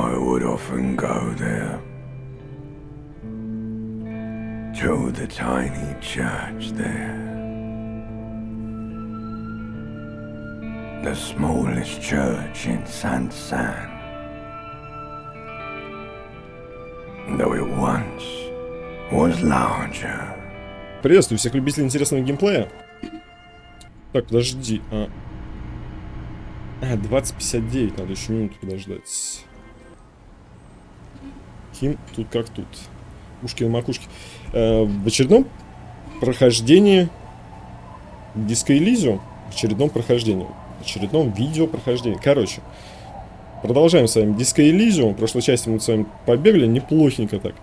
I would often go there, to the tiny church there, the smallest church in San, though it once was larger. Приветствую всех любителей интересного геймплея. Так, подожди. 20:59, надо еще минуту подождать. Ким тут как тут. Ушки на макушке. В очередном прохождении диска Elysium. В очередном прохождении. В очередном видео прохождении. Короче, продолжаем с вами диска Elysium. В прошлой части мы с вами побегали неплохенько так.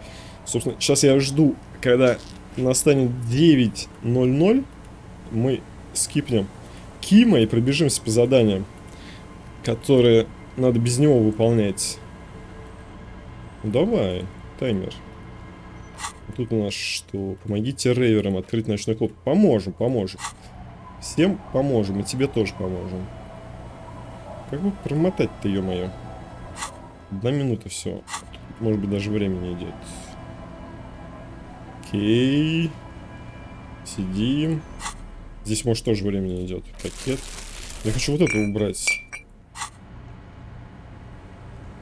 Собственно, сейчас я жду, когда настанет 9:00. Мы скипнем Кима и пробежимся по заданиям, которые надо без него выполнять. Давай, таймер. Тут у нас что? Помогите рейверам открыть ночной клуб. Поможем. Всем поможем, и тебе тоже поможем. Как бы промотать-то, ё-моё? 1 минута, все. Может быть, даже время не идет. Окей. Сидим. Здесь, может, тоже времени идет. Пакет. Я хочу вот это убрать.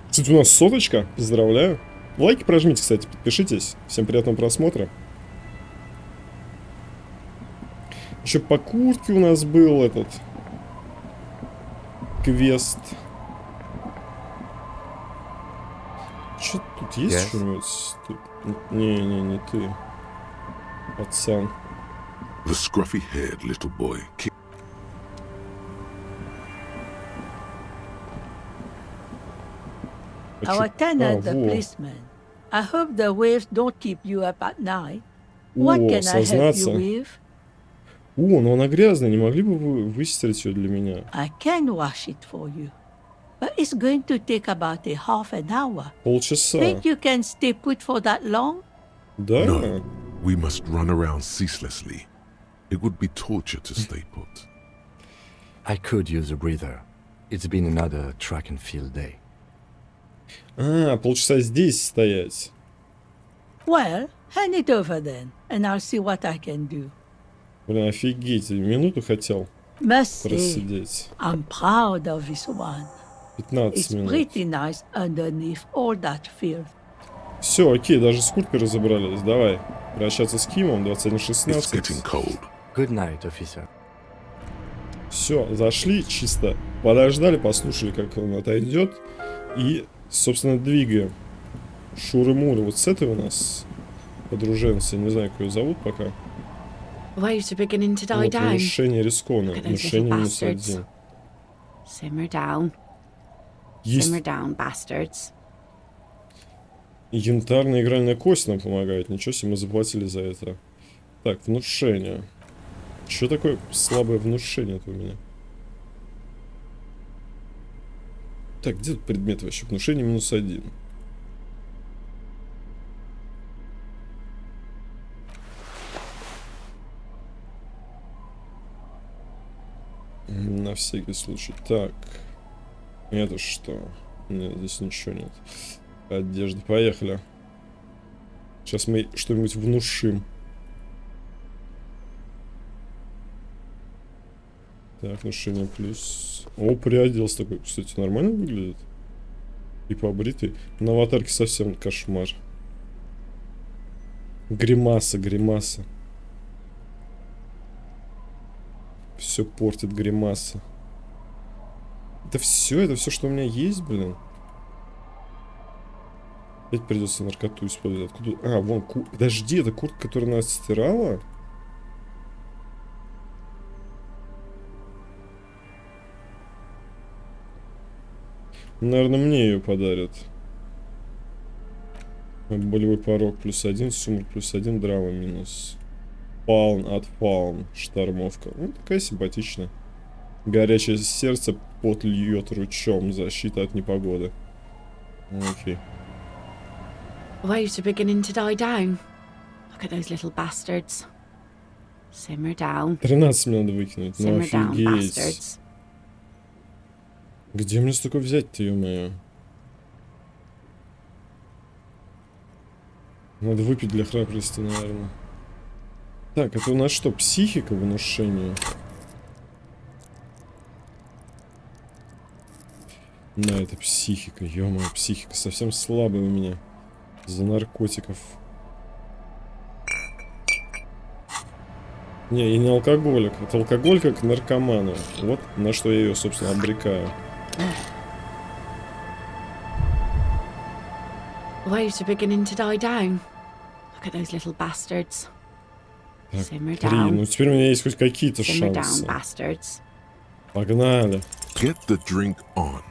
Кстати, у нас 100-очка. Поздравляю. Лайки прожмите, кстати, подпишитесь. Всем приятного просмотра. Еще по куртке у нас был этот квест. Что тут есть что-нибудь? Не ты. Пацан. The scruffy-haired little boy. Our tenant, the policeman. I hope the waves don't keep you up at night. What can I help you with? О, но она грязная, не могли бы вы выстирать ее для меня? I can wash it for you, but it's going to take about a half an hour. Полчаса. Think you can stay put for that long? Да. No, we must run around ceaselessly. It would be torture to stay put. I could use a breather. It's been another track and field day. Полчаса здесь стоять. Well, hand it over then, and I'll see what I can do. Блин, офигеть, минуту хотел Must say, просидеть. I'm proud of this one. 15 It's минут. pretty nice underneath all that filth. Все, окей, даже с курткой разобрались. Давай, прощаться с Кимом, It's getting 21:16. cold. Good night, officer. Все, зашли чисто, подождали, послушали, как он отойдет. И, собственно, двигаем. Шуры-муры. Вот с этой у нас подруженцы. Не знаю, как ее зовут пока. Waves are beginning to die Вот, down. внушение рискованное. Look at those Внушение little -1. Simmer down. Есть Simmer down, bastards. янтарная игральная кость нам помогает. Ничего себе, мы заплатили за это. Так, внушение. Что такое слабое внушение-то у меня? Так, где тут предмет вообще? Внушение -1. На всякий случай. Так. Это что? Нет, здесь ничего нет. Одежда. Поехали. Сейчас мы что-нибудь внушим. Так, внушение плюс. О, приоделся такой. Кстати, нормально выглядит. И побритый. На аватарке совсем кошмар. Гримаса. Все портит гримаса. Это все, что у меня есть, блин. Опять придется наркоту использовать. Откуда? Вон, подожди, это куртка, которая нас стирала? Наверное, мне ее подарят. Болевой порог +1, сумрак +1, драма -. Палм от палм. Штормовка. Ну, такая симпатичная. Горячее сердце, пот льет ручьем. Защита от непогоды. Окей. Waves are beginning to die down. Look at those little bastards. Simmer down. 13 мне надо выкинуть. Ну, Simmer down, офигеть. bastards. Где мне столько взять-то, ё-моё? Надо выпить для храбрости, наверное. Так, это у нас что, психика, внушение? Да, это психика. Ё-моё, психика совсем слабая у меня. Из-за наркотиков. Не, и не алкоголик. Это алкоголь как наркомана. Вот на что я ее, собственно, обрекаю. Waves are beginning to die down. Look at those little bastards. Simmer Так, down. ну теперь у меня есть хоть какие-то Simmer down, шансы. bastards. Погнали. Get the drink on.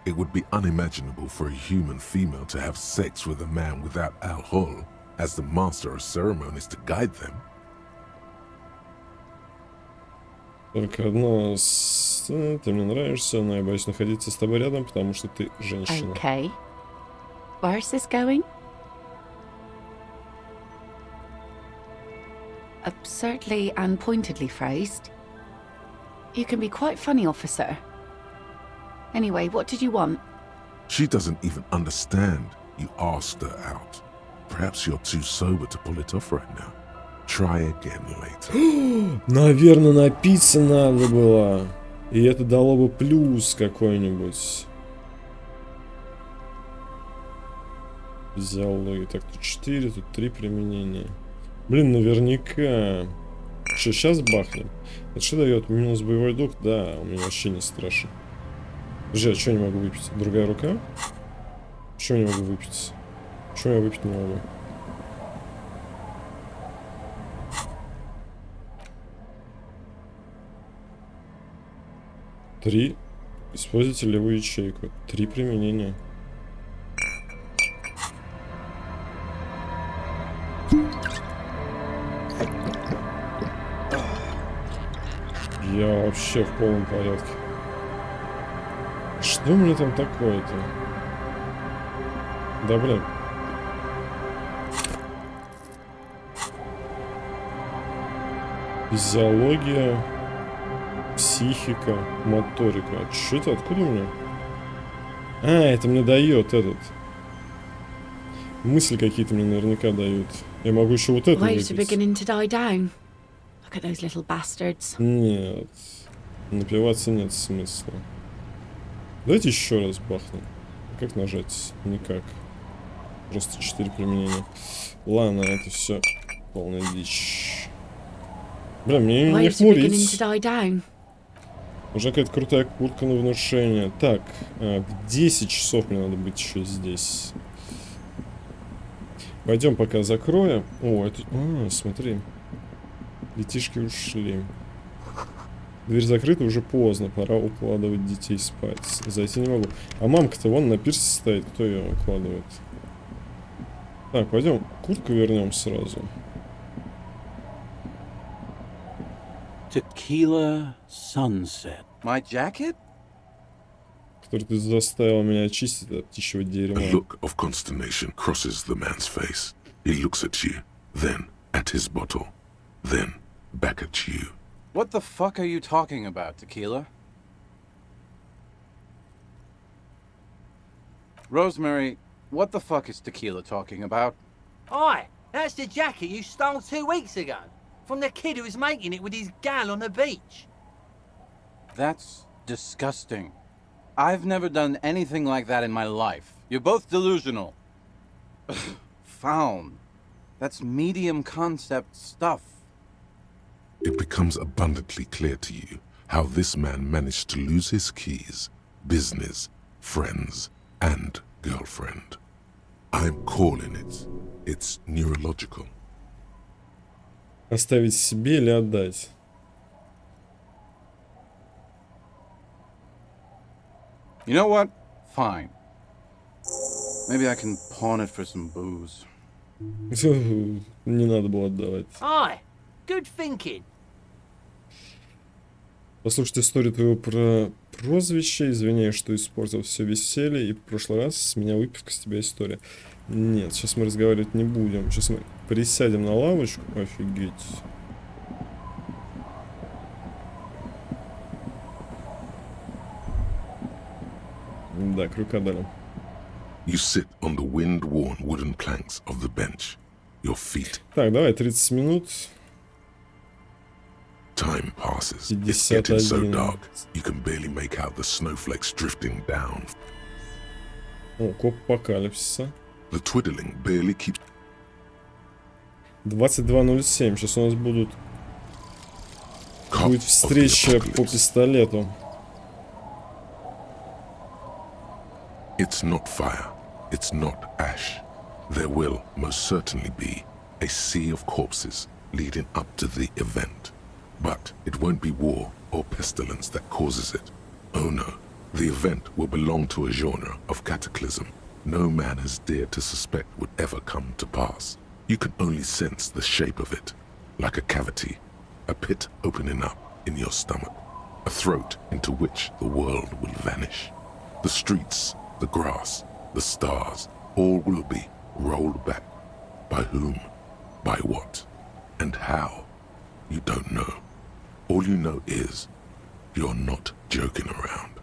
It would be unimaginable for a human female to have sex with a man without alcohol as the master of ceremonies to guide them. Только одно... Ты мне нравишься, но я боюсь находиться с тобой рядом, потому что ты женщина. Okay. Where's this going? Absurdly and pointedly phrased. You can be quite funny, officer. Anyway, what did you want? She doesn't even understand you asked her out. Perhaps you're too sober to pull it off right now. Try again later. Наверное, напиться надо было. И это дало бы плюс какой-нибудь. Взял логи. Так, тут 4, тут 3 применения. Блин, наверняка. Что, сейчас бахнем? Это что дает? Минус боевой дух? Да, у меня вообще не страшно. Подожди, а что я не могу выпить? Другая рука? Что я не могу выпить? Что я выпить не могу? Три. Используйте левую ячейку. 3 применения. Я вообще в полном порядке. Что мне там такое-то? Да блин. Физиология, психика, моторика. А что это? Откуда у меня? А, это мне дает этот. Мысли какие-то мне наверняка дают. Я могу еще вот это выпить. Нет. Напиваться нет смысла. Давайте еще раз бахнем. Как нажать? Никак. Просто 4 применения. Ладно, это все полная дичь. Бля, мне не хмурить. Уже какая-то крутая куртка на внушение. Так, в 10 часов мне надо быть еще здесь. Пойдем пока закроем. О, это... А, смотри. Детишки ушли. Дверь закрыта, уже поздно. Пора укладывать детей спать. Зайти не могу. А мамка-то вон на пирсе стоит. Кто ее укладывает? Так, пойдем куртку вернем сразу. Tequila sunset. My jacket? Который ты заставил меня очистить от птичьего дерьма. A look of consternation crosses the man's face. He looks at you, then at his bottle, then back at you. What the fuck are you talking about, Tequila? Rosemary, what the fuck is Tequila talking about? Aye, that's the jacket you stole 2 weeks ago. From the kid who was making it with his gal on the beach. That's disgusting. I've never done anything like that in my life. You're both delusional. Found. That's medium concept stuff. It becomes abundantly clear to you how this man managed to lose his keys, business, friends, and girlfriend. I'm calling it. It's neurological. Оставить себе или отдать? You know what? Fine. Maybe I can pawn it for some booze. Не надо было отдавать. Aye, good thinking. Послушать историю твоего прозвища. Извиняюсь, что испортил все веселье. И в прошлый раз с меня выпивка, с тебя история. Нет, сейчас мы разговаривать не будем. Сейчас мы присядем на лавочку. Офигеть. Да, крюка дали. You sit on the wind-worn wooden planks of the bench, your feet. Так, давай 30 минут. Time passes. It's getting so 51. dark, you can barely make out the snowflakes drifting down. О, коп апокалипсиса. The twiddling barely keeps... 22:07. Сейчас у нас будет Cop of the встреча по apocalypse. пистолету. It's not fire. It's not ash. There will most certainly be a sea of corpses leading up to the event. But it won't be war or pestilence that causes it. Oh no, the event will belong to a genre of cataclysm no man has dared to suspect would ever come to pass. You can only sense the shape of it, like a cavity, a pit opening up in your stomach, a throat into which the world will vanish. The streets, the grass, the stars, all will be rolled back. By whom, by what, and how, you don't know. All you know is, you're not joking around.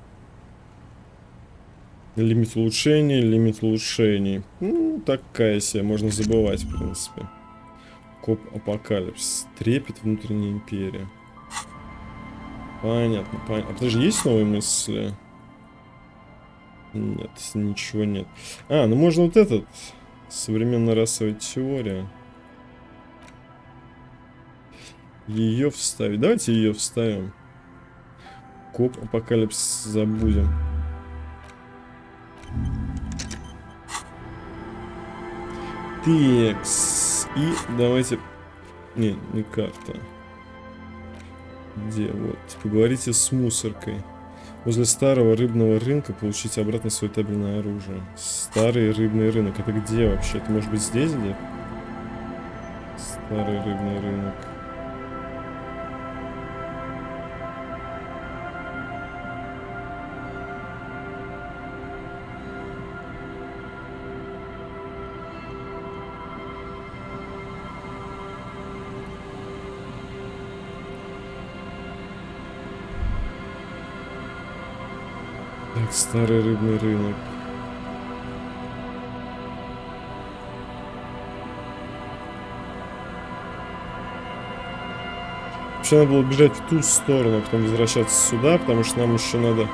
Лимит улучшений, лимит улучшений. Ну, такая себе, можно забывать, в принципе. Коп апокалипсис. Трепет внутренней империи. Понятно, понятно. А подожди, есть новые мысли? Нет, ничего нет. А, ну можно вот этот. Современная расовая теория. Ее вставить. Давайте ее вставим. Коп апокалипсис забудем. Текс. И давайте... Не карта. Где? Вот. Поговорите с мусоркой. Возле старого рыбного рынка получите обратно свое табельное оружие. Старый рыбный рынок. Это где вообще? Это может быть здесь где? Старый рыбный рынок. Так, старый рыбный рынок. Вообще надо было бежать в ту сторону, а потом возвращаться сюда, потому что нам еще надо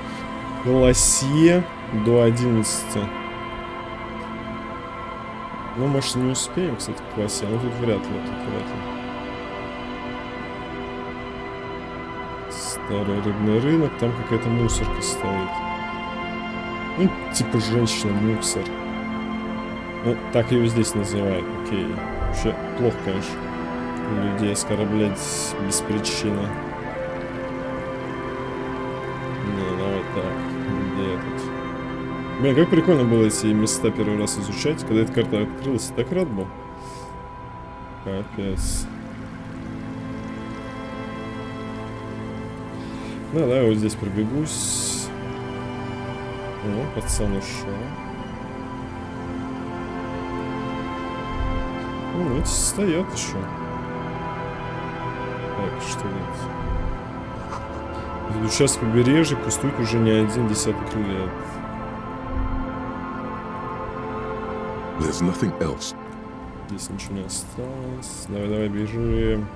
в Лосье до 11. Ну, может, не успеем, кстати, к Лосье, но тут вряд ли, Старый рыбный рынок, там какая-то мусорка стоит. Ну, типа женщина-мусор. Ну, так ее здесь называют, окей. Вообще плохо, конечно, людей оскорблять без причины. Не, давай так. Где тут? Блин, как прикольно было эти места первый раз изучать. Когда эта карта открылась, я так рад был. Капец. Да, давай вот здесь пробегусь. О, пацан ушел. Ну, эти стоят еще. Так, что это? Этот участок побережья пустует уже не 1 десяток лет. There's nothing else. Здесь ничего не осталось. Давай, бежим.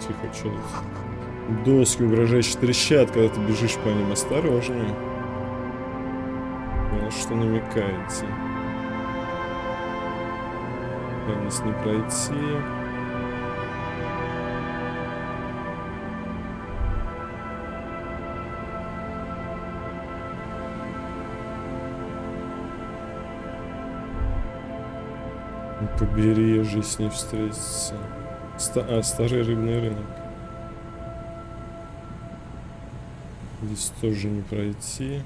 Тихо, что тут? Доски угрожающе трещат, когда ты бежишь по ним. Осторожнее. На что намекаете? Здесь не пройти. На побережье с ней встретиться. Старый рыбный рынок. Здесь тоже не пройти.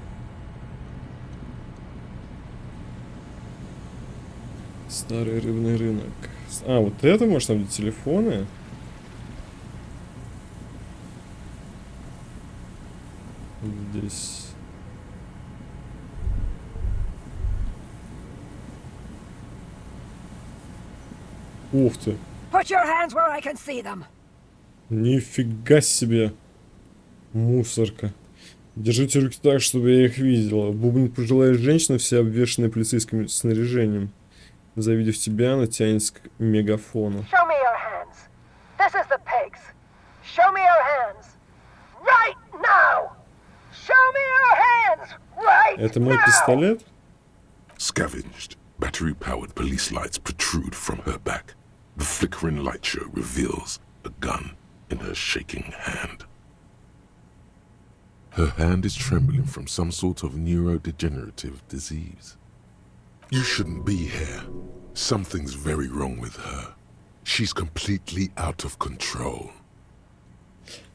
Старый рыбный рынок. А, вот это, может, там где телефоны? Здесь. Ух ты. Put your hands where I can see them. Нифига себе. Мусорка. Держите руки так, чтобы я их видела. Бубнит пожилая женщина, вся обвешанная полицейским снаряжением. Завидев тебя, она тянется к мегафону. Это мой пистолет? Scavenged, battery-powered police lights protrude from her back. The flickering light show reveals a gun in her shaking hand. Her hand is trembling from some sort of neurodegenerative disease. You shouldn't be here. Something's very wrong with her. She's completely out of control.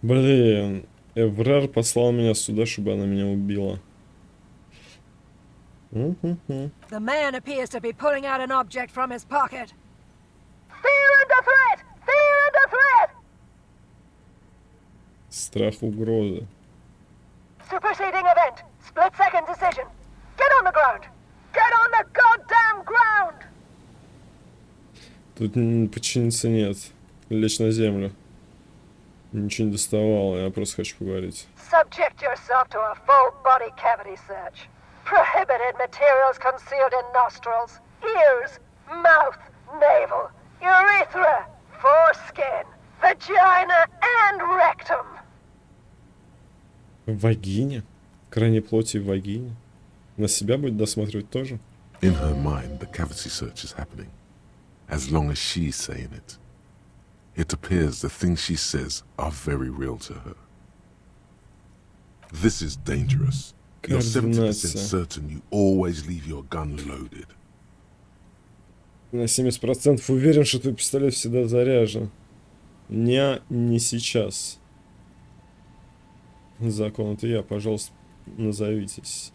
Блин, Эврар послал меня сюда, чтобы она меня убила. The man appears to be pulling out an object from his pocket. Fear under threat! Fear under threat! Страх, угроза. Superseding event. Split-second decision. Get on the ground. Get on the goddamn ground. Тут подчиниться нет. Лечь на землю. Ничего не доставало, я просто хочу поговорить. Subject yourself to a full body cavity search. Prohibited materials concealed in nostrils, ears, mouth, navel, urethra, foreskin, vagina and rectum. В вагине? В крайней плоти в вагине? На себя будет досматривать тоже? In her mind, the cavity search is happening. As long as she's saying it. It appears the things she says are very real to her. This is dangerous. You're 70% certain you always leave your gun loaded. На 70% уверен, что твой пистолет всегда заряжен. Не сейчас. Закон это я, пожалуйста, назовитесь.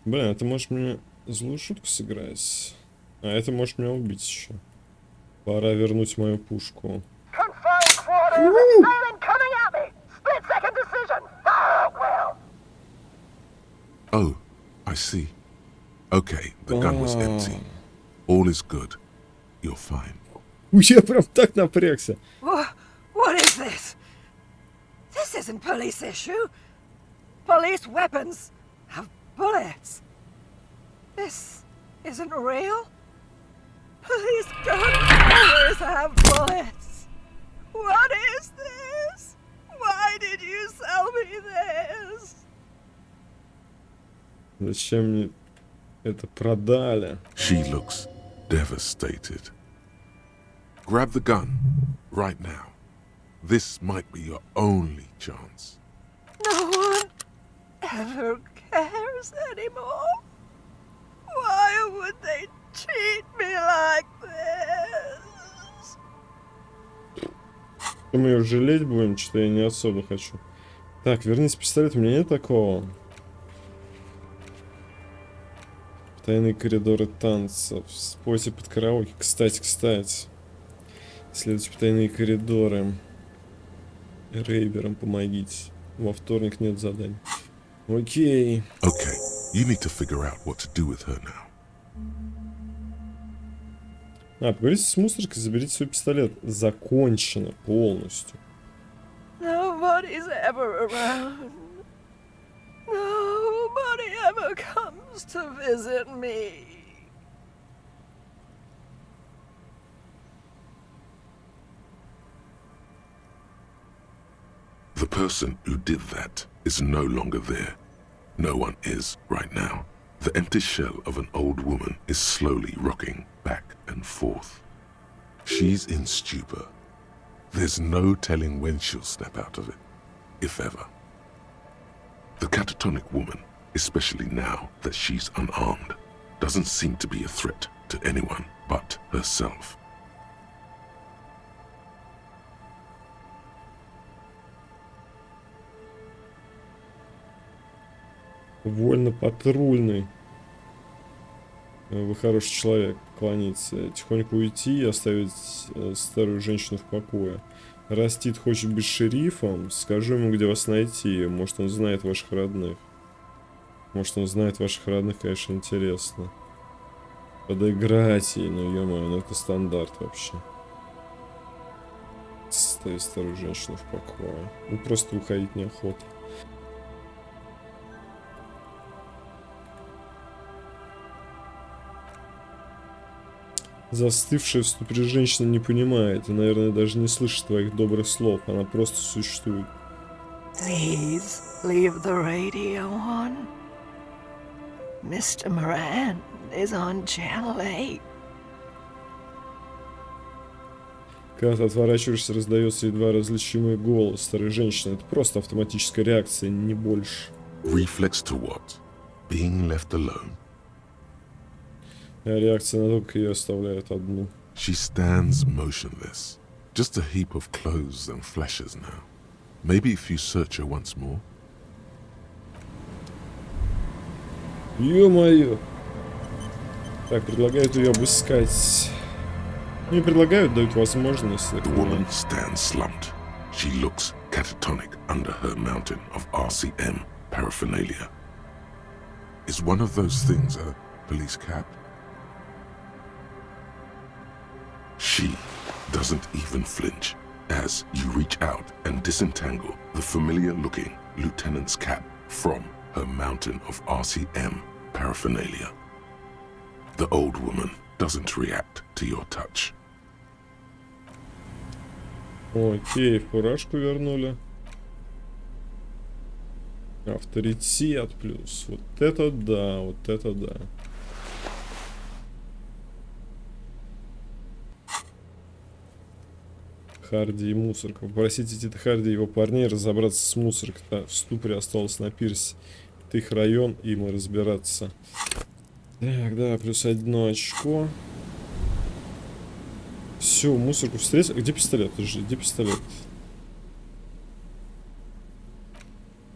Блин, это может мне злую шутку сыграть. А это может меня убить еще. Пора вернуть мою пушку. Oh, I see. Okay, the gun was empty. All is good. You're fine. Я прям так напрягся. What is this? This isn't police issue. Police weapons have bullets. This isn't real. Police guns always have bullets. What is this? Why did you sell me this? Зачем мне это продали? She looks devastated. Grab the gun right now. This might be your only chance. No one ever cares anymore. Why would they treat me like this? Мы ее жалеть будем, что я не особо хочу. Так, вернись пистолет, у меня нет такого. Тайные коридоры танцев. Спойте под караоке. Кстати. Следуйте по тайные коридоры. Рейверам помогите. Во вторник нет заданий. Окей. Okay, you need to figure out what to do with her now. Поговорите с мусоркой, заберите свой пистолет. Закончено полностью. Nobody's ever around. Nobody ever comes to visit me. The person who did that is no longer there. No one is right now. The empty shell of an old woman is slowly rocking back and forth. She's in stupor. There's no telling when she'll snap out of it, if ever. The catatonic woman, especially now that she's unarmed, doesn't seem to be a threat to anyone but herself. Вольно-патрульный. Вы хороший человек, поклониться. Тихонько уйти и оставить старую женщину в покое. Растит хочет быть шерифом. Скажу ему, где вас найти. Может, он знает ваших родных. Конечно, интересно. Подыграть ей, ну ё-моё, ну это стандарт вообще. Ставить старую женщину в покое. Ну, просто уходить неохота. Застывшая в ступоре женщина не понимает и, наверное, даже не слышит твоих добрых слов. Она просто существует. Please leave the radio on. Mr. Moran is on channel 8. Когда ты отворачиваешься, раздается едва различимый голос старой женщины. Это просто автоматическая реакция, не больше. Reflex to what? Being left alone? Реакция на то, как ее оставляют одну. She stands motionless. Just a heap of clothes and flashes now. Maybe if you search her once more. Ё-моё! Так, предлагают ее обыскать. Не предлагают, дают возможность. The woman stands slumped. She looks catatonic under her mountain of RCM paraphernalia. Is one of those things a police cap? She doesn't even flinch as you reach out and disentangle the familiar-looking lieutenant's cap from her mountain of RCM paraphernalia. The old woman doesn't react to your touch. Окей, фуражку вернули. Авторитет плюс. Вот это да, вот это да. Харди и мусорка. Попросите Тита Харди и его парней разобраться с мусоркой. В ступоре осталось на пирсе. Это их район, им и разбираться. Так, да, плюс 1 очко. Все, мусорку встретил. Где пистолет? Подожди, где пистолет?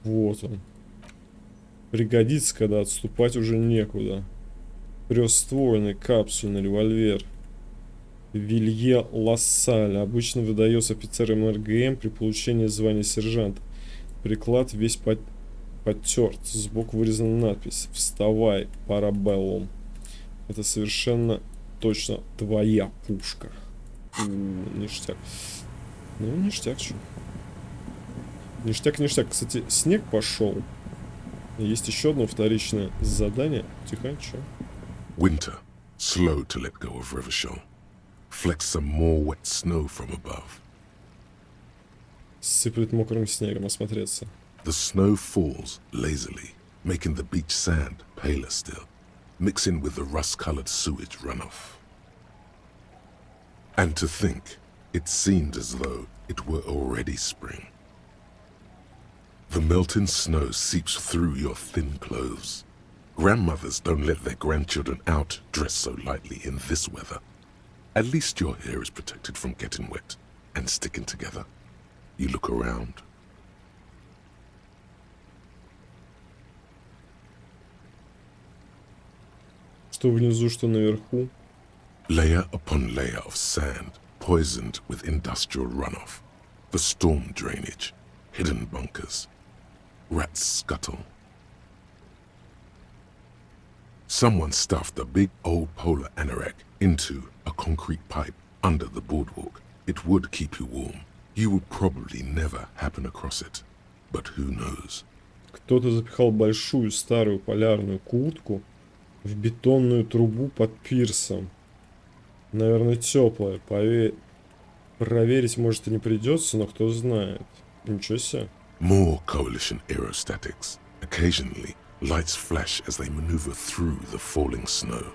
Вот он. Пригодится, когда отступать уже некуда. Трёхствольный капсульный револьвер. Вилье Лассаль. Обычно выдается офицерам РГМ при получении звания сержанта. Приклад весь потерт. Сбоку вырезана надпись: «Вставай, парабеллум». Это совершенно точно твоя пушка. Ништяк. Ну, ништяк, чё. Ништяк, ништяк. Кстати, снег пошел. Есть еще одно вторичное задание. Тихонько. Winter, slow to let go of Rivershell. Flecks some more wet snow from above. Сыплет мокрым снегом, осмотреться. The snow falls lazily, making the beach sand paler still, mixing with the rust-colored sewage runoff. And to think, it seemed as though it were already spring. The melting snow seeps through your thin clothes. Grandmothers don't let their grandchildren out dressed so lightly in this weather. At least your hair is protected from getting wet and sticking together. You look around. Что внизу, что наверху. Layer upon layer of sand, poisoned with industrial runoff. The storm drainage, hidden bunkers. Rats scuttle. Someone stuffed a big old polar anorak into a concrete pipe under the boardwalk. It would keep you warm. You would probably never happen across it. But who knows? Кто-то запихал большую старую полярную куртку в бетонную трубу под пирсом. Наверное, теплая. Проверить, может, и не придется, но кто знает. Ничего себе. More coalition aerostatics. Occasionally, lights flash as they maneuver through the falling snow.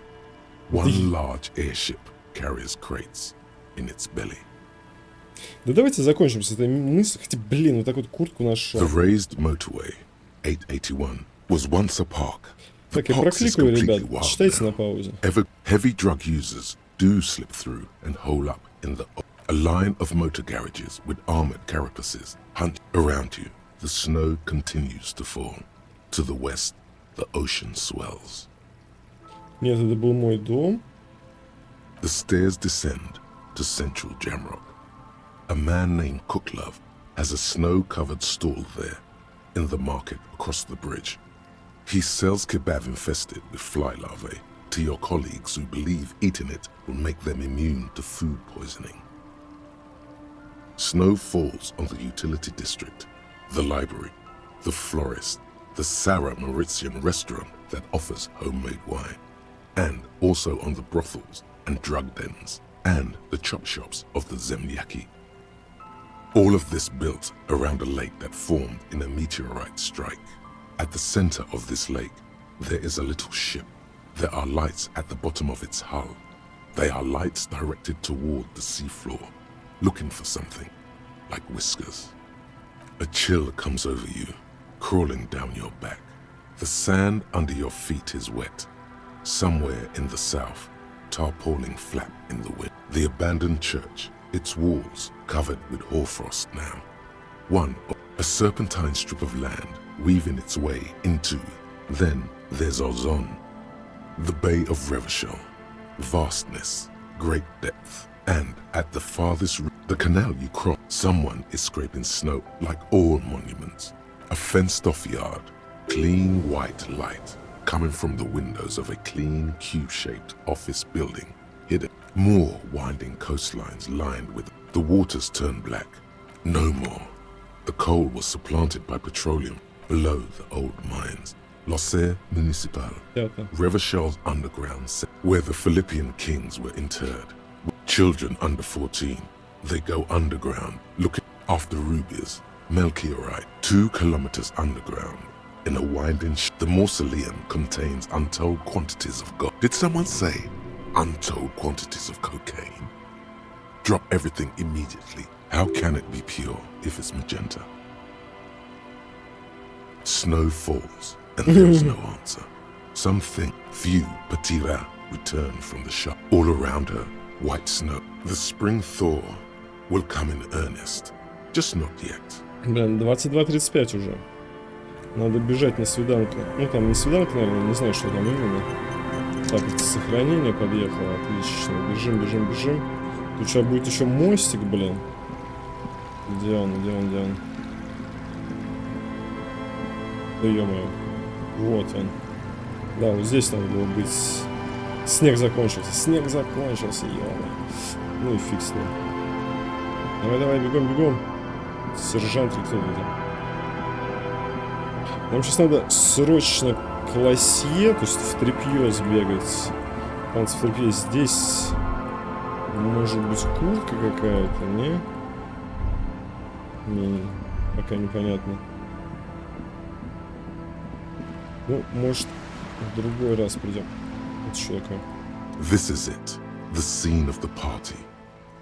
One large airship carries crates in its belly. Да давайте закончим с этой мыслью. Хотя, блин, вот такую куртку нашел. The raised motorway, 881, was once a park. Так, я прокликаю, ребят. Читайте на паузе. Heavy drug users do slip through and hole up in a line of motor garages with armored carapaces hunt around you. The snow continues to fall. To the west, the ocean swells. Нет, это был мой дом. The stairs descend to central Jamrock. A man named Cooklove has a snow-covered stall there in the market across the bridge. He sells kebab infested with fly larvae to your colleagues who believe eating it will make them immune to food poisoning. Snow falls on the utility district, the library, the florist, the Sarah Mauritian restaurant that offers homemade wine, and also on the brothels and drug dens and the chop shops of the Zemlyaki. All of this built around a lake that formed in a meteorite strike. At the center of this lake, there is a little ship. There are lights at the bottom of its hull. They are lights directed toward the seafloor, looking for something, like whiskers. A chill comes over you, crawling down your back. The sand under your feet is wet. Somewhere in the south, tarpaulin flap in the wind. The abandoned church, its walls covered with hoarfrost now. A serpentine strip of land weaving its way into. Then there's Ozon, the Bay of Revachol, vastness, great depth, and at the farthest the canal you cross, someone is scraping snow like all monuments. A fenced-off yard, clean white light coming from the windows of a clean cube-shaped office building, hidden. More winding coastlines lined with the waters turned black. No more. The coal was supplanted by petroleum below the old mines. L'Océan Municipal, Revachol's underground set, where the Philippian kings were interred. Children under 14, they go underground, looking after rubies, Melchiorite, 2 kilometers underground. In a winding the mausoleum contains untold quantities of gold. Did someone say untold quantities of cocaine? Drop everything immediately. How can it be pure if it's magenta? Snow falls, and there's no answer. Something few Patira return from the shop. All around her, white snow. The spring thaw will come in earnest. Just not yet. Блин, 22:35 уже. Надо бежать на свиданку. Ну там не свиданка, наверное, не знаю, что там именно. Так, это сохранение подъехало, отлично. Бежим, бежим, бежим. Тут сейчас будет еще мостик, блин. Где он, где он, где он? Да ё-моё. Вот он. Да, вот здесь надо было быть. Снег закончился, ё-моё. Ну и фиг с ним. Давай, давай, бегом, бегом. Сержант или кто-то там. Нам сейчас надо срочно к лосье, то есть в тряпье сбегать. Панц в тряпье здесь. Может быть, курка какая-то, не? Не, пока непонятно. Ну, может, в другой раз придем. Это что такое? This is it, the scene of the party,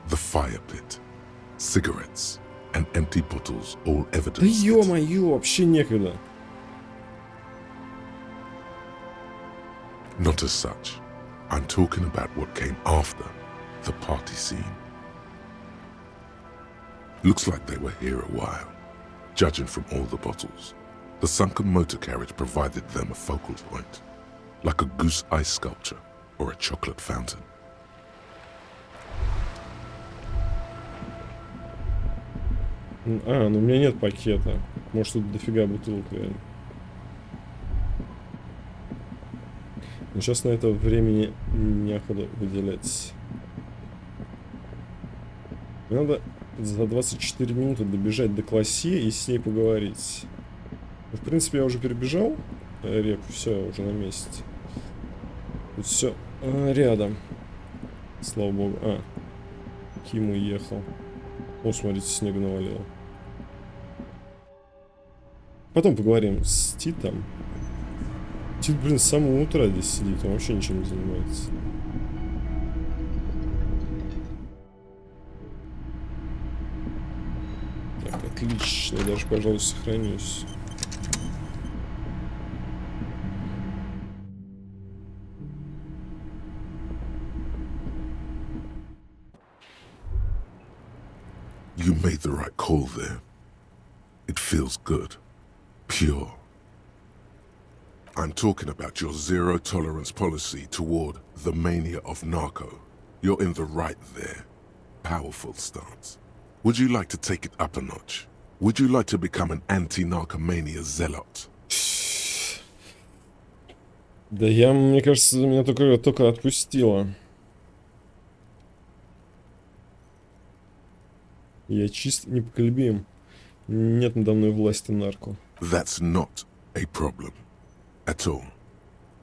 the fire pit, cigarettes and empty bottles, all evidence. Да ё-моё, вообще некогда. Not as such. I'm talking about what came after the party scene. Looks like they were here a while, judging from all the bottles. The sunken motor carriage provided them a focal point, like a goose ice sculpture or a chocolate fountain. А, ну у меня нет пакета. Может, тут дофига бутылок реально. Но сейчас на это времени некуда выделять. Мне надо за 24 минуты добежать до Классе и с ней поговорить. В принципе, я уже перебежал реку, все, уже на месте. Тут все рядом. Слава богу. А, Ким уехал. О, смотрите, снега навалило. Потом поговорим с Титом. Тит, блин, с самого утра здесь сидит, он вообще ничем не занимается. Так, отлично, я даже, пожалуй, сохранюсь. You made the right call there. It feels good. Pure. I'm talking about your zero-tolerance policy toward the mania of narco. You're in the right there. Powerful stance. Would you like to take it up a notch? Would you like to become an anti-narcomania zealot? Да я, мне кажется, меня только, отпустило. Я чист непоколебим. Нет надо мной власти нарко. That's not a problem at all.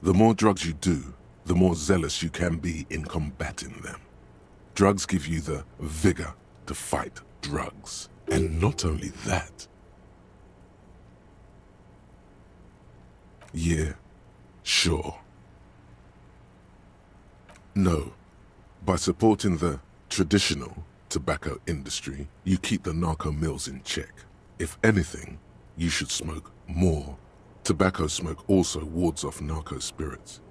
The more drugs you do, the more zealous you can be in combating them. Drugs give you the vigor to fight drugs. And not only that. Yeah, sure. No, by supporting the traditional tobacco industry, you keep the narco mills in check. If anything, you should smoke more. Tobacco smoke also wards off narco spirits.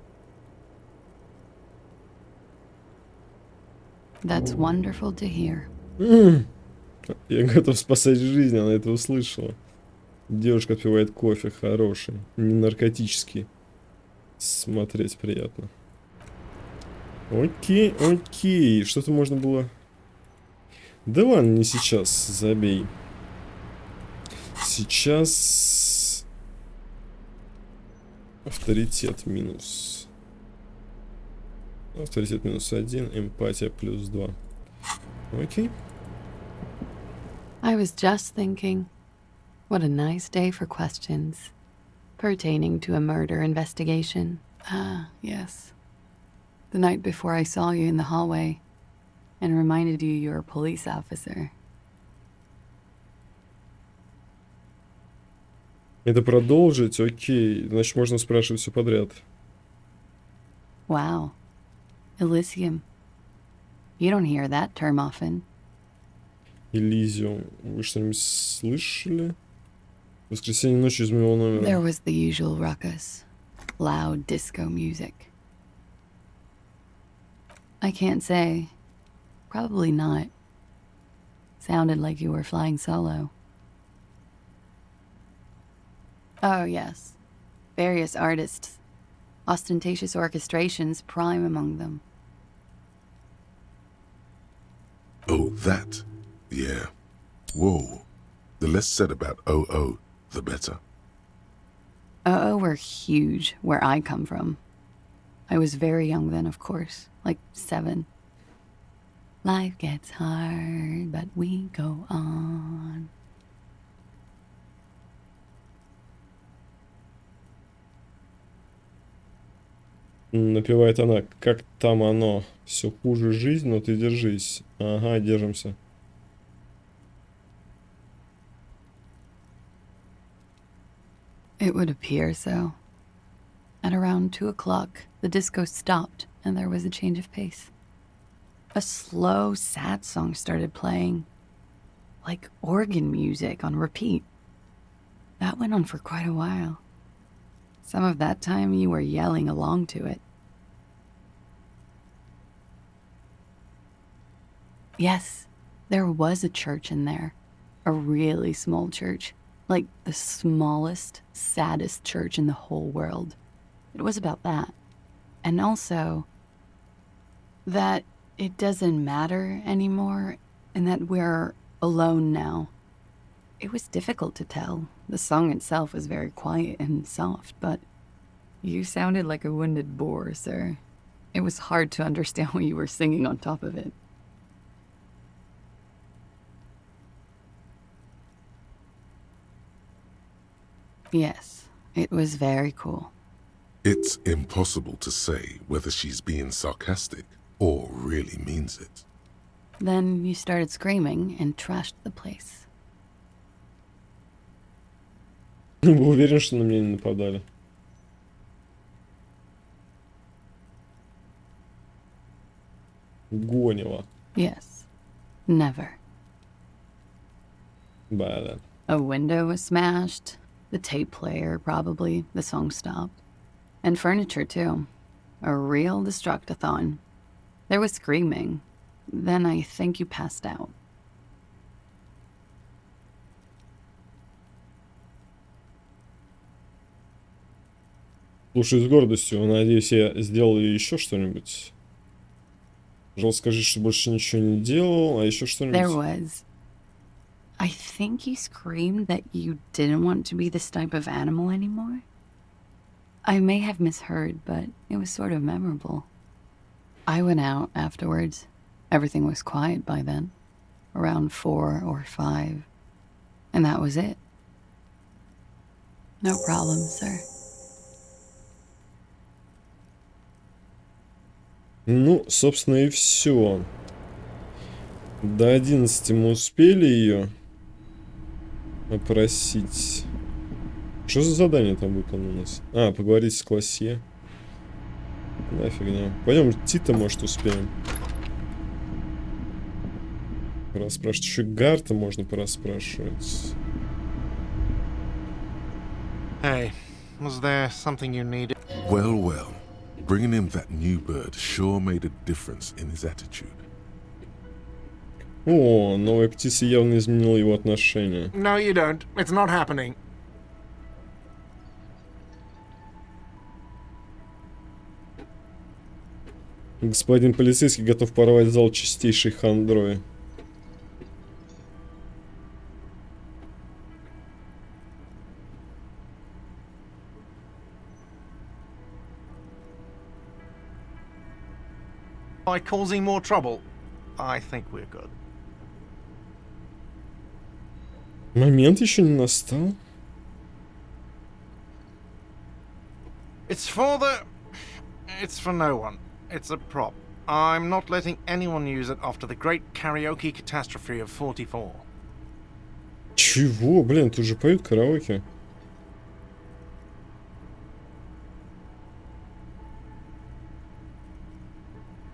That's wonderful to hear. Я готов спасать жизнь, она это услышала. Девушка отпивает кофе, хороший, не наркотический. Смотреть приятно. Окей, окей. Что-то можно было... Да ладно, не сейчас, забей. Сейчас... Авторитет минус. Авторитет минус 1, эмпатия плюс 2. Окей. I was just thinking, what a nice day for questions pertaining to a murder investigation. Ah, yes. The night before I saw you in the hallway and reminded you you're a police officer. Это продолжить? Окей. Значит, можно спрашивать все подряд. Wow. Elysium. You don't hear that term often. Elysium. Вы что-нибудь слышали? Воскресенье ночью из моего номера. There was the usual ruckus. Loud disco music. I can't say. Probably not. Sounded like you were flying solo. Oh, yes. Various artists. Ostentatious orchestrations prime among them. Oh, that? Yeah. Whoa. The less said about OO, the better. Oh, were huge where I come from. I was very young then, of course. Like 7. Life gets hard, but we go on. Напевает она, как там оно, все хуже жизнь, но ты держись. Ага, держимся. It would appear so. At around 2 o'clock, the disco stopped and there was a change of pace. A slow, sad song started playing, like organ music on repeat. That went on for quite a while. Some of that time you were yelling along to it. Yes, there was a church in there. A really small church. Like the smallest, saddest church in the whole world. It was about that. And also that it doesn't matter anymore and that we're alone now. It was difficult to tell. The song itself was very quiet and soft, but you sounded like a wounded boar, sir. It was hard to understand what you were singing on top of it. Yes, it was very cool. It's impossible to say whether she's being sarcastic or really means it. Then you started screaming and trashed the place. Вы уверены, что на меня не нападали? Гонева. Yes. Never. Bad. A window was smashed. The tape player, probably. The song stopped. And furniture, too. A real destructathon. There was screaming. Then I think you passed out. Слушаю с гордостью. Надеюсь, я сделал еще что-нибудь. Пожалуйста, скажи, что больше ничего не делал, а еще что-нибудь. There was. I think you screamed that you didn't want to be this type of animal anymore. I may have misheard, but it was sort of memorable. I went out afterwards. Everything was quiet by then. around 4 or 5. And that was it. No problem, sir. Ну, собственно, и все. До 11 мы успели ее опросить. Что за задание там выполнено у нас? А, поговорить с классе. Да, фигня. Пойдем, Тита, может, успеем. Расспрашивать. Еще Гарта можно порасспрашивать. Hey, was there something you needed? Well, well. Bringing him that new bird sure made a difference in his attitude. О, новая птица явно изменила его отношение. No, you don't. It's not happening. Господин полицейский готов порвать зал чистейшей хандрой. By causing more trouble, I think we're good. Момент еще не настал. It's for no one. It's a prop. I'm not letting anyone use it after the great karaoke catastrophe of 44. Чего? Блин, тут же поют караоке.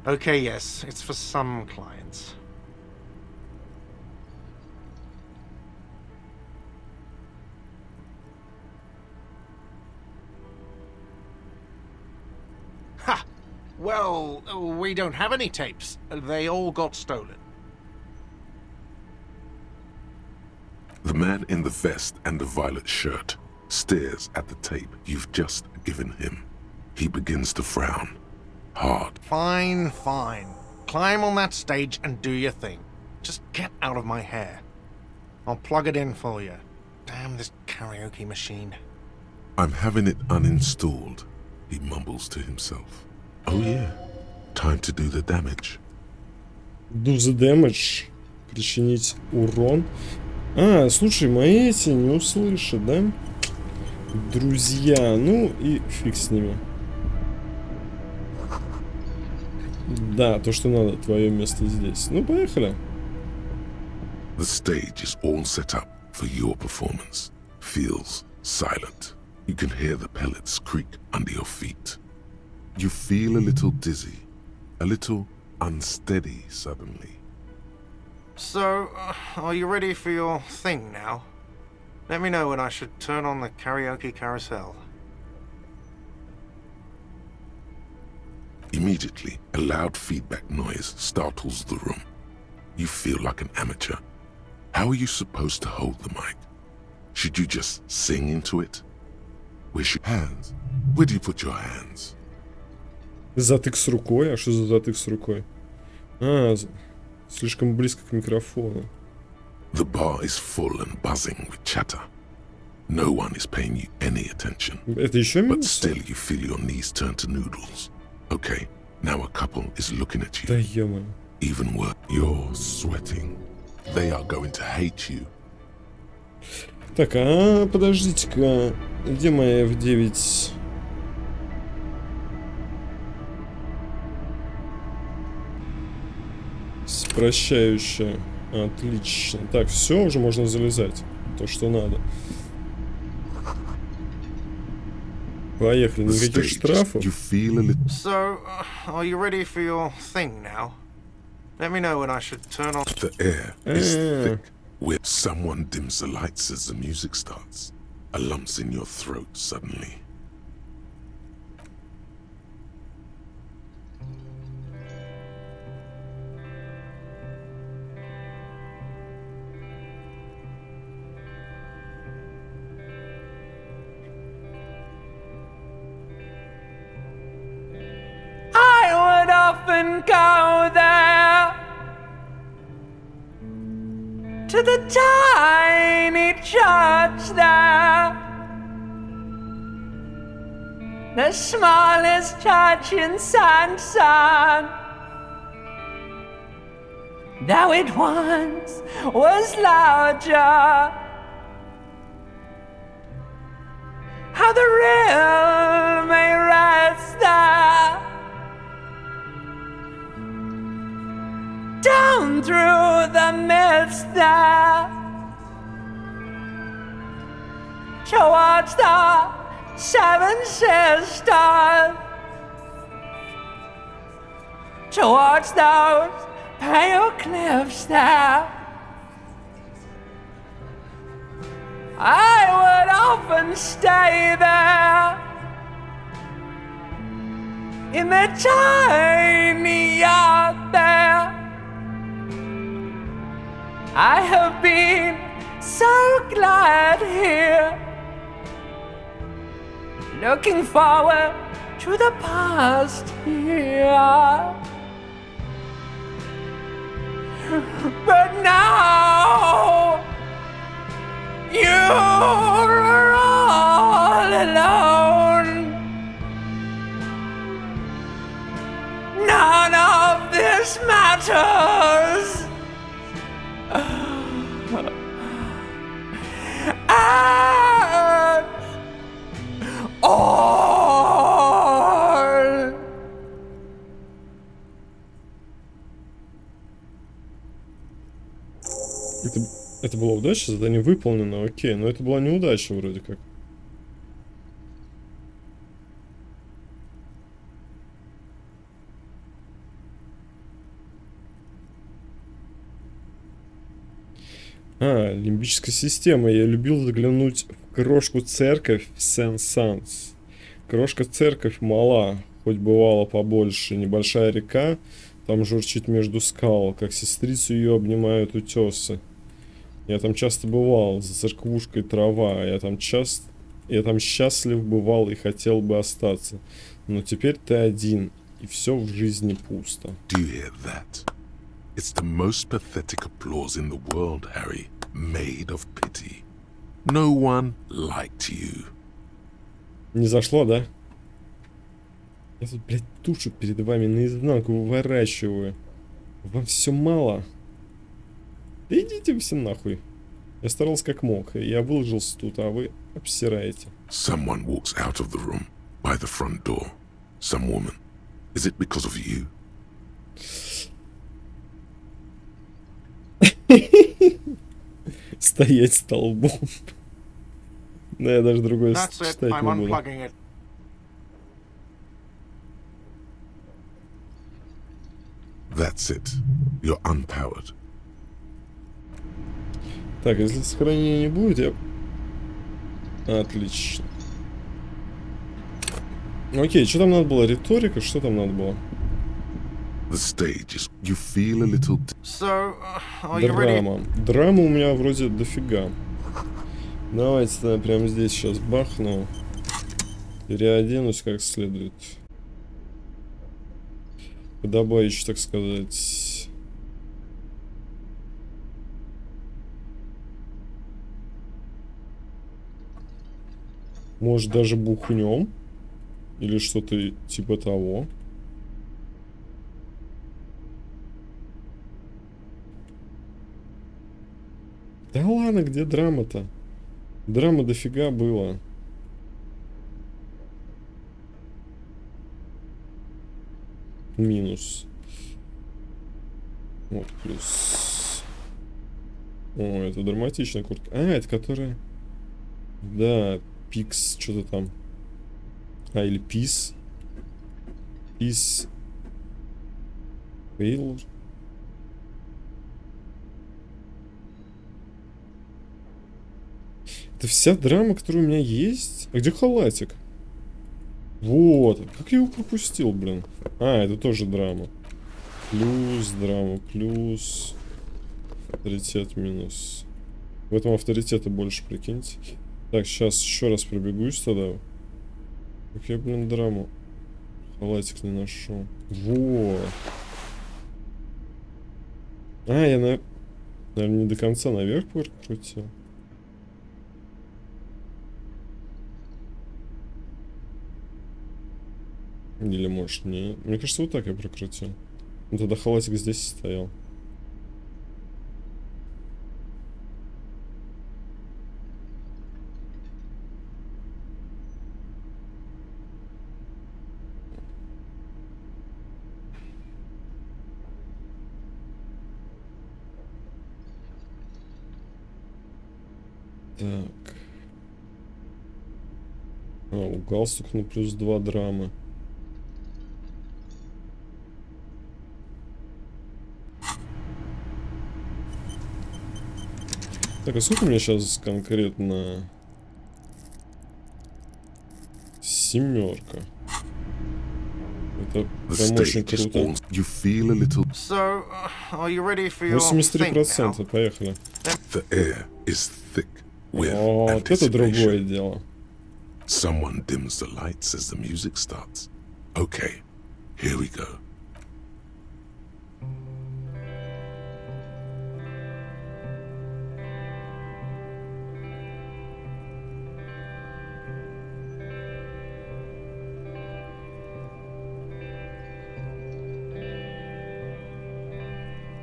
Okay, yes, it's for some clients. Ha! Well, we don't have any tapes. They all got stolen. The man in the vest and the violet shirt stares at the tape you've just given him. He begins to frown. Hard. Fine, fine. Climb on that stage and do your thing. Just get out of my hair. I'll plug it in for you. Damn this karaoke machine. I'm having it uninstalled, he mumbles to himself. Oh yeah, time to do the damage. Do the damage. Причинить урон. А, слушай, мои эти не услышат, да? Друзья, ну и фиг с ними. Да, то, что надо, твое место здесь. Ну, поехали. The stage is all set up for your performance. Feels silent. You can hear the pellets creak under your feet. You feel a little dizzy, a little unsteady suddenly. So, are you ready for your thing now? Let me know when I should turn on the karaoke carousel. Immediately, a loud feedback noise startles the room. You feel like an amateur. How are you supposed to hold the mic? Should you just sing into it? Where's your hands? Where do you put your hands? Затык с рукой? А что за затык с рукой? А, слишком близко к микрофону. The bar is full and buzzing with chatter. No one is paying you any attention. Это еще минус? But still you feel your knees turn to noodles. Okay, now a couple is looking at you. Да ё-моё. Even worse, you're sweating. They are going to hate you. Так, а подождите-ка. Где моя F9? Прощающая. Отлично. Так, все, уже можно залезать. То, что надо. Поехали. Никаких штрафов. So, are you ready for your thing now? Let me know when I should turn on. The air is thick, where someone dims the lights as the music starts. A lump's in your throat suddenly. Often go there to the tiny church there, the smallest church in Sansan. though it once was larger. How the real may rest there, down through the mist there, towards the seven sisters, towards those pale cliffs there. I would often stay there in the tiny yacht there. I have been so glad here, looking forward to the past here. But now you're all alone. None of this matters. And all. Это была удача, задание выполнено, окей, но это была неудача вроде как. Лимбическая система. Я любил заглянуть в крошку церковь в Сен-Санс. Крошка церковь мала, хоть бывало побольше. Небольшая река, там журчит между скал, как сестрицу ее обнимают утесы. Я там часто бывал, за церквушкой трава. Я там счастлив бывал и хотел бы остаться. Но теперь ты один, и все в жизни пусто. Do you hear that? It's the most pathetic applause in the world, Harry. Made of pity. No one liked you. Не зашло, да? Я тут, блядь, тушу перед вами наизнанку выворачиваю. Вам все мало? Да идите все нахуй. Я старался как мог. Я выложился тут, а вы обсираете. Someone walks out of the room by the front door. Some woman. Is it because of you? Стоять столбом. Да, я даже другое читать не буду. That's it. You're unpowered. Так, если сохранения не будет, я... Отлично. Окей, что там надо было? Риторика? Что там надо было? The stage is... You feel a little... So, are you ready? Драма. Драма у меня вроде дофига. Давайте прямо здесь сейчас бахну. Переоденусь как следует. Подобающе, так сказать. Может, даже бухнем? Или что-то типа того. Да ладно, где драма-то? Драма дофига было. Минус. Вот, плюс. О, это драматичная куртка. Это которая... Да, Пикс, что-то там. Или Пис. Пис. Фейл. Это вся драма, которая у меня есть? А где халатик? Вот. Как я его пропустил, блин? Это тоже драма. Плюс драма, плюс... Авторитет минус. В этом авторитета больше, прикиньте. Так, сейчас еще раз пробегусь тогда. Как я, блин, драму. Халатик не нашел. Вот. Я, наверное, не до конца наверх прокрутил. Или может не. Мне кажется, вот так я прокрутил. Ну, тогда халатик здесь стоял. Так. Галстук на +2 драмы. Так, а сколько у меня сейчас конкретно? 7. Это прям очень круто. 83%, поехали. Вот это другое дело. Someone dims the lights as the music starts. Okay, here we go.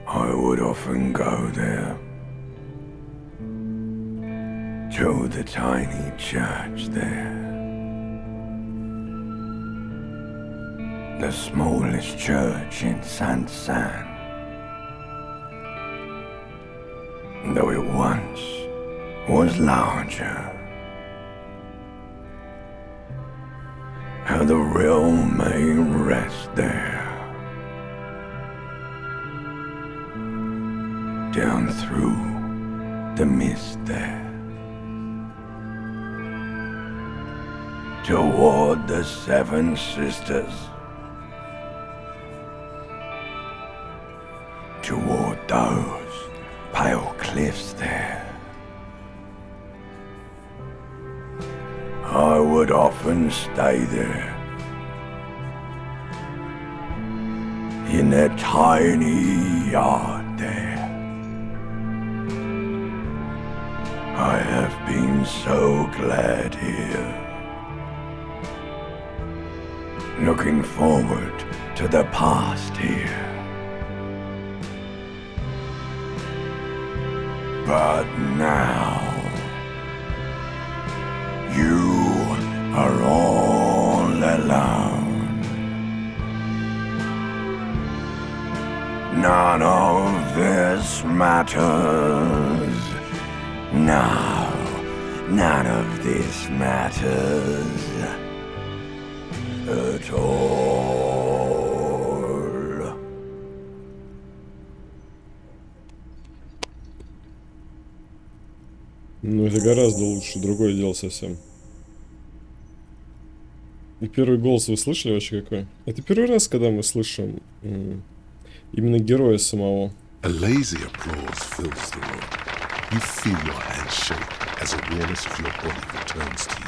I would often go there, to the tiny church there, the smallest church in San, though it once was larger. How the real may rest there. Down through the mist there, toward the 7 sisters, toward those pale cliffs there. I would often stay there, in that tiny yard there. I have been so glad here, looking forward to the past here. But now, you are all alone. None of this matters. No, none of this matters at all. Ну, это гораздо лучше, другое дело совсем. И первый голос вы слышали вообще какой? Это первый раз, когда мы слышим именно героя самого. A lazy applause fills the room. You feel your hands shake as awareness of your body returns to you.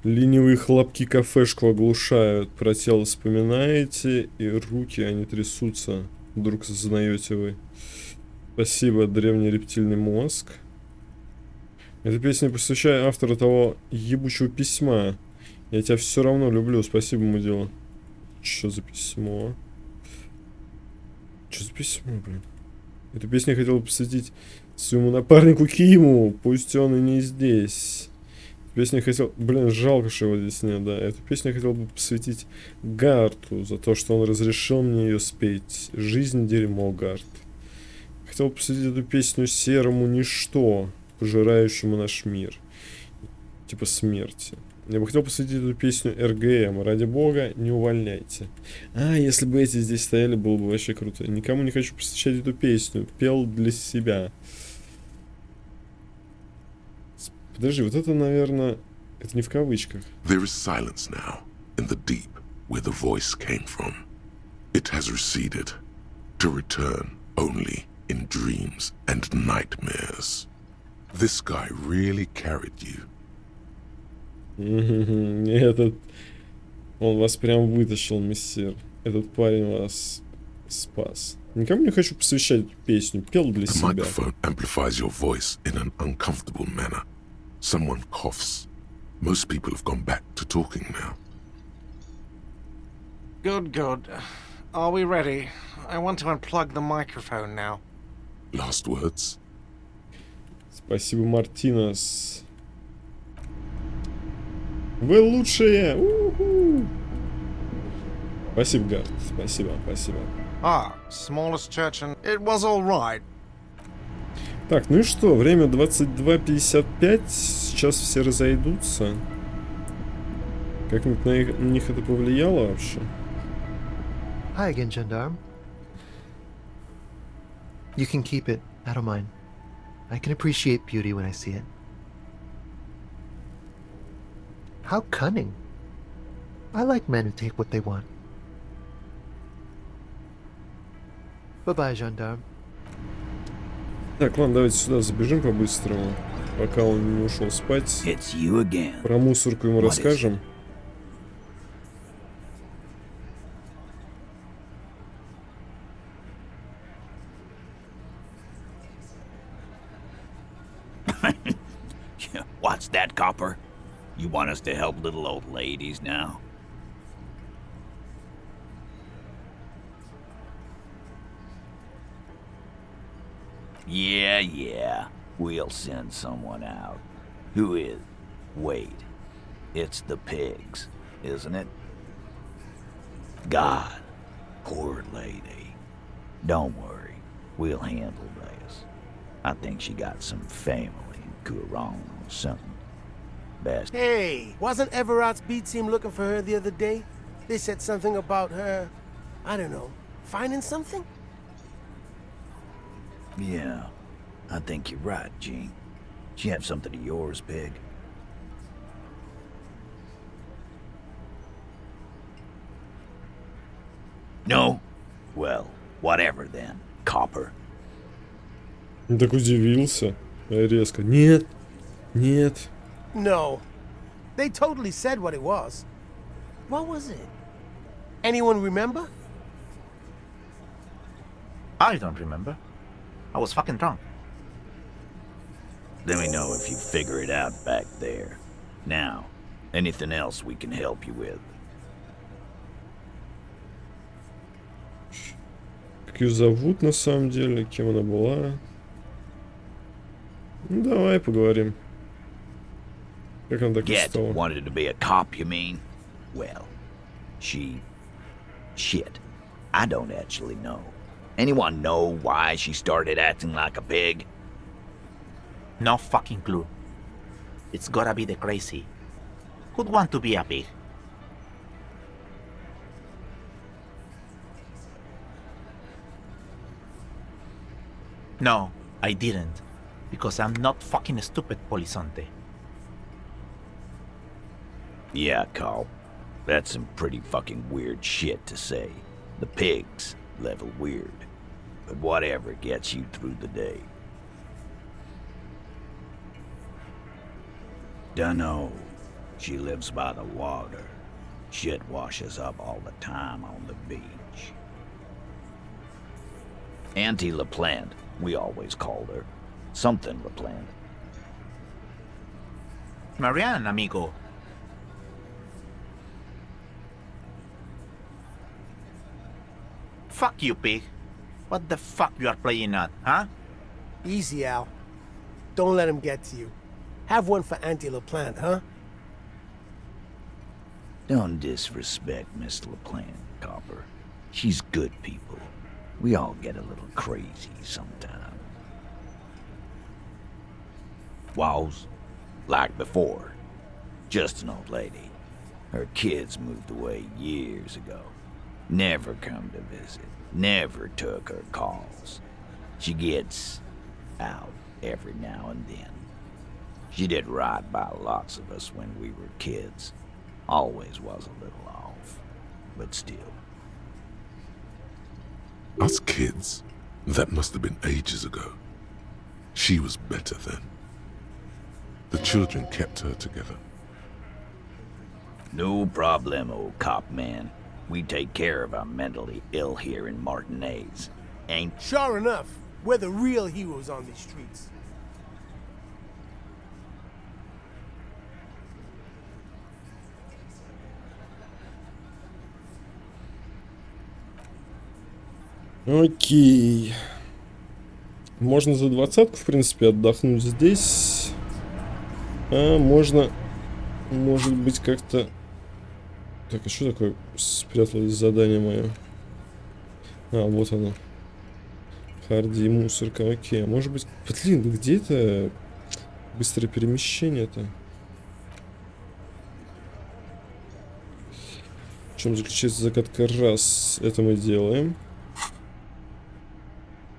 Ленивые хлопки кафешку оглушают. Про тело вспоминаете, и руки, они трясутся. Вдруг осознаете вы. Спасибо, древний рептильный мозг. Эта песня посвящаю автору того ебучего письма. Я тебя все равно люблю. Спасибо, мудила. Что за письмо? Что за письмо, блин? Эту песню я хотел посвятить своему напарнику Киму. Пусть он и не здесь. Эту песню я хотел... Блин, жалко, что его здесь нет, да. Эту песню я хотел бы посвятить Гарту. За то, что он разрешил мне ее спеть. Жизнь дерьмо, Гарт. Хотел бы посвятить эту песню серому ничто, пожирающему наш мир. Типа смерти. Я бы хотел посвятить эту песню РГМ. Ради бога, не увольняйте. А, если бы эти здесь стояли, было бы вообще круто. Никому не хочу посвящать эту песню. Пел для себя. Подожди, вот это, наверное, это не в кавычках. There is silence now, in the deep, where the voice came from. It has receded, to return only in dreams and nightmares. This guy really carried you. Этот... Он вас прям вытащил, мессир. Этот парень вас спас. Никому не хочу посвящать эту песню. Пел для себя. The microphone amplifies your voice in an uncomfortable manner. Someone coughs. Most people have gone back to talking now. Good, good. Are we ready? I want to unplug the microphone now. Last words? Спасибо, Мартинес. Вы лучшие! У-ху! Спасибо, Гард. Спасибо, спасибо. Ah, smallest church and it was all right. Так, ну и что? Время 22:55. Сейчас все разойдутся. Как-нибудь на них это повлияло вообще? Hi again, gendarme. You can keep it. I don't mind. I can appreciate beauty when I see it. How cunning. I like men who take what they want. Bye-bye, gendarme. Так, ладно, давайте сюда забежим по-быстрому, пока он не ушел спать. Про мусорку ему расскажем. What's that, copper? You want us to help little old ladies now? Yeah, we'll send someone out. Who is? Wait, it's the pigs, isn't it? God, poor lady. Don't worry, we'll handle this. I think she got some family in Kurong or something. Best. Hey, wasn't Everott's B team looking for her the other day? They said something about her, I don't know, finding something? Yeah, I think you're right, Gene. She have something of yours, Pig? No? Well, whatever then, copper. Он так удивился резко. Нет, нет. No. They totally said what it was. What was it? Anyone remember? I don't remember. I was fucking drunk. Let me know if you figure it out back there. Now, anything else we can help you with? Как ее зовут на самом деле, кем она была? Ну, давай поговорим. Как она так стала? Wanted to be a cop, you mean? Well, shit. I don't actually know. Anyone know why she started acting like a pig? No fucking clue. It's gotta be the crazy. Who'd want to be a pig? No, I didn't. Because I'm not fucking stupid, Polizonte. Yeah, Carl. That's some pretty fucking weird shit to say. The pigs level weird. But whatever gets you through the day. Dunno. She lives by the water. Shit washes up all the time on the beach. Auntie LaPlante, we always called her. Something LaPlante. Marianne, amigo. Fuck you, pig. What the fuck you are playing at, huh? Easy, Al. Don't let him get to you. Have one for Auntie LaPlante, huh? Don't disrespect Miss LaPlante, Copper. She's good people. We all get a little crazy sometime. Was, like before, just an old lady. Her kids moved away years ago. Never come to visit. Never took her calls. She gets out every now and then. She did right by lots of us when we were kids. Always was a little off, but still. Us kids? That must have been ages ago. She was better then. The children kept her together. No problemo, cop man. We take care of our mentally ill here in Martinez. Ain't... Sure enough, we're the real heroes on these streets. Окей. Можно за 20-ку, в принципе, отдохнуть здесь. А можно, может быть, как-то... Так, а что такое спряталось задание мое? А, вот она. Харди и мусорка, окей. А может быть... Блин, где это быстрое перемещение-то? В чем заключается загадка? Раз. Это мы делаем.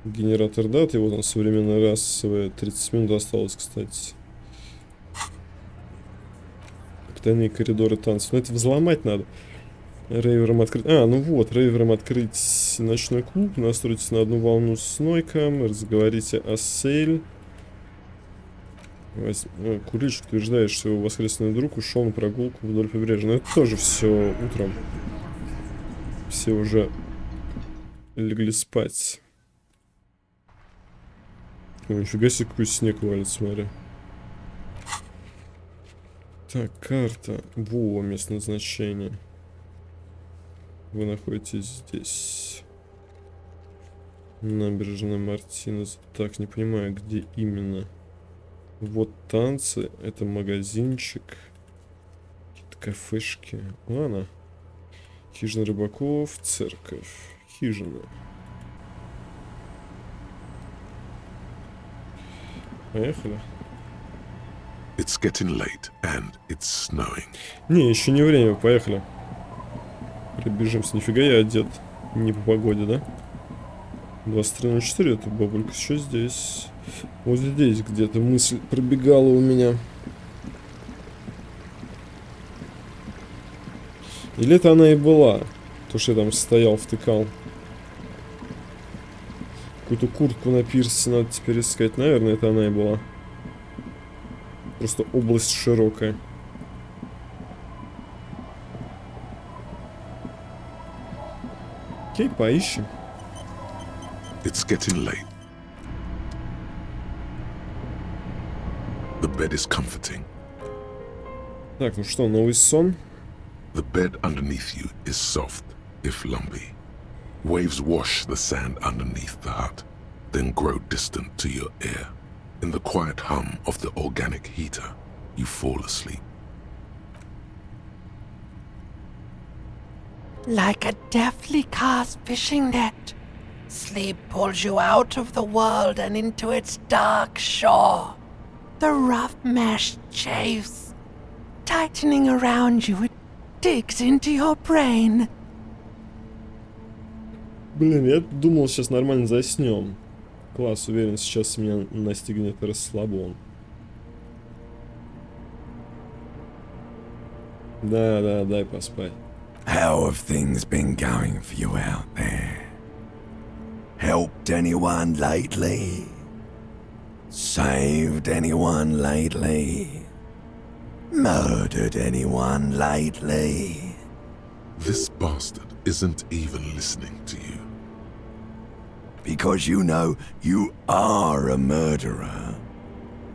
Генератор даты. Вот он, современная расовая. 30 минут осталось, кстати. Потайные коридоры танцев. Но это взломать надо. Рейвером открыть... А, ну вот. Рейвером открыть ночной клуб. Настройтесь на одну волну с Нойком. Разговорите о сейль. Кулич утверждает, что его воскресный друг ушел на прогулку вдоль побережья. Но это тоже все утром. Все уже легли спать. Ой, нифига себе, какой снег валит, смотри. Так, карта. Во, место назначения. Вы находитесь здесь. Набережная Мартинес. Так, не понимаю, где именно. Вот танцы. Это магазинчик. Какие-то кафешки. Ладно. Хижина рыбаков. Церковь. Хижина. Поехали. It's getting late and it's snowing. Не, еще не время, поехали. Пробежимся. Нифига я одет. Не по погоде, да? 23:04, это бабулька еще здесь. Вот здесь где-то мысль пробегала у меня. Или это она и была? То, что я там стоял, втыкал. Какую-то куртку на пирсе надо теперь искать. Наверное, это она и была. Просто область широкая. Окей, поищем. It's getting late. The bed is comforting. Так, ну что, новый сон? The bed underneath you is soft, if lumpy. Waves wash the sand underneath the hut, then grow distant to your ear. In the quiet hum of the organic heater, you fall asleep. Like a deftly cast fishing net, sleep pulls you out of the world and into its dark shore. The rough mesh chafes, tightening around you, it digs into your brain. Блин, я думал, сейчас нормально заснем. Класс, уверен, сейчас меня настигнет расслабон. Да, дай поспать. How have things been going for you out there? Helped anyone lately? Saved anyone lately? Murdered anyone lately? This bastard isn't even listening to you. Because you know you are a murderer.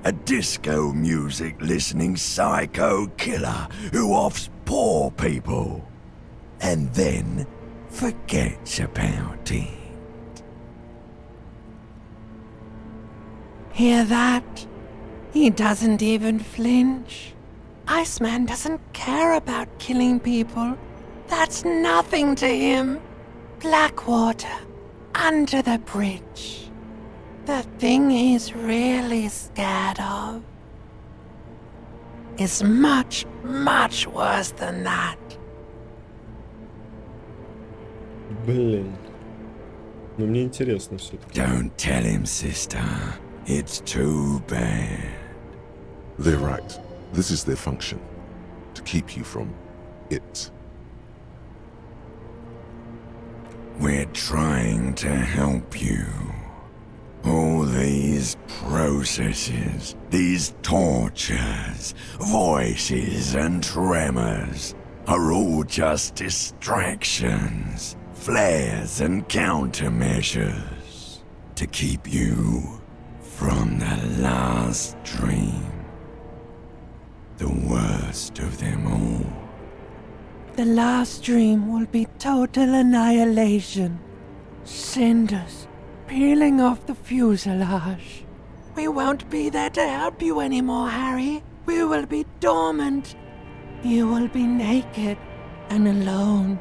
A disco music listening psycho killer who offs poor people. And then forgets about it. Hear that? He doesn't even flinch. Iceman doesn't care about killing people. That's nothing to him. Blackwater, under the bridge. The thing he's really scared of is much, much worse than that. Блин. Но мне интересно все-таки. Don't tell him, sister. It's too bad. They're right. This is their function. To keep you from it. We're trying to help you. All these processes, these tortures, voices and tremors are all just distractions, flares and countermeasures to keep you from the last dream, the worst of them all. The last dream will be total annihilation. Cinders peeling off the fuselage. We won't be there to help you anymore, Harry. We will be dormant. You will be naked and alone.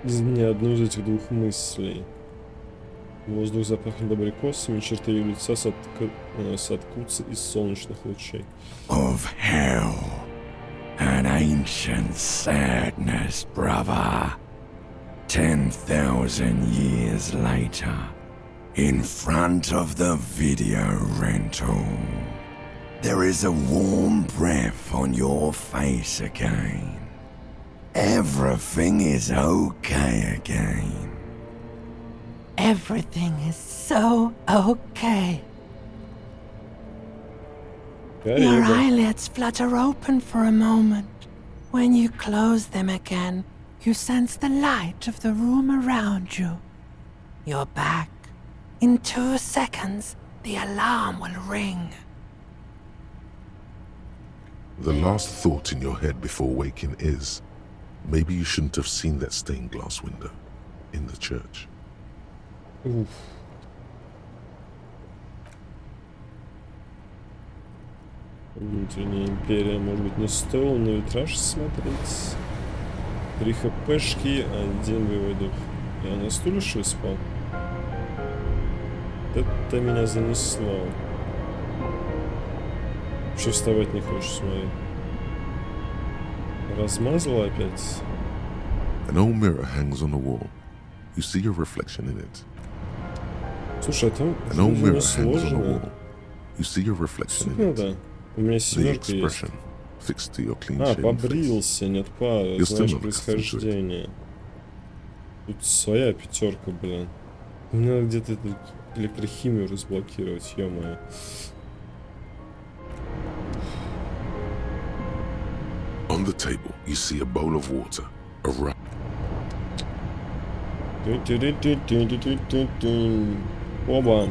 Ни одну из этих двух мыслей. Воздух запахнет абрикосами, черты ее лица соткутся из солнечных лучей. Of hell, an ancient sadness, brother. 10,000 years later, in front of the video rental, there is a warm breath on your face again. Everything is okay again. Everything is so okay. Your eyelids flutter open for a moment. When you close them again, you sense the light of the room around you. You're back. In 2 seconds, the alarm will ring. The last thought in your head before waking is, maybe you shouldn't have seen that stained glass window in the church. Уф. Внутренняя империя, может быть, не стоило на витраж смотреть. 3 хпшки, 1 боевой дух. Я на стуле что ли спал? Это меня занесло. Вообще вставать не хочешь, смотри. Размазало опять. An old mirror hangs on the wall. You see your reflection in it. Слушай, а там An old mirror hangs on the сложно. wall. You see your reflection in it. Да. У меня The 7 есть. expression fixed to your clean А, shaven face. побрился, нет пары, You're знаешь still not происхождение. Тут своя 5, блин. Мне надо где-то эту электрохимию разблокировать, ё-моё. On the table, you see a bowl of water, a rough. Оба.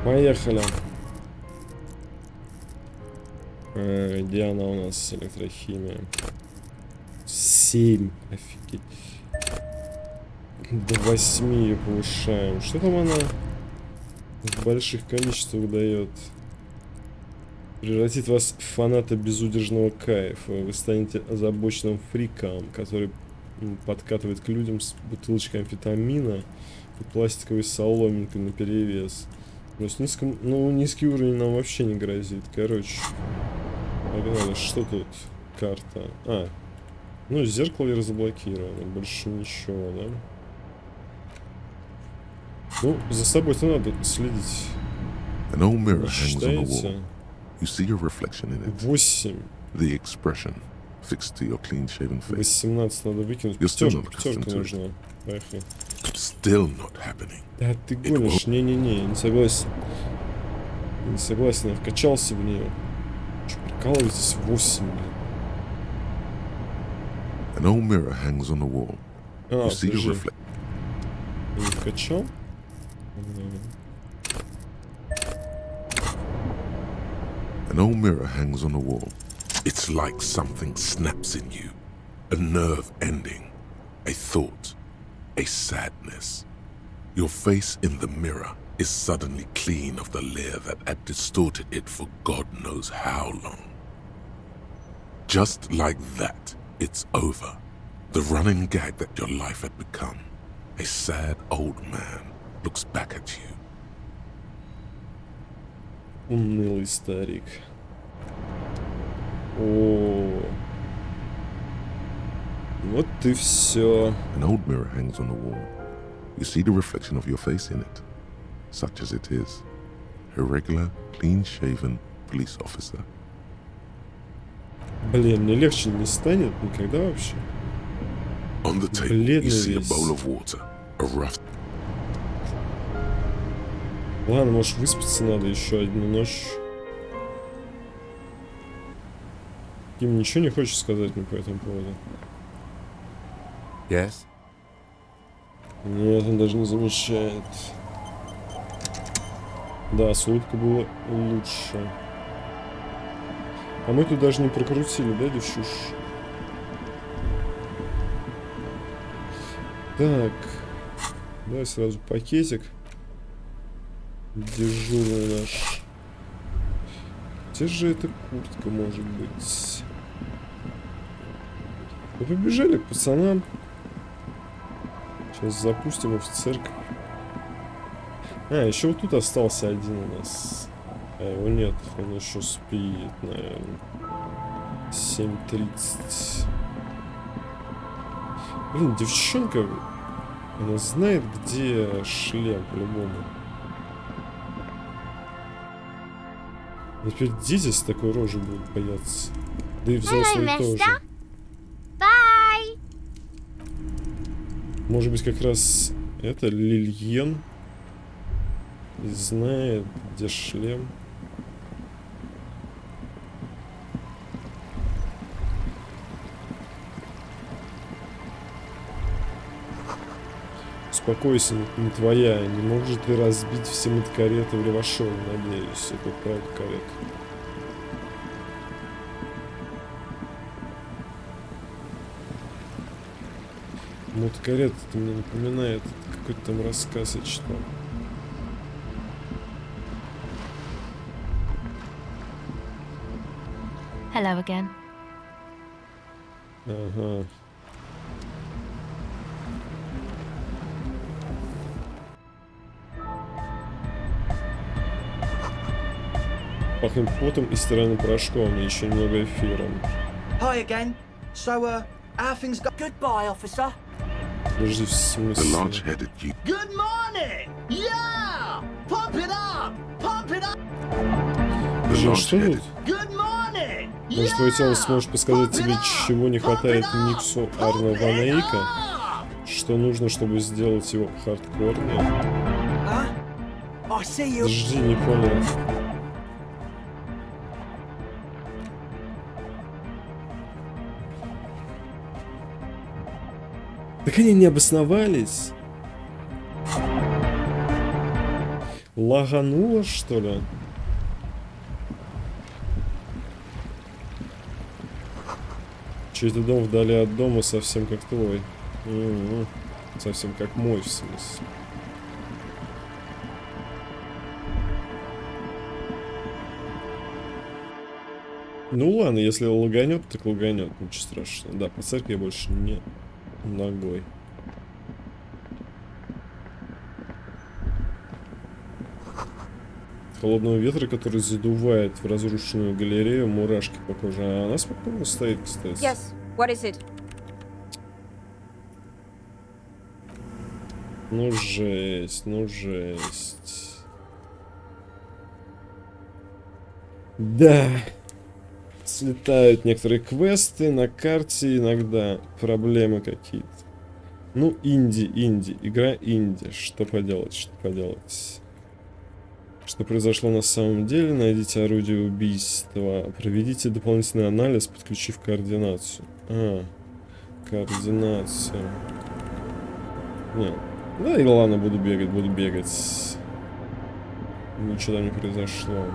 Поехали. Где она у нас, электрохимия? 7. Офигеть. До 8 ее повышаем. Что там она в больших количествах дает? Превратит вас в фаната безудержного кайфа. Вы станете озабоченным фриком, который подкатывает к людям с бутылочкой амфетамина и пластиковой соломинкой наперевес. Но с низкий уровень нам вообще не грозит. Короче, погнали. Что тут? Карта. А, ну зеркало разблокировано. Больше ничего, да? Ну, за собой-то надо следить. An old mirror hangs on the Считаете? wall. You see your reflection in it. 8. The expression fixed to your clean-shaven face. 18 надо выкинуть. You're still not Пятерка accustomed to it. нужна. Поехали. Still not happening. Да ты гонишь. Не-не-не, не согласен. Не согласен, я вкачался в нее. Че, прикалываетесь? 8, блин. An old mirror hangs on the wall. You see your reflection. Не вкачал? An old mirror hangs on the wall. It's like something snaps in you. A nerve ending. A thought. A sadness. Your face in the mirror is suddenly clean of the layer that had distorted it for God knows how long. Just like that, it's over. The running gag that your life had become. A sad old man looks back at you. Унылый старик. О, вот и все. An old mirror hangs on the wall. You see the reflection of your face in it, such as it is. A regular, clean-shaven police officer. Блин, мне легче не станет никогда вообще. On the table, you see a bowl of water, a rough. Ладно, может выспаться надо еще одну ночь. Ким ничего не хочешь сказать мне по этому поводу? Yes? Нет, он даже не замечает. Да, с улыбкой было лучше. А мы тут даже не прокрутили, да, девчуш? Так. Давай сразу пакетик. Дежурный наш. Где же эта куртка может быть? Мы побежали к пацанам. Сейчас запустим его в церковь. А, еще вот тут остался один у нас. А его нет, он еще спит, наверное. 7:30. Блин, девчонка, она знает, где шлем, по-любому. Теперь дети с такой рожей будут бояться. Да и взрослые тоже. Bye. Может быть, как раз это Лильен знает, где шлем. Успокойся, не твоя. Не можешь ты разбить все мотокареты в Левашове, надеюсь. Это правда карета. Мотокарет, это мне напоминает. Это какой-то там рассказ я читал. Hello again. Ага. Пахнет потом и стиральным порошком, и еще немного эфиром. Hi again. So, how things go? Goodbye, officer. Подожди, в смысле? The launch-headed you. Good morning. Yeah. Pump it up. Pump it up. Подожди, что тут? Good morning. Может, твое тело сможет подсказать тебе, чего не хватает миксу Арна Ван Эйка? Что нужно, чтобы сделать его хардкорнее? Подожди, не понял. Так они не обосновались? Лагануло, что ли? Чей-то дом вдали от дома, совсем как твой. Совсем как мой, в смысле. Ну ладно, если лаганет, так лаганет, ничего страшного. Да, по церкви я больше не ногой. Холодного ветра, который задувает в разрушенную галерею, мурашки по коже. А она спокойно стоит, кстати. Yes. What is it? Ну жесть, ну жесть. Да. Слетают некоторые квесты на карте, иногда проблемы какие-то. Ну, инди. Игра инди. Что поделать, что поделать. Что произошло на самом деле? Найдите орудие убийства. Проведите дополнительный анализ, подключив координацию. Координацию. Нет. Да и ладно, буду бегать. Ничего там не произошло.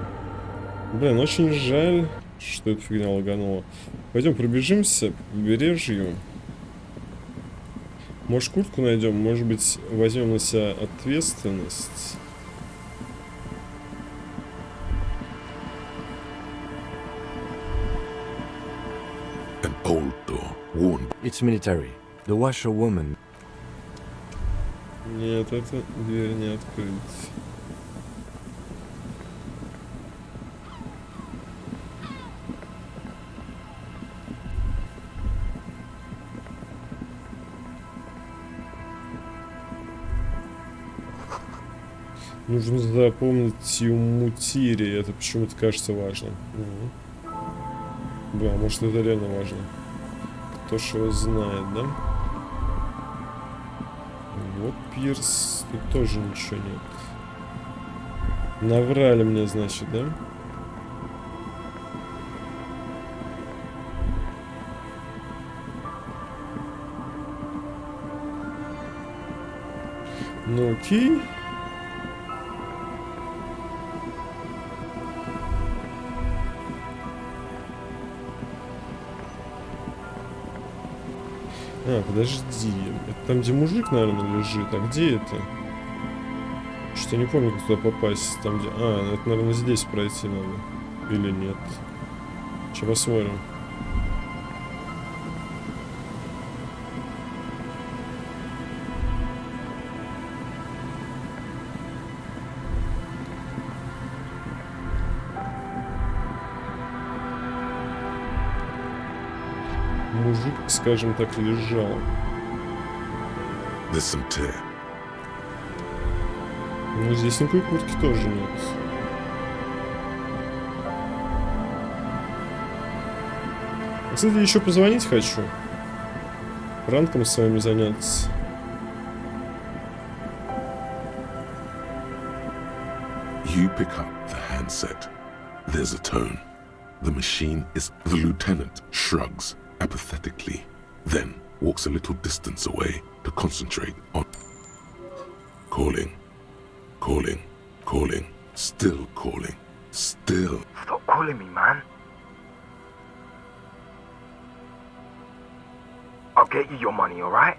Блин, очень жаль, что эта фигня лаганула. Пойдем пробежимся по побережью. Может, куртку найдем, может быть, возьмем на себя ответственность. An old door, worn. It's military. The washerwoman. Нет, это дверь не открыть. Нужно запомнить Юмутири. Это почему-то кажется важным. Да, может, это реально важно. Кто ж его знает, да? Вот пирс. Тут тоже ничего нет. Наврали мне, значит, да? Ну окей. Подожди. Это там, где мужик, наверное, лежит. А где это? Что-то не помню, как туда попасть. Там, где... это, наверное, здесь пройти надо. Или нет. Сейчас посмотрим. мужик, скажем так, лежал. Но здесь никакой куртки тоже нет. Кстати, еще позвонить хочу. Пранком с вами заняться. You pick up the handset. There's a tone. The machine is... The lieutenant shrugs apathetically, then walks a little distance away to concentrate on... Calling. Calling. Calling. Still calling. Still. Stop calling me, man. I'll get you your money, alright?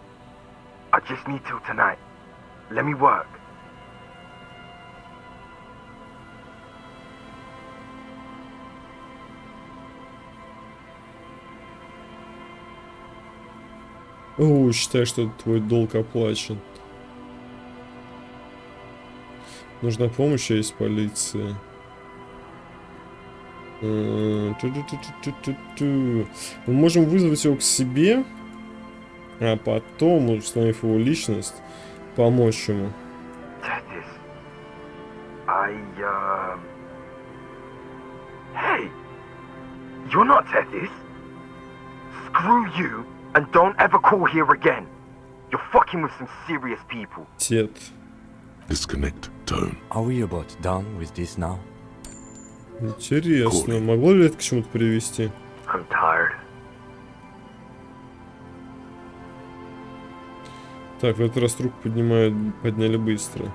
I just need till tonight. Let me work. О, считай, что твой долг оплачен. Нужна помощь, а есть полиция. Мы можем вызвать его к себе, а потом, установив его личность, помочь ему. Hey, you're not Tethys. Screw you. And don't ever call here again. You're fucking with some serious people. Тет. Disconnect tone. Are we about done with this now? Интересно, могло ли это к чему-то привести? I'm tired. Так, в этот раз трубку подняли быстро.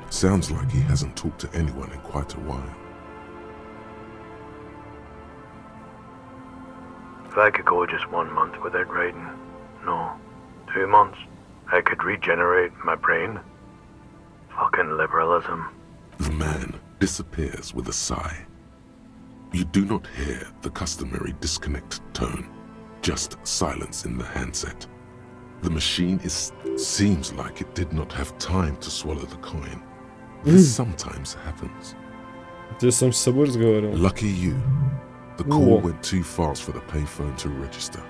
Sounds like he hasn't talked to anyone in quite a while. If I could go just 1 month without writing, no, 2 months, I could regenerate my brain. Fucking liberalism. The man disappears with a sigh. You do not hear the customary disconnect tone, just silence in the handset. The machine seems like it did not have time to swallow the coin. This sometimes happens. Ты сам с собой разговаривал? Lucky you. The call went too fast for the payphone to register.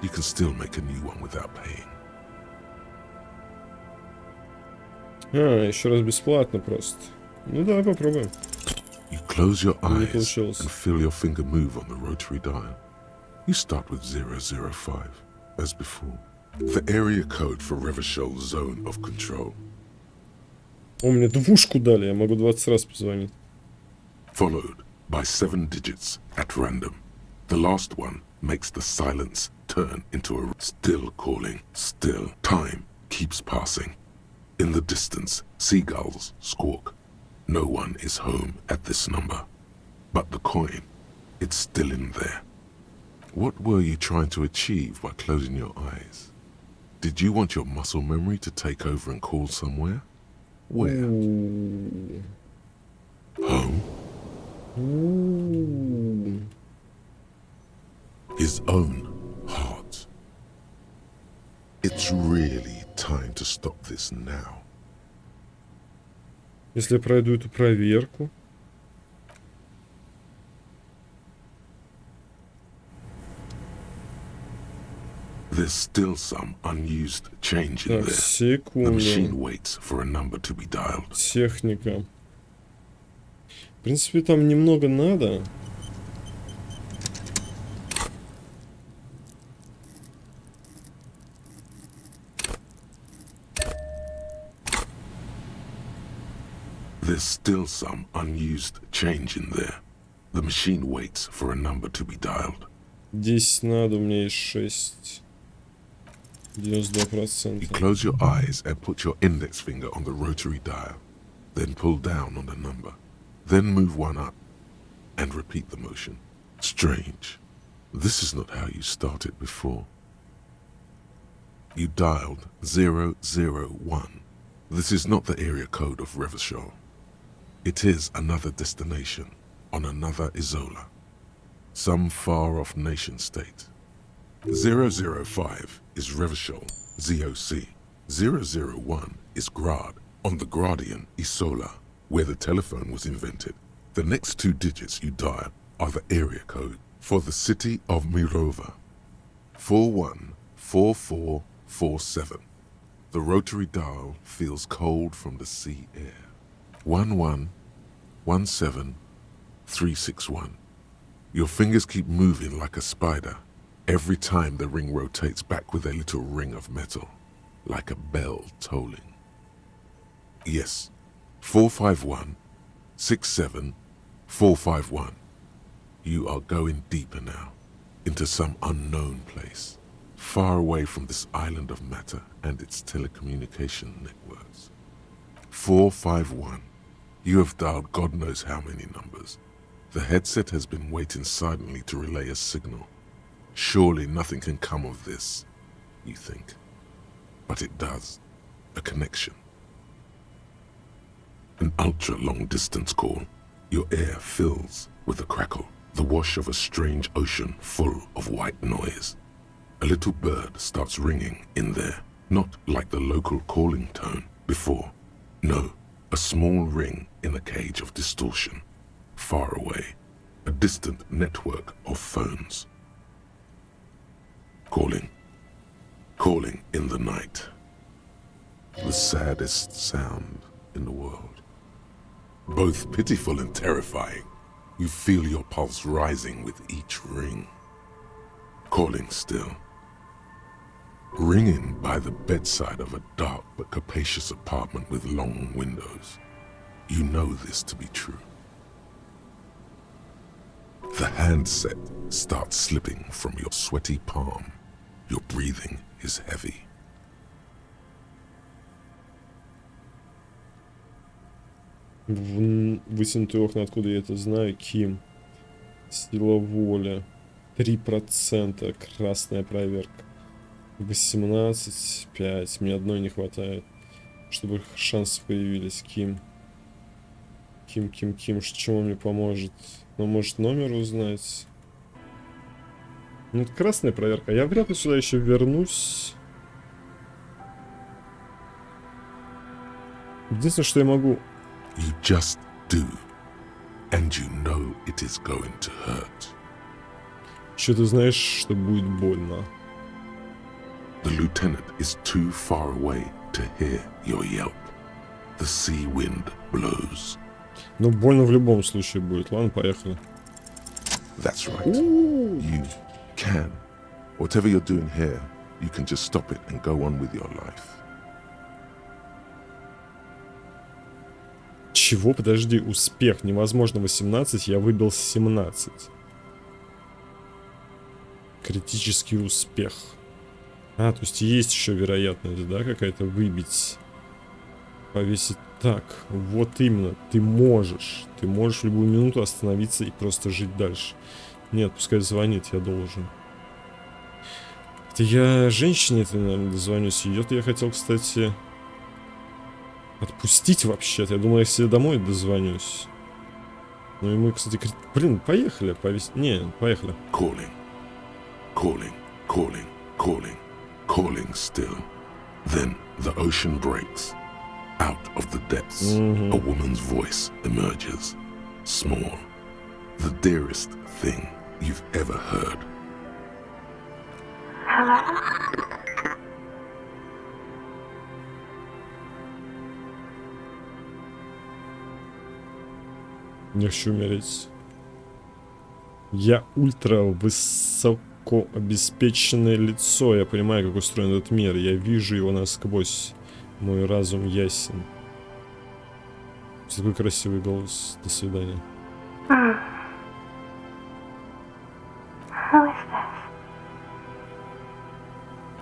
You can still make a new one without paying. Еще раз бесплатно просто. Ну давай попробуем. You close your eyes and feel your finger move on the rotary dial. You start with 005, as before. The area code for Revachel's zone of control. О, мне двушку дали, я могу 20 раз позвонить. Followed by 7 digits at random. The last one makes the silence turn into a still calling, still. Time keeps passing. In the distance, seagulls squawk. No one is home at this number. But the coin, it's still in there. What were you trying to achieve by closing your eyes? Did you want your muscle memory to take over and call somewhere? Where? Home? His own heart. It's really time to stop this now. Если я пройду эту проверку. There's still some unused change in there. The machine waits for a number to be dialed. Техника. В принципе, там немного надо. There's still some unused change in there. The machine waits for a number to be dialed. 10 надо, у меня есть 6. 92%. You close your eyes and put your index finger on the rotary dial. Then pull down on the number. Then move one up and repeat the motion. Strange. This is not how you started before. You dialed 001. This is not the area code of Revachol. It is another destination on another Isola. Some far-off nation-state. 005 is Revachol, ZOC. 001 is Grad, on the Gradian Isola, where the telephone was invented. The next 2 digits you dial are the area code For the city of Mirova, 414447. The rotary dial feels cold from the sea air. 1117361. Your fingers keep moving like a spider every time the ring rotates back with a little ring of metal, like a bell tolling. Yes, 45167451. You are going deeper now, into some unknown place, far away from this island of matter and its telecommunication networks. 451. You have dialed God knows how many numbers. The headset has been waiting silently to relay a signal. Surely nothing can come of this, you think. But it does. A connection. An ultra-long distance call. Your ear fills with a crackle, the wash of a strange ocean full of white noise. A little bird starts ringing in there, not like the local calling tone before. No, a small ring in a cage of distortion. Far away, a distant network of phones. Calling in the night. The saddest sound in the world. Both pitiful and terrifying. You feel your pulse rising with each ring. Calling still. Ringing by the bedside of a dark but capacious apartment with long windows. You know this to be true. The handset starts slipping from your sweaty palm. Your breathing is heavy. Высунутые окна, откуда я это знаю? Ким. Сила воли. 3%. Красная проверка. 18, 5. Мне одной не хватает, чтобы шансы появились. Ким. Чему мне поможет? Ну, может, номер узнать? Ну, это красная проверка. Я вряд ли сюда еще вернусь. Единственное, что я могу... You just do. And you know it is going to hurt. Что ты знаешь, что будет больно? The lieutenant is too far away to hear your yelp. The sea wind blows. Ну, больно в любом случае будет. Ладно, поехали. That's right. You can. Whatever you're doing here, you can just stop it and go on with your life. Чего? Подожди, успех. Невозможно 18, я выбил 17. Критический успех. А, то есть есть еще вероятность, да, какая-то выбить. Повесить так. Вот именно. Ты можешь в любую минуту остановиться и просто жить дальше. Нет, пускай звонит, я должен. Хотя я женщине это, наверное, дозвонюсь. Ее-то я хотел, кстати, отпустить вообще-то. Я думал, я себе домой дозвонюсь. Ну и мы, кстати, блин, поехали. Не, поехали. Calling still. Then the ocean breaks. Out of the depths, a woman's voice emerges. Small. The dearest thing you've ever heard. Hello? Не хочу умереть. Я ультра высокообеспеченное лицо. Я понимаю, как устроен этот мир. Я вижу его насквозь. Мой разум ясен. Такой красивый голос. До свидания. Who is this?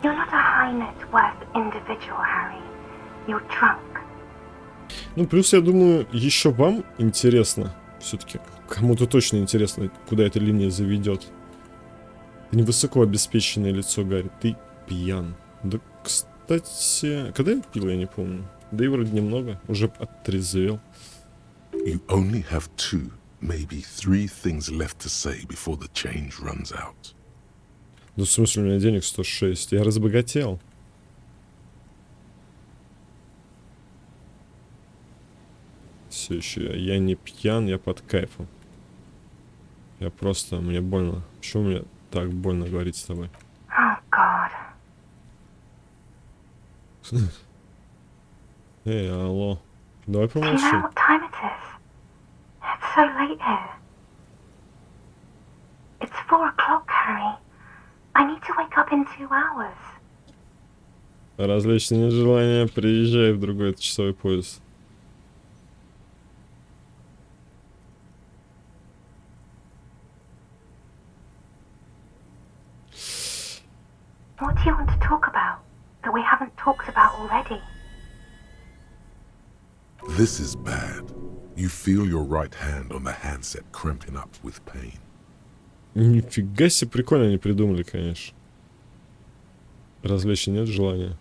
You're not a high net worth individual, Harry. You're drunk. Ну, плюс, я думаю, еще вам интересно. Все-таки кому-то точно интересно, куда эта линия заведет. Ты невысоко обеспеченное лицо, Гарри. Ты пьян. Да, кстати, когда я пил, я не помню. Да и вроде немного. Уже оттрезвел. You only have 2, maybe 3 things left to say before the change runs out. Ну, в смысле, у меня денег 106. Я разбогател. Все еще я не пьян, я под кайфом. Я просто... Мне больно. Почему мне так больно говорить с тобой? Oh, God. Эй, алло. Давай Do you know помолчим. what time it is? It's so late here. It's 4 o'clock, Harry. I need to wake up in 2 hours. Различные желания. Приезжай в другой часовой пояс. What do you want to talk about that we haven't talked about already? This is bad. You feel your right hand on the handset cramping up with pain. Нифига себе, прикольно они придумали, конечно. Развлечься нет желания.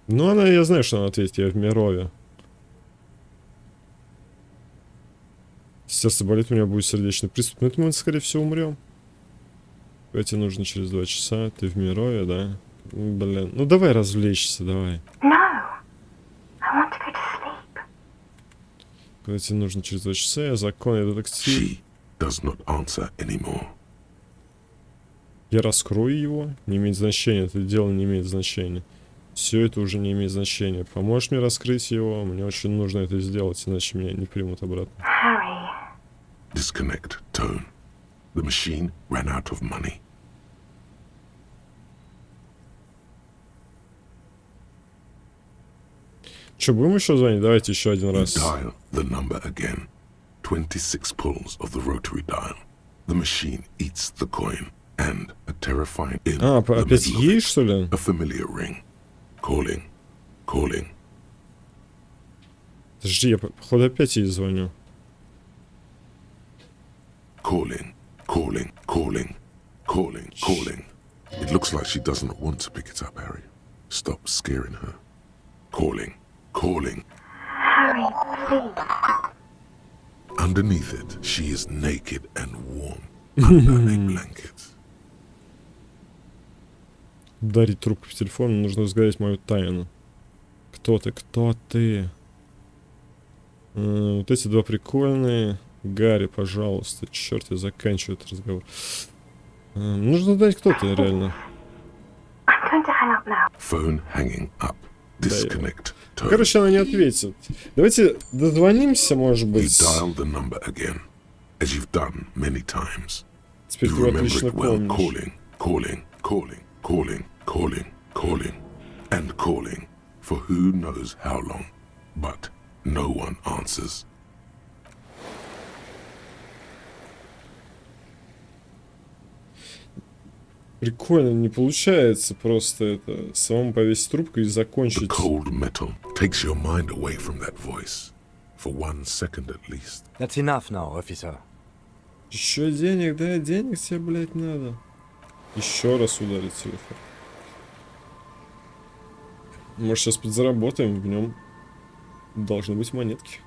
Ну, она, я знаю, что она ответит, я в Мирове. Сердце болит, у меня будет сердечный приступ. Но это мы, скорее всего, умрем. Тебе нужно через 2 часа. Ты в Мирове, да? Блин. Ну, давай развлечься, давай. No. I want to go to sleep. Когда тебе нужно через 2 часа, я законный детектив. She does not answer anymore. Я раскрою его. Не имеет значения. Это дело не имеет значения. Все это уже не имеет значения. Поможешь мне раскрыть его? Мне очень нужно это сделать, иначе меня не примут обратно. Harry. Disconnect tone. The machine ran out of money. Че, будем еще звонить? Давайте еще один раз. Dial the number again. 26 pulls of the rotary dial. The machine eats the coin, and a terrifying in the опять middle ей, of it, что ли? a familiar ring. Calling, calling. Подожди, я походу опять ей звоню. Calling, calling, calling, calling, calling. It looks like she doesn't want to pick it up, Harry. Stop scaring her. Calling, calling. Harry, please. Underneath it, she is naked and warm under a blanket. Дарить трубку в телефон, нужно разгадать мою тайну. Кто ты? Кто ты? Вот эти два прикольные. Гарри, пожалуйста. Черт, я заканчиваю этот разговор. Нужно дать, кто ты реально. Phone hanging up. Disconnect. Короче, она не ответит. Давайте дозвонимся, может быть. You dial the number again, as you've done many times. Теперь ты отлично помнишь. Calling, calling, calling, calling, calling, calling, and calling for who knows how long, but no one answers. Прикольно, не получается просто это самому повесить трубку и закончить. The cold metal takes your mind away from that voice for 1 second at least. That's enough now, officer. Еще денег, да, денег тебе, блядь, надо. Еще раз ударить телефон. Может, сейчас подзаработаем, в нем должны быть монетки.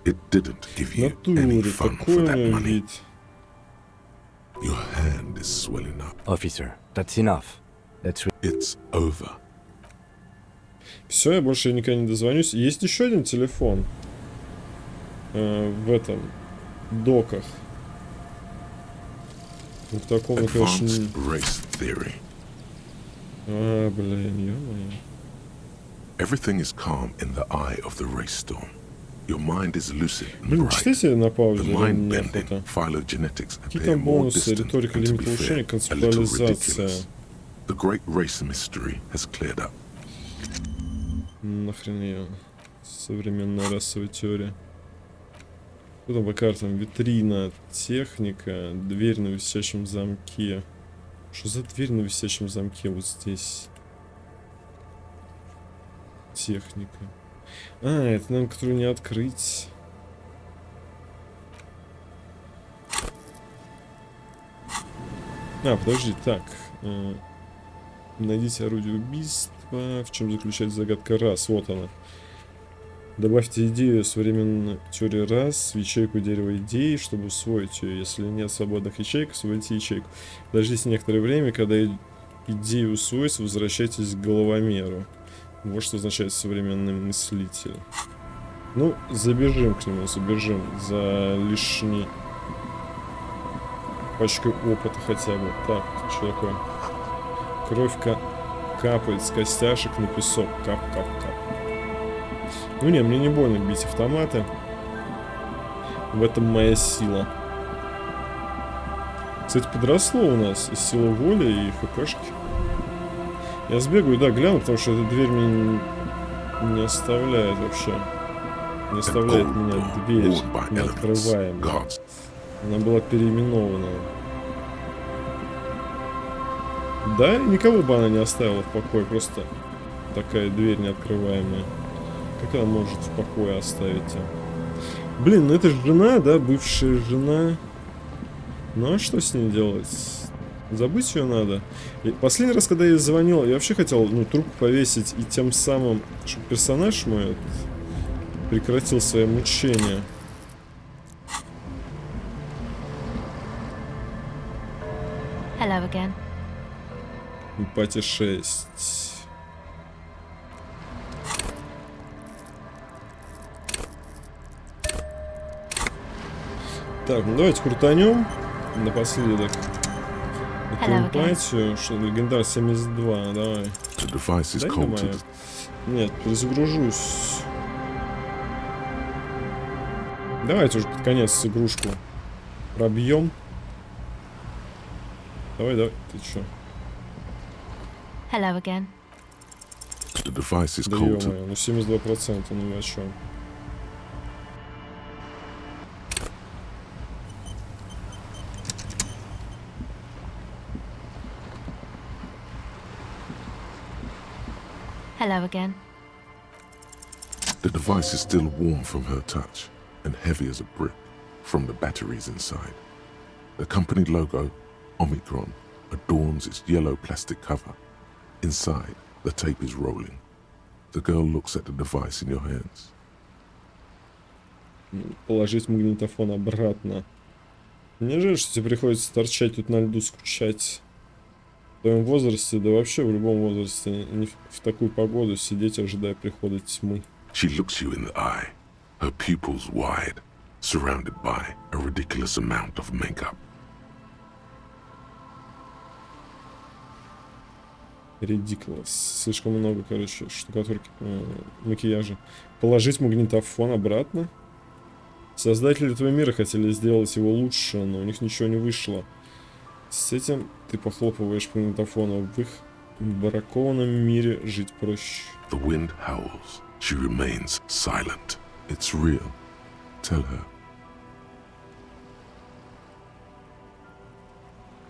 It didn't give you Натуре, any fun такой for у that нее money. вид. Your hand is swelling up. Officer, that's enough. It's over. Все, я больше никогда не дозвонюсь. Есть еще один телефон. В этом доках. В таком, конечно... блин, ё-моё. Everything is calm in the eye of the race storm. Your mind is lucid and Блин, bright. читайте на паузе. The mind-bending phylogenetics Какие appear там more бонусы, distant риторика, and, to лимит be повышения, fair, a little концептуализация. ridiculous. The great race mystery has cleared up. Нахрен ее. Современная расовая теория. Что там по картам? Витрина, техника, дверь на висячем замке. Что за дверь на висячем замке вот здесь? Техника. Это нам, которую не открыть. Подожди, так. Найдите орудие убийства. В чем заключается загадка раз? Вот она. Добавьте идею современной теории раз в ячейку дерева идей, чтобы усвоить ее. Если нет свободных ячеек, освободите ячейку. Подождите некоторое время, когда идею усвоится, возвращайтесь к головомеру. Вот что означает современный мыслитель. Ну, забежим к нему, забежим за лишней пачкой опыта хотя бы. Так, что такое? Кровь капает с костяшек на песок. Кап-кап-кап. Ну не, мне не больно бить автоматы. В этом моя сила. Кстати, подросло у нас и сила воли, и хпшки. Я сбегаю, да, гляну, потому что эта дверь меня не оставляет вообще. Не оставляет меня дверь неоткрываемая. Она была переименована. Да, никого бы она не оставила в покое, просто такая дверь неоткрываемая. Как она может в покое оставить? Блин, ну это же жена, да, бывшая жена. Ну а что с ней делать? Забыть ее надо. И последний раз, когда я ей звонил, я вообще хотел, ну, трубку повесить и тем самым, чтобы персонаж мой прекратил свои мучения. Hello again. Пати 6. Так, ну давайте крутанем напоследок эту эмпатию, что легендар 72, давай. Дай нет, перезагружусь. Давайте уже под конец игрушку пробьем. Давай, ты чё? Hello again. The device is да cold. Ну 72%, ну ни о чем. Hello again. The device is still warm from her touch and heavy as a brick from the batteries inside. The company logo, Omicron, adorns its yellow plastic cover. Inside, the tape is rolling. The girl looks at the device in your hands. Положить магнитофон обратно. Мне жаль, что тебе приходится торчать тут на льду, скучать. В твоем возрасте, да вообще в любом возрасте, не в такую погоду сидеть, ожидая прихода тьмы. She looks you in the eye, her pupils wide, surrounded by a ridiculous amount of makeup. Ridiculous. Слишком много, короче, штукатурки, макияжа. Положить магнитофон обратно. Создатели этого мира хотели сделать его лучше, но у них ничего не вышло. С этим ты похлопываешь по магнитофону. В их бракованном мире жить проще. The wind howls. She remains silent. It's real. Tell her.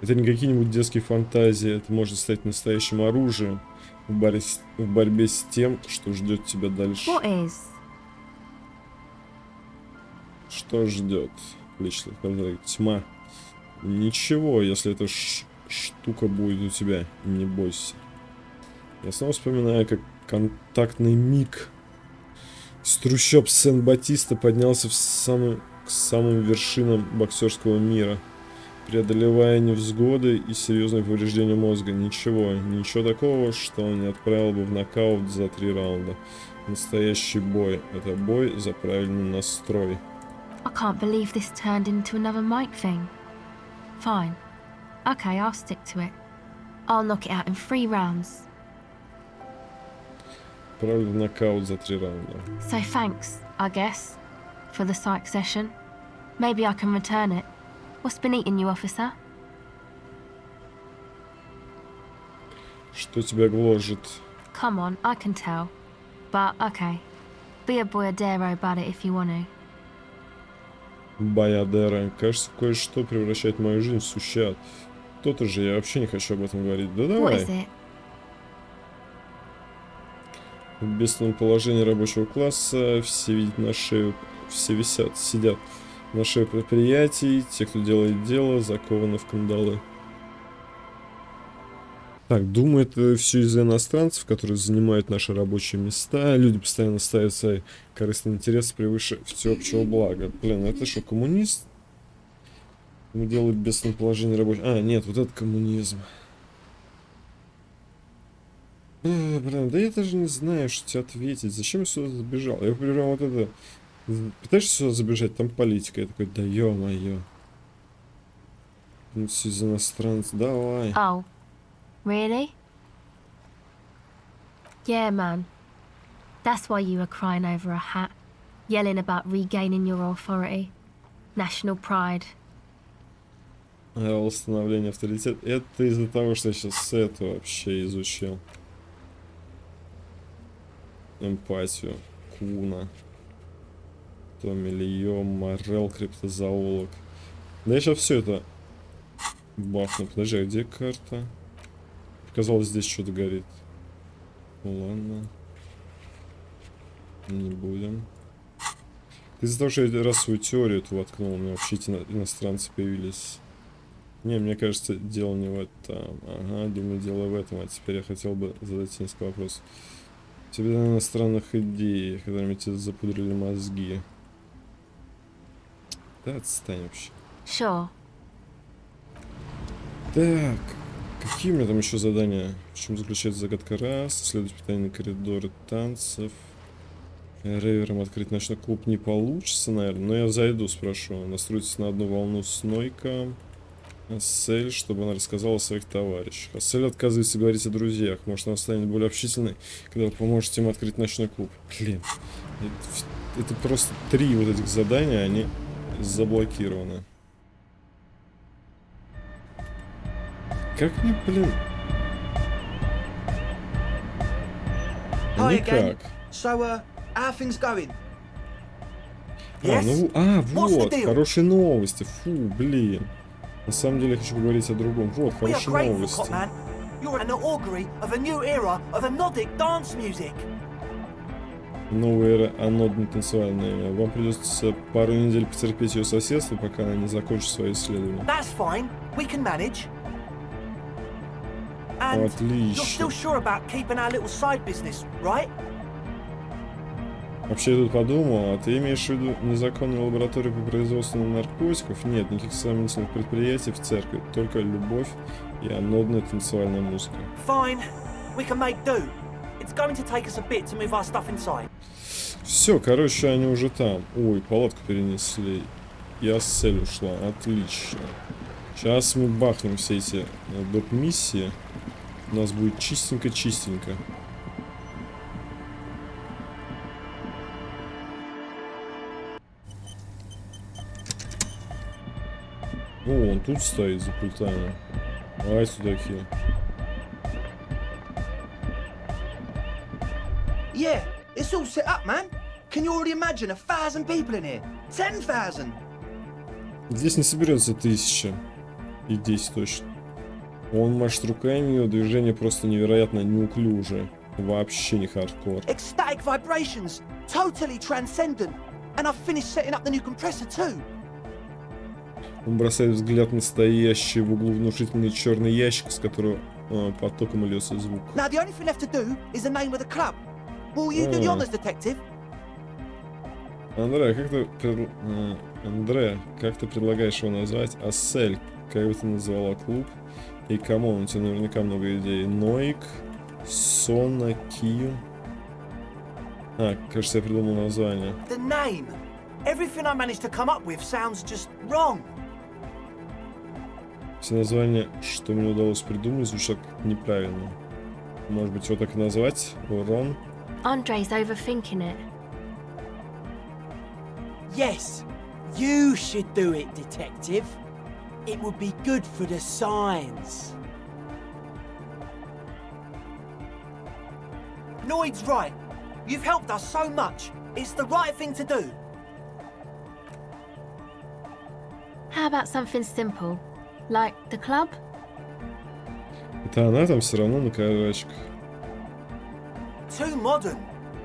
Это не какие-нибудь детские фантазии. Это может стать настоящим оружием в борьбе с тем, что ждет тебя дальше. Что ждет? Лично тьма. Ничего, если эта штука будет у тебя, не бойся. Я снова вспоминаю, как контактный миг с трущоб Сен-Батиста поднялся к самым вершинам боксерского мира, преодолевая невзгоды и серьезные повреждения мозга. Ничего такого, что он не отправил бы в нокаут за 3 раунда. Настоящий бой. Это бой за правильный настрой. I can't believe this turned into another mic thing. Fine. Okay, I'll stick to it. I'll knock it out in 3 rounds. Правильный нокаут за 3 раунда. So thanks, I guess, for the psych session. Maybe I can return it. What's been eating you, officer? Что тебя гложет? Come on, I can tell. But, okay. Be a boyadero about it if you want to. Боядера. Кажется, кое-что превращает мою жизнь в сущий ад. То-то же, я вообще не хочу об этом говорить. Да давай. В бедственном положении рабочего класса все видят на шею, все сидят на шее предприятий, те, кто делает дело, закованы в кандалы. Так, думаю, это все из-за иностранцев, которые занимают наши рабочие места. Люди постоянно ставят свои корыстные интересы превыше всеобщего блага. Блин, это что, коммунист? Мы делаем бедственное положение рабочих. А, нет, вот это коммунизм. Блин, да я даже не знаю, что тебе ответить. Зачем я сюда забежал? Я прям вот это... Пытаешься сюда забежать, там политика. Я такой, да ё-моё. Ну, все из иностранцев, давай. Oh, really? Yeah, man. That's why you were crying over a hat, yelling about regaining your authority, national pride. Восстановление авторитета. Это из-за того, что я сейчас это вообще изучил. Эмпатию. Куна. Томильон, Морел, криптозоолог. Да я сейчас все это бахну. Подожди, а где карта? Показалось, здесь что-то горит. Ладно. Не будем. Из-за того, что я расовую теорию эту воткнул, у меня вообще эти иностранцы появились. Не, мне кажется, дело не в этом. Ага, думаю, дело в этом. А теперь я хотел бы задать несколько вопросов. Тебе на иностранных идей, которыми тебе запудрили мозги. Да отстань вообще. Sure. Так, какие у меня там еще задания? В чем заключается загадка раз? Исследовать питание коридоры танцев. Рейвером открыть ночной клуб не получится, наверное. Но я зайду, спрошу. Настройтесь на одну волну с Нойком. Ассель, чтобы она рассказала о своих товарищах. Ассель отказывается говорить о друзьях. Может, она станет более общительной, когда вы поможете им открыть ночной клуб. Блин. Это просто 3 вот этих задания, они заблокированы. Как мне, блин? Никак. So, how things going? Вот, хорошие новости. Фу, блин. На самом деле я хочу поговорить о другом. Вот, хорошие новости. Новая эра анодной танцевальной. Вам придется пару недель потерпеть ее соседство, пока она не закончит свои исследования. Отлично. Вообще я тут подумал, а ты имеешь в виду незаконную лабораторию по производству наркотиков? Нет, никаких сомнительных предприятий в церкви, только любовь и анодная танцевальная музыка. Все, короче, они уже там. Ой, палатку перенесли. И Ассель ушла, отлично. Сейчас мы бахнем все эти доп-миссии. У нас будет чистенько-чистенько. О, он тут стоит за пультами. Давай сюда, Хил. Yeah, it's all set up, man. Can you already imagine 1,000 people in here? 10,000. Здесь не соберется 1000. И 10 точно. Он машет руками, его движение просто невероятно неуклюже. Вообще не хардкор. Ecstatic vibrations, totally transcendent. And I've finished setting up the new compressor too. Он бросает взгляд на стоящий в углу внушительный черный ящик, с которого потоком льется звук. Now the only thing left to do is the name of the club. Will you do the honors, detective? Андре, как ты предлагаешь его назвать? Ассель, как бы ты назвала клуб? И кому? У тебя наверняка много идей. Нойк, Сона, Кью. Кажется, я придумал название. The name. Everything I managed to come up with sounds just wrong. Все названия, что мне удалось придумать, звучат неправильно. Может быть, его так и назвать? Урон? Andre's overthinking it. Yes, you should do it, detective. It would be good for the signs. Noid's right. You've helped us so much. It's the right thing to do. How about something simple? Like the club? Это она там все равно на карачках. Too modern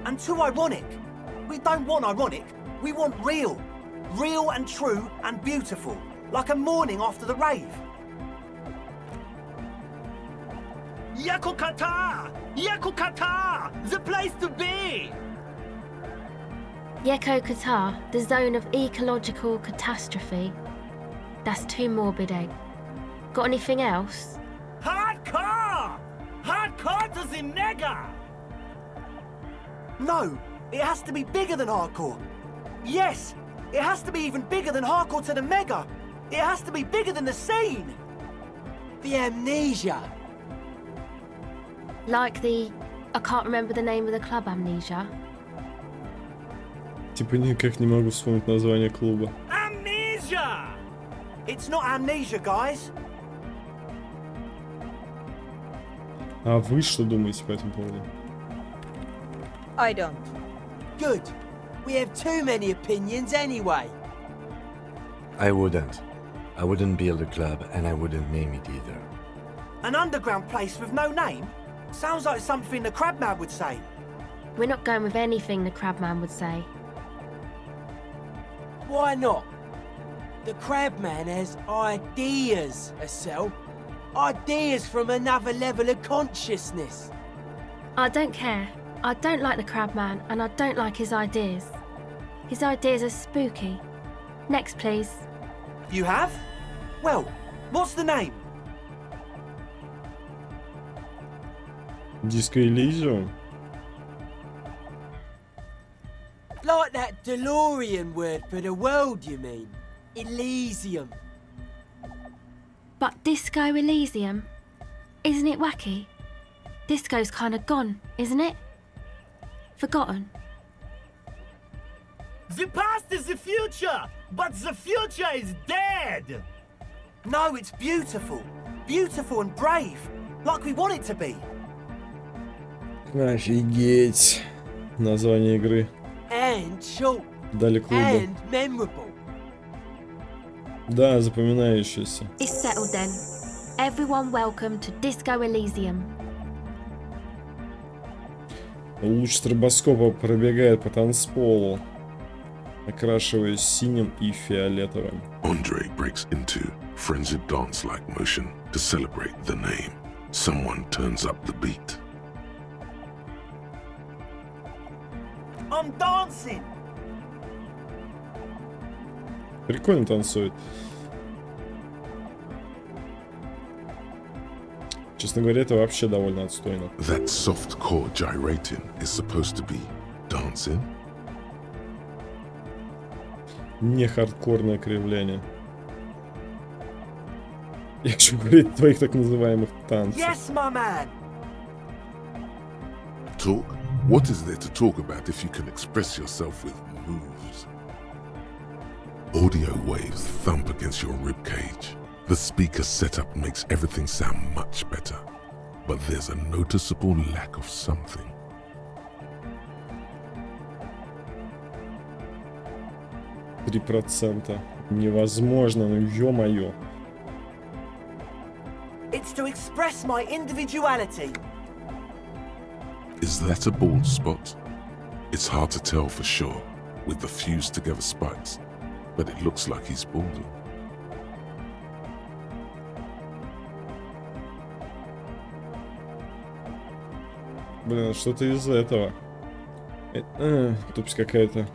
and too ironic. We don't want ironic. We want real. Real and true and beautiful. Like a morning after the rave. Yakokata! Yakokata! The place to be! Yeko Qatar, the zone of ecological catastrophe. That's too morbid, eh? Got anything else? Hardcore! Hardcore to the the mega! No, it has to be bigger than hardcore. Yes, it has to be even bigger than hardcore to the mega. It has to be bigger than the scene. The amnesia. Like the... I can't remember the name of the club amnesia. Типа никак не могу вспомнить название клуба. Amnesia! It's not amnesia, guys. А вы что думаете по этому поводу? I don't. Good. We have too many opinions anyway. I wouldn't. I wouldn't build a club, and I wouldn't name it either. An underground place with no name? Sounds like something the Crabman would say. We're not going with anything the Crabman would say. Why not? The Crabman has ideas, Estelle. Ideas from another level of consciousness. I don't care. I don't like the Crabman, and I don't like his ideas. His ideas are spooky. Next, please. You have? Well, what's the name? Disco Elysium? Like that DeLorean word for the world, you mean? Elysium. But Disco Elysium? Isn't it wacky? Disco's kind of gone, isn't it? Forgotten. The past is the future, but the future is dead. No, it's beautiful. Beautiful and brave. Like we want it to be. Офигеть. Название игры. And short. Дали клубу. And memorable. Да, запоминающийся. It's settled then. Everyone welcome to Disco Elysium. Луч стробоскопа пробегает по танцполу, окрашиваясь синим и фиолетовым. Andre breaks into frenzied dance-like motion to celebrate the name. Someone turns up the beat. I'm dancing. Прикольно танцует. Честно говоря, это вообще довольно отстойно. That soft core gyrating is supposed to be dancing. Не хардкорное кривляние. Я хочу говорить о твоих так называемых танцах. Yes, my man. Talk? What is there to talk about if you can express yourself with moves? Audio waves thump against your ribcage. The speaker setup makes everything sound much better, but there's a noticeable lack of something. %. Невозможно, ну ё-моё. It's to express my individuality. Is that a bald spot? It's hard to tell for sure with the fused together spikes, but it looks like he's balding. Блин, что-то из этого. Тупость какая-то.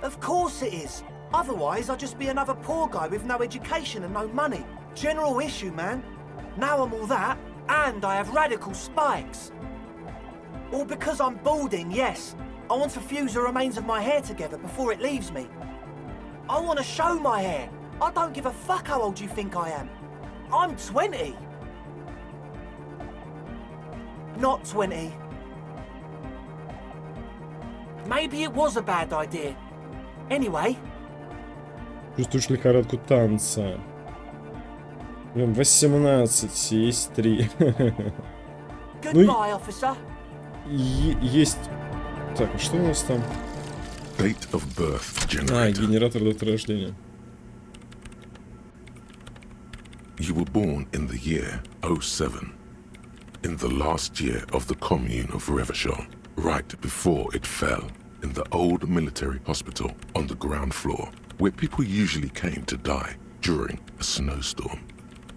Of course it is. Otherwise, I'd just be another poor guy with no education and no money. General issue, man. Now I'm all that, and I have radical spikes. All because I'm balding, yes. I want to fuse the remains of my hair together before it leaves me. I want to show my hair. I don't give a fuck how old you think I am. I'm 20. Not 20. Maybe it was a bad idea. Anyway. Чувствуешь лихорадку танца. Блин, 18, есть 3. Goodbye, officer. Есть... Так, а что у нас там? Date of birth generator. Генератор даты рождения. You were born in the year 07. In the last year of the commune of Revachol, right before it fell, in the old military hospital on the ground floor, where people usually came to die during a snowstorm.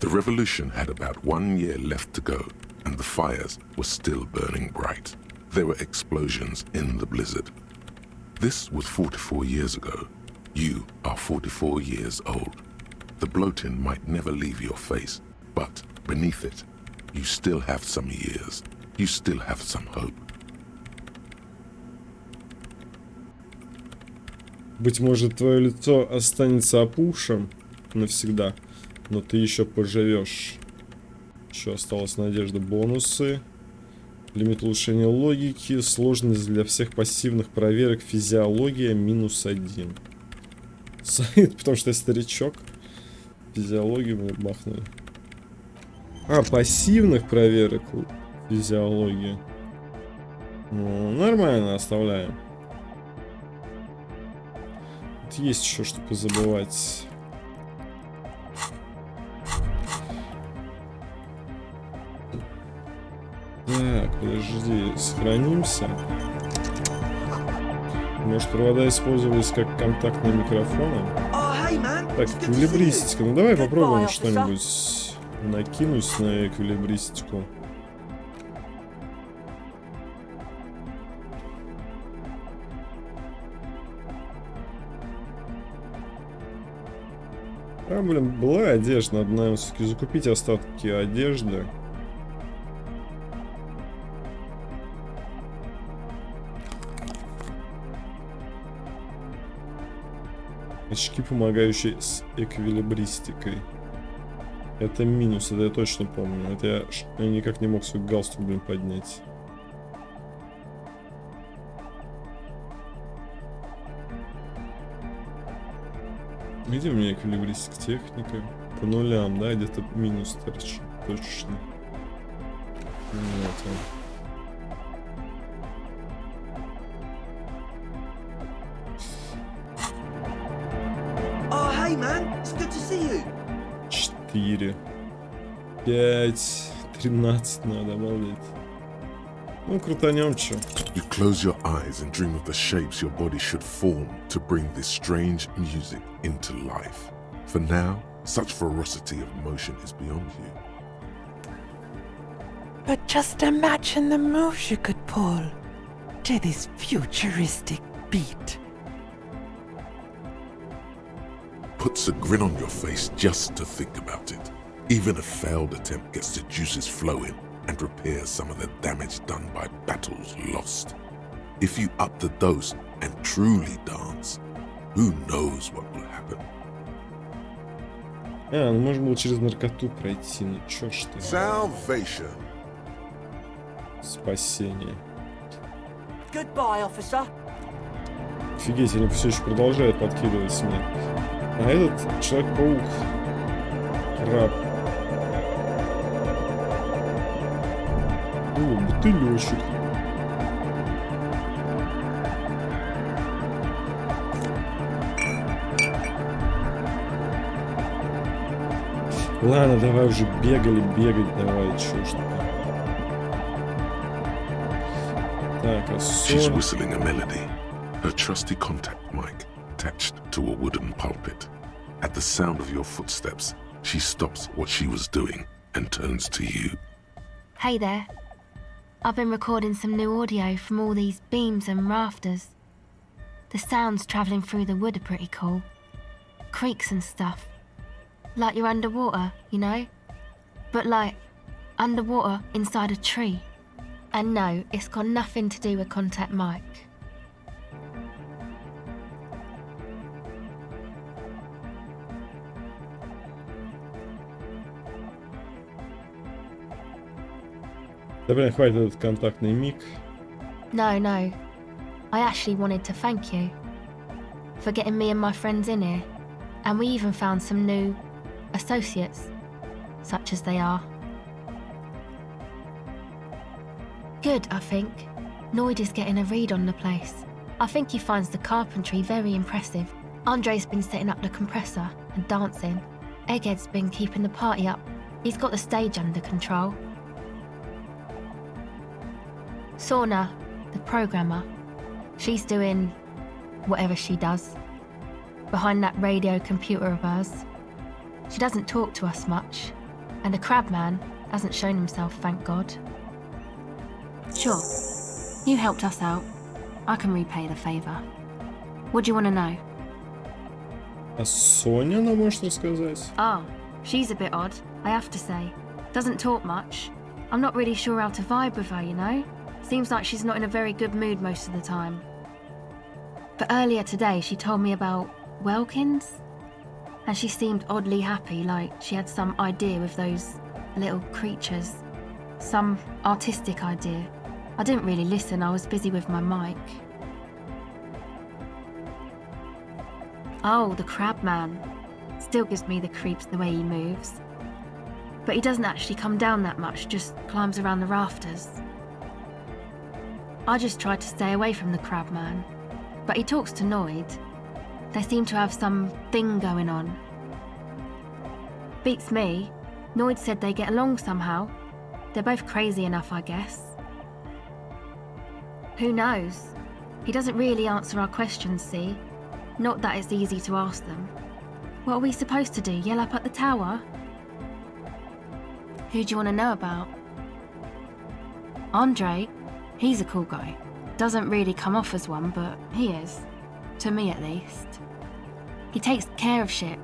The revolution had about 1 year left to go, and the fires were still burning bright. There were explosions in the blizzard. This was 44 years ago. You are 44 years old. The bloating might never leave your face, but beneath it, You still have some years. You still have some hope. Быть может, твое лицо останется опухшим навсегда, но ты еще поживешь. Еще осталась надежда. Бонусы. Лимит улучшения логики. Сложность для всех пассивных проверок. Физиология -1. Потому что я старичок. Физиологию мы бахнули. А, пассивных проверок. Физиология. Ну, нормально, оставляем. Тут есть еще что позабывать. Так, подожди, сохранимся. Может, провода использовались как контактные микрофоны? Так, эквилибристика. Ну давай попробуем что-нибудь накинуть на эквилибристику. А, блин, была одежда. Надо, наверное, все-таки закупить остатки одежды. Очки, помогающие с эквилибристикой. Это минус, это я точно помню. Это я никак не мог свой галстук, блин, поднять. Где у меня эквилибристика? Техника. По нулям, да? Где-то минус торчит. Точно. Вот он. Hey man, it's good to see you. 4, 5, 13 надо, обалдеть. Ну, крутанем, чё. You close your eyes and dream of the shapes your body should form to bring this strange music into life. For now, such ferocity of motion is beyond you. But just imagine the moves you could pull to this futuristic beat. Puts a grin on your face just to think about it. Even a failed attempt gets the juices flowing and repairs some of the damage done by battles lost. If you up the dose and truly dance, who knows what will happen? А, ну можно было через наркоту пройти, ну чё ж ты. Salvation. Спасение. Goodbye, officer. Офигеть, они все еще продолжают подкидывать мне. А этот Человек-паук. Краб. О, бутылечек. Ладно, давай уже бегать, давай, чё ж ты. Так, а She's whistling a melody, her trusty contact mic attached to a wooden pulpit. At the sound of your footsteps, she stops what she was doing and turns to you. Hey there. I've been recording some new audio from all these beams and rafters. The sounds travelling through the wood are pretty cool. Creaks and stuff. Like you're underwater, you know? But like, underwater inside a tree. And no, it's got nothing to do with contact mic. Да блин, хватит этот контактный миг. No. I actually wanted to thank you for getting me and my friends in here. And we even found some new associates, such as they are. Good, I think. Noid is getting a read on the place. I think he finds the carpentry very impressive. Andre's been setting up the compressor and dancing. Egghead's been keeping the party up. He's got the stage under control. Sauna, the programmer, she's doing whatever she does behind that radio computer of hers. She doesn't talk to us much, and the crabman hasn't shown himself, thank God. Sure, you helped us out. I can repay the favour. What do you want to know? А Соня нам может рассказать? Ah, she's a bit odd, I have to say. Doesn't talk much, I'm not really sure how to vibe with her, you know? Seems like she's not in a very good mood most of the time. But earlier today, she told me about Welkins, and she seemed oddly happy, like she had some idea with those little creatures. Some artistic idea. I didn't really listen, I was busy with my mic. Oh, the crab man. Still gives me the creeps the way he moves. But he doesn't actually come down that much, just climbs around the rafters. I just tried to stay away from the crab man. But he talks to Noid. They seem to have some thing going on. Beats me. Noid said they get along somehow. They're both crazy enough, I guess. Who knows? He doesn't really answer our questions, see? Not that it's easy to ask them. What are we supposed to do, yell up at the tower? Who do you want to know about? Andre. He's a cool guy. Doesn't really come off as one, but he is. To me, at least. He takes care of shit.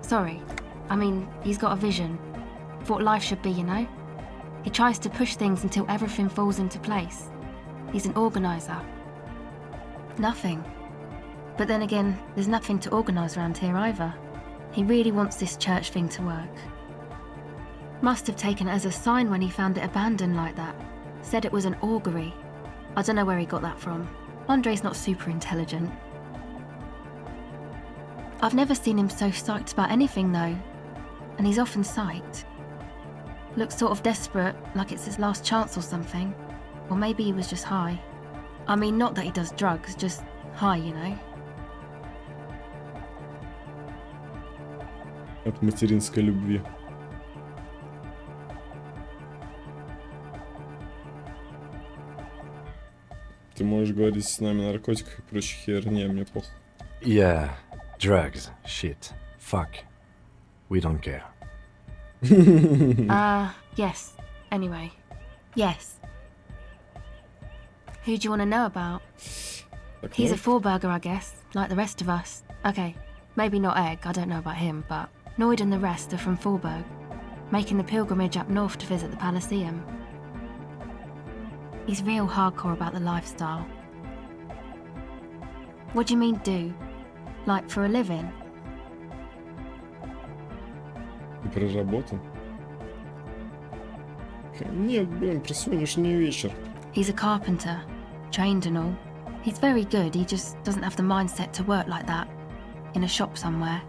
Sorry. I mean, he's got a vision. For what life should be, you know? He tries to push things until everything falls into place. He's an organiser. Nothing. But then again, there's nothing to organise around here either. He really wants this church thing to work. Must have taken it as a sign when he found it abandoned like that. Said it was an augury. I don't know where he got that from. Andre's not super intelligent. I've never seen him so psyched about anything though. And he's often psyched. Looks sort of desperate, like it's his last chance or something. Or maybe he was just high. I mean, not that he does drugs, just high, you know. От материнской любви. Ты можешь говорить с нами о наркотиках и прочей херне, мне похуй. Yeah, drugs, shit, fuck. We don't care. Yes. Anyway. Yes. Who do you want to know about? He's a four-burger, I guess, like the rest of us. Okay, maybe not Egg, I don't know about him, but Noid and the rest are from Forburg, making the pilgrimage up north to visit the Palaceum. He's real hardcore about the lifestyle. What do you mean, do? Like, for a living? И про работу? Нет, блин, про сегодняшний вечер. He's a carpenter, trained and all. He's very good, he just doesn't have the mindset to work like that, in a shop somewhere.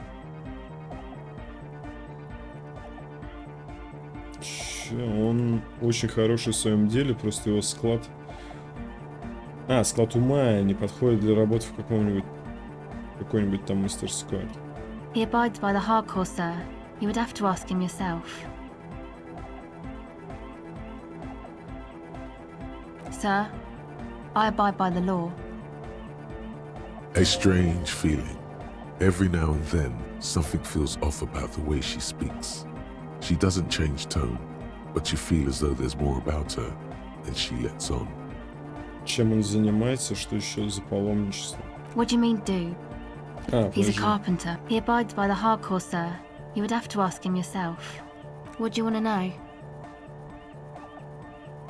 Он очень хороший в своем деле, просто его склад... склад ума не подходит для работы в какой-нибудь там мастерской. He abides by the hardcore, sir. You would have to ask him yourself. Sir, I abide by the law. A strange feeling. Every now and then, something feels off about the way she speaks. She doesn't change tone, but you feel as though there's more about her than she lets on. Чем он занимается, что еще за паломничество? What do you mean, do? He's a carpenter. He abides by the hardcore, sir. You would have to ask him yourself. What do you want to know?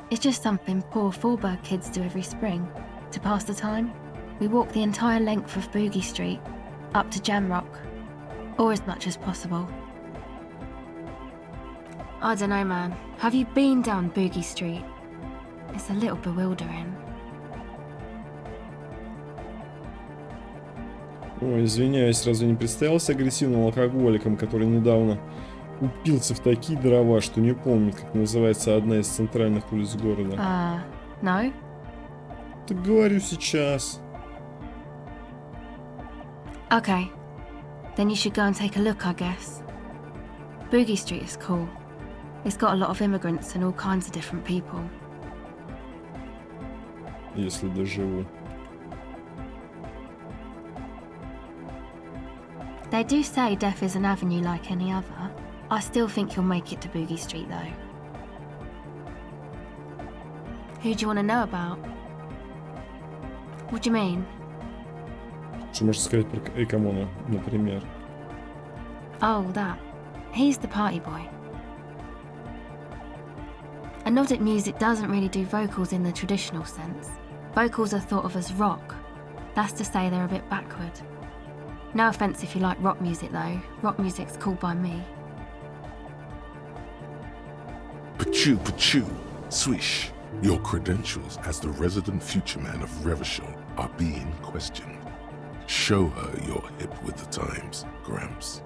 It's just something poor Forburg kids do every spring. To pass the time, we walk the entire length of Boogie Street, up to Jamrock, or as much as possible. I don't know, man. Have you been down Boogie Street? It's a little bewildering. Ой, извиняюсь, разве не представился агрессивным алкоголиком, который недавно упился в такие дрова, что не помнит, как называется одна из центральных улиц города? No? Так говорю сейчас. Okay. Then you should go and take a look, I guess. Boogie Street is cool. It's got a lot of immigrants and all kinds of different people. Если доживу. They do say death is an avenue like any other. I still think you'll make it to Boogie Street, though. Who do you want to know about? What do you mean? Что можно сказать про Экомона, например? Oh, that. He's the party boy. A Melodic music doesn't really do vocals in the traditional sense. Vocals are thought of as rock. That's to say they're a bit backward. No offence if you like rock music though. Rock music's cool by me. Pachoo, pachoo, swish. Your credentials as the resident future man of Revachol are being questioned. Show her you're hip with the times, Gramps.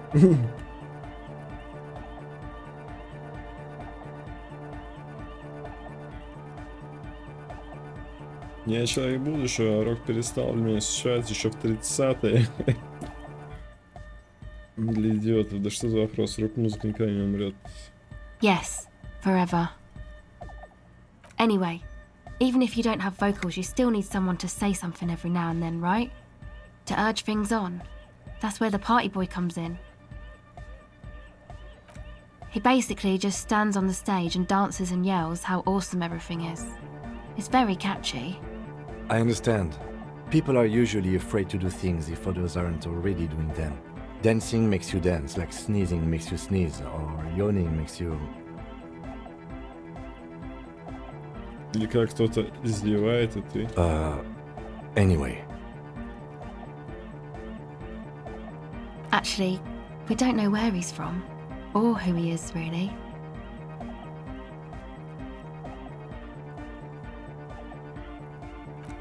Я человек будущего, рок перестал для меня существовать еще в 30-е. Для идиотов, да что за вопрос, рок-музыка никогда не умрет. Yes, forever. Anyway, even if you don't have vocals, you still need someone to say something every now and then, right? To urge things on. That's where the party boy comes in. He basically just stands on the stage and dances and yells how awesome everything is. It's very catchy. I understand. People are usually afraid to do things if others aren't already doing them. Dancing makes you dance, like sneezing makes you sneeze, or yawning makes you... Или как кто-то издевает, и ты... Anyway. Actually, we don't know where he's from, or who he is, really.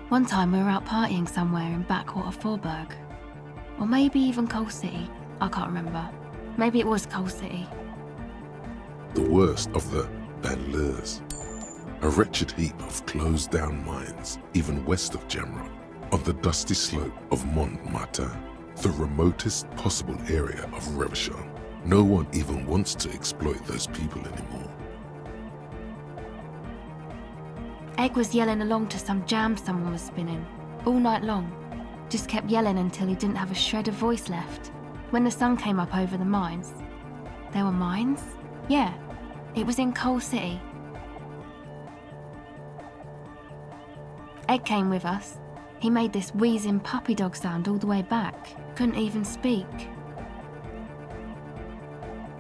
One time we were out partying somewhere in backwater Forburg. Or maybe even Coal City, I can't remember. Maybe it was Coal City. The worst of the banlieues. A wretched heap of closed down mines, even west of Jamrock, on the dusty slope of Montmartin, the remotest possible area of Revachol. No one even wants to exploit those people anymore. Egg was yelling along to some jam someone was spinning, all night long. Just kept yelling until he didn't have a shred of voice left. When the sun came up over the mines. There were mines? Yeah, it was in Coal City. Egg came with us. He made this wheezing puppy dog sound all the way back. Couldn't even speak.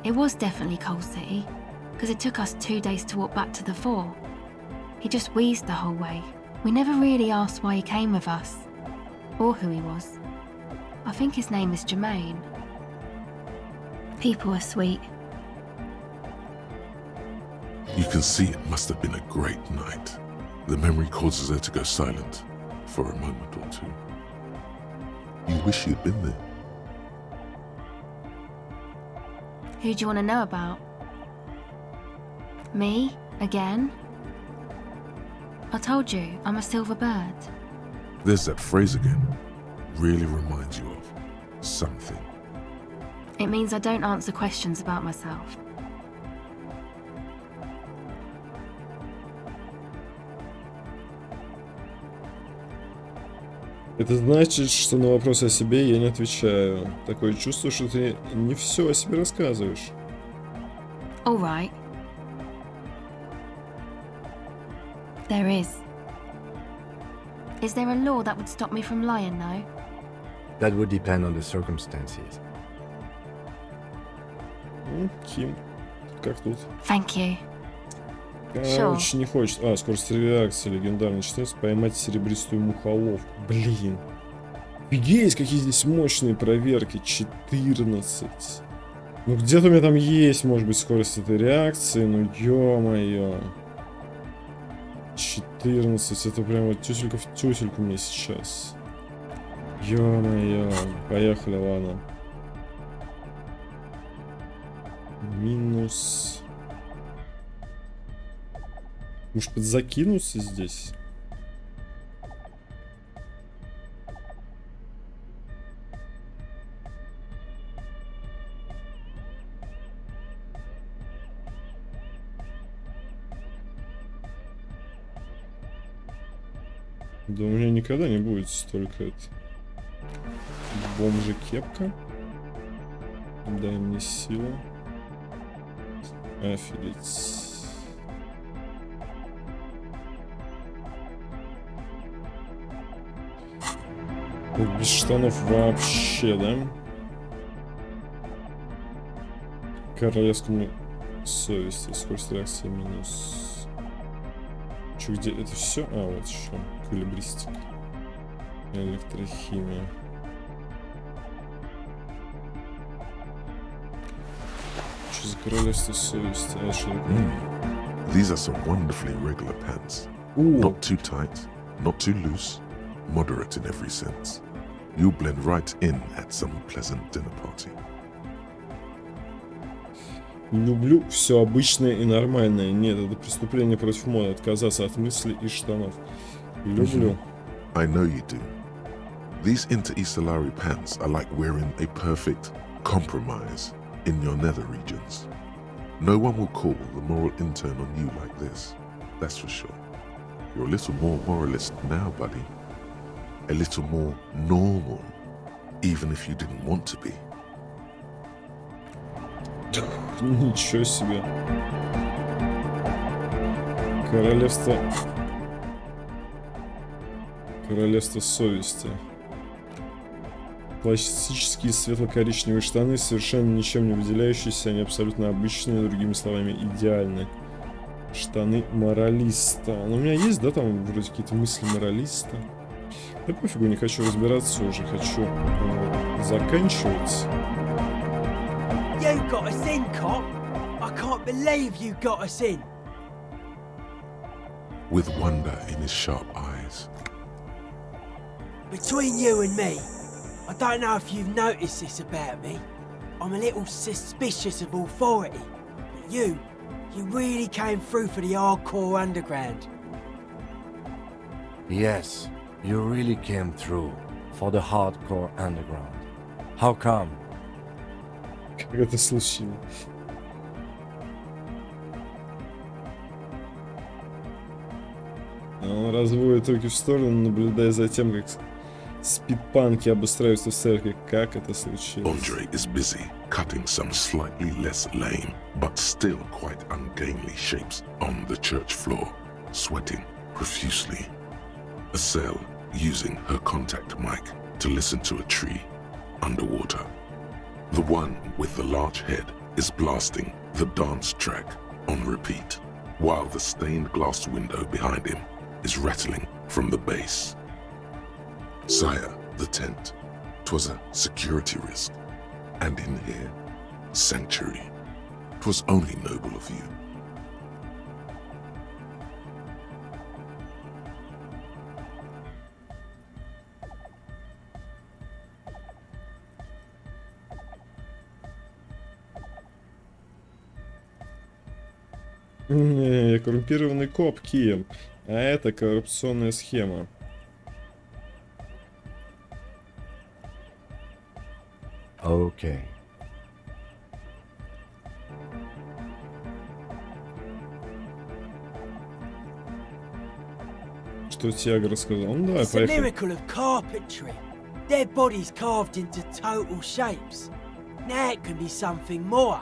It was definitely Coal City, because it took us 2 days to walk back to the fort. He just wheezed the whole way. We never really asked why he came with us, or who he was. I think his name is Jermaine. People are sweet. You can see it must have been a great night. The memory causes her to go silent for a moment or two. You wish you'd been there. Who do you want to know about? Me? Again? I told you, I'm a silver bird. There's that phrase again. Really reminds you of something. It means I don't answer questions about myself. Это значит, что на вопросы о себе я не отвечаю. Такое чувство, что ты не все о себе рассказываешь. All right. There is. Is there a law that would stop me from lying, though? That would depend on the circumstances. Ким, как тут? Thank you. Очень не хочет. Скорость реакции, легендарная чтец, поймать серебристую мухоловку. Блин. Офигеть, какие здесь мощные проверки. 14. Ну где-то у меня там есть, может быть, скорость этой реакции. Ну ё-моё. 14. Это прям вот тюселька в тюсельку мне сейчас. Ё-моё. Поехали, ладно. Минус... Может подзакинуться здесь? Да у меня никогда не будет столько это. Бомжа кепка. Дай мне силу. Офигеть. Без штанов вообще, да? Королевскому совести. Скорость реакции минус. Че, где это все? А, вот еще. Эквилибристика. Электрохимия. Что за королевство совести? These are some wonderfully regular pants. Not too tight, not too loose, moderate in every sense. You'll blend right in at some pleasant dinner party. Люблю все обычное и нормальное. Нет, это преступление против моды. Отказаться от мыслей и штанов. Люблю. I know you do. These inter-Estellari pants are like wearing a perfect compromise in your nether regions. No one will call the moral intern on you like this. That's for sure. You're a little more moralist now, buddy. A little more normal, even if you didn't want to be. Ничего себе. Королевство... Королевство совести. Классические светло-коричневые штаны, совершенно ничем не выделяющиеся, они абсолютно обычные, другими словами, идеальны. Штаны моралиста. Но у меня есть, да, там вроде какие-то мысли моралиста. Да пофигу, не хочу разбираться уже, хочу заканчивать. You got us in, cop. I can't believe you got us in. With wonder in his sharp eyes. Between you and me, I don't know if you've noticed this about me. I'm a little suspicious of authority. But you really came through for the hardcore underground. Yes, you really came through for the hardcore underground. How come? Как это случилось? Он разводит руки в сторону, наблюдая за тем, как спидпанки обустраиваются в церкви. Как это случилось? Andre is busy cutting some slightly less lame, but still quite ungainly shapes on the church floor, sweating profusely. Estelle using her contact mic to listen to a tree underwater. The one with the large head is blasting the dance track on repeat, while the stained glass window behind him is rattling from the bass. Sire, the tent, 'twas a security risk, and in here, sanctuary. 'Twas only noble of you. Коррумпированный коп, Киев. А это коррупционная схема. Окей. Что Тиаго рассказал? Ну давай, It's a поехали. miracle of carpentry. Their bodies carved into total shapes. Now it can be something more.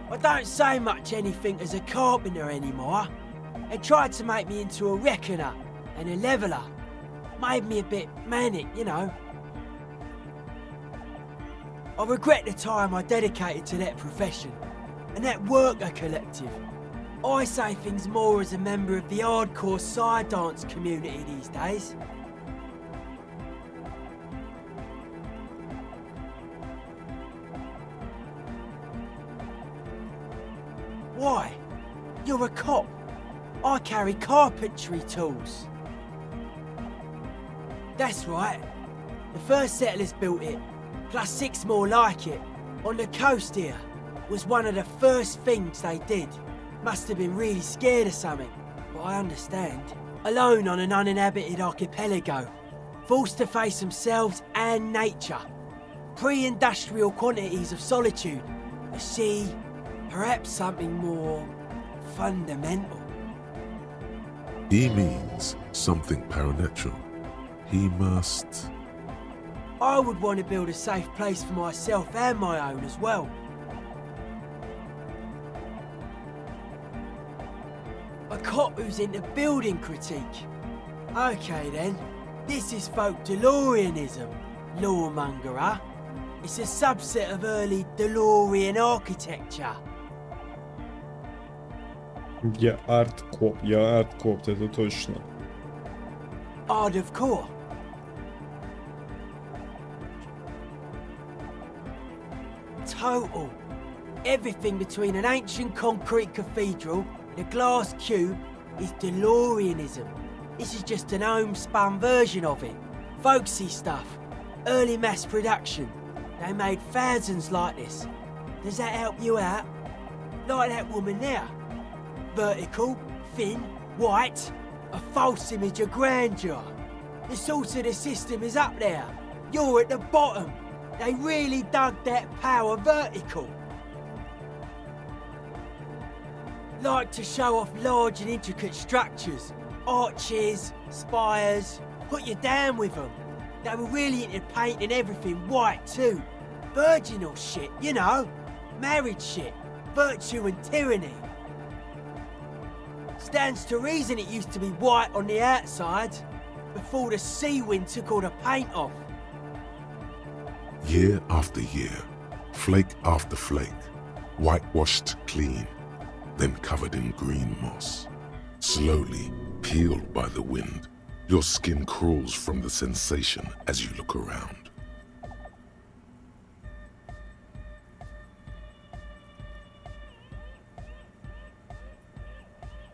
I don't say much anything as a carpenter anymore. They tried to make me into a reckoner and a leveller. Made me a bit manic, you know. I regret the time I dedicated to that profession and that worker collective. I say things more as a member of the hardcore side dance community these days. Why? You're a cop. I carry carpentry tools. That's right. The first settlers built it, plus 6 more like it, on the coast here. Was one of the first things they did. Must have been really scared of something, but I understand. Alone on an uninhabited archipelago, forced to face themselves and nature. Pre-industrial quantities of solitude. The sea, perhaps something more fundamental. He means something paranatural. He must... I would want to build a safe place for myself and my own as well. A cop who's into building critique. Okay then, this is folk DeLoreanism, lawmongerer. It's a subset of early DeLorean architecture. Я арт-коп, это точно. Hardcore. Total. Everything between an ancient concrete cathedral and a glass cube is DeLoreanism. This is just an homespun version of it. Folksy stuff. Early mass production. They made thousands like this. Does that help you out? Like that woman there. Vertical, thin, white. A false image of grandeur. The source of the system is up there. You're at the bottom. They really dug that power vertical. Like to show off large and intricate structures. Arches, spires. Put you down with them. They were really into painting everything white too. Virginal shit, you know. Married shit. Virtue and tyranny. Stands to reason it used to be white on the outside before the sea wind took all the paint off. Year after year, flake after flake, whitewashed clean, then covered in green moss. Slowly peeled by the wind, your skin crawls from the sensation as you look around.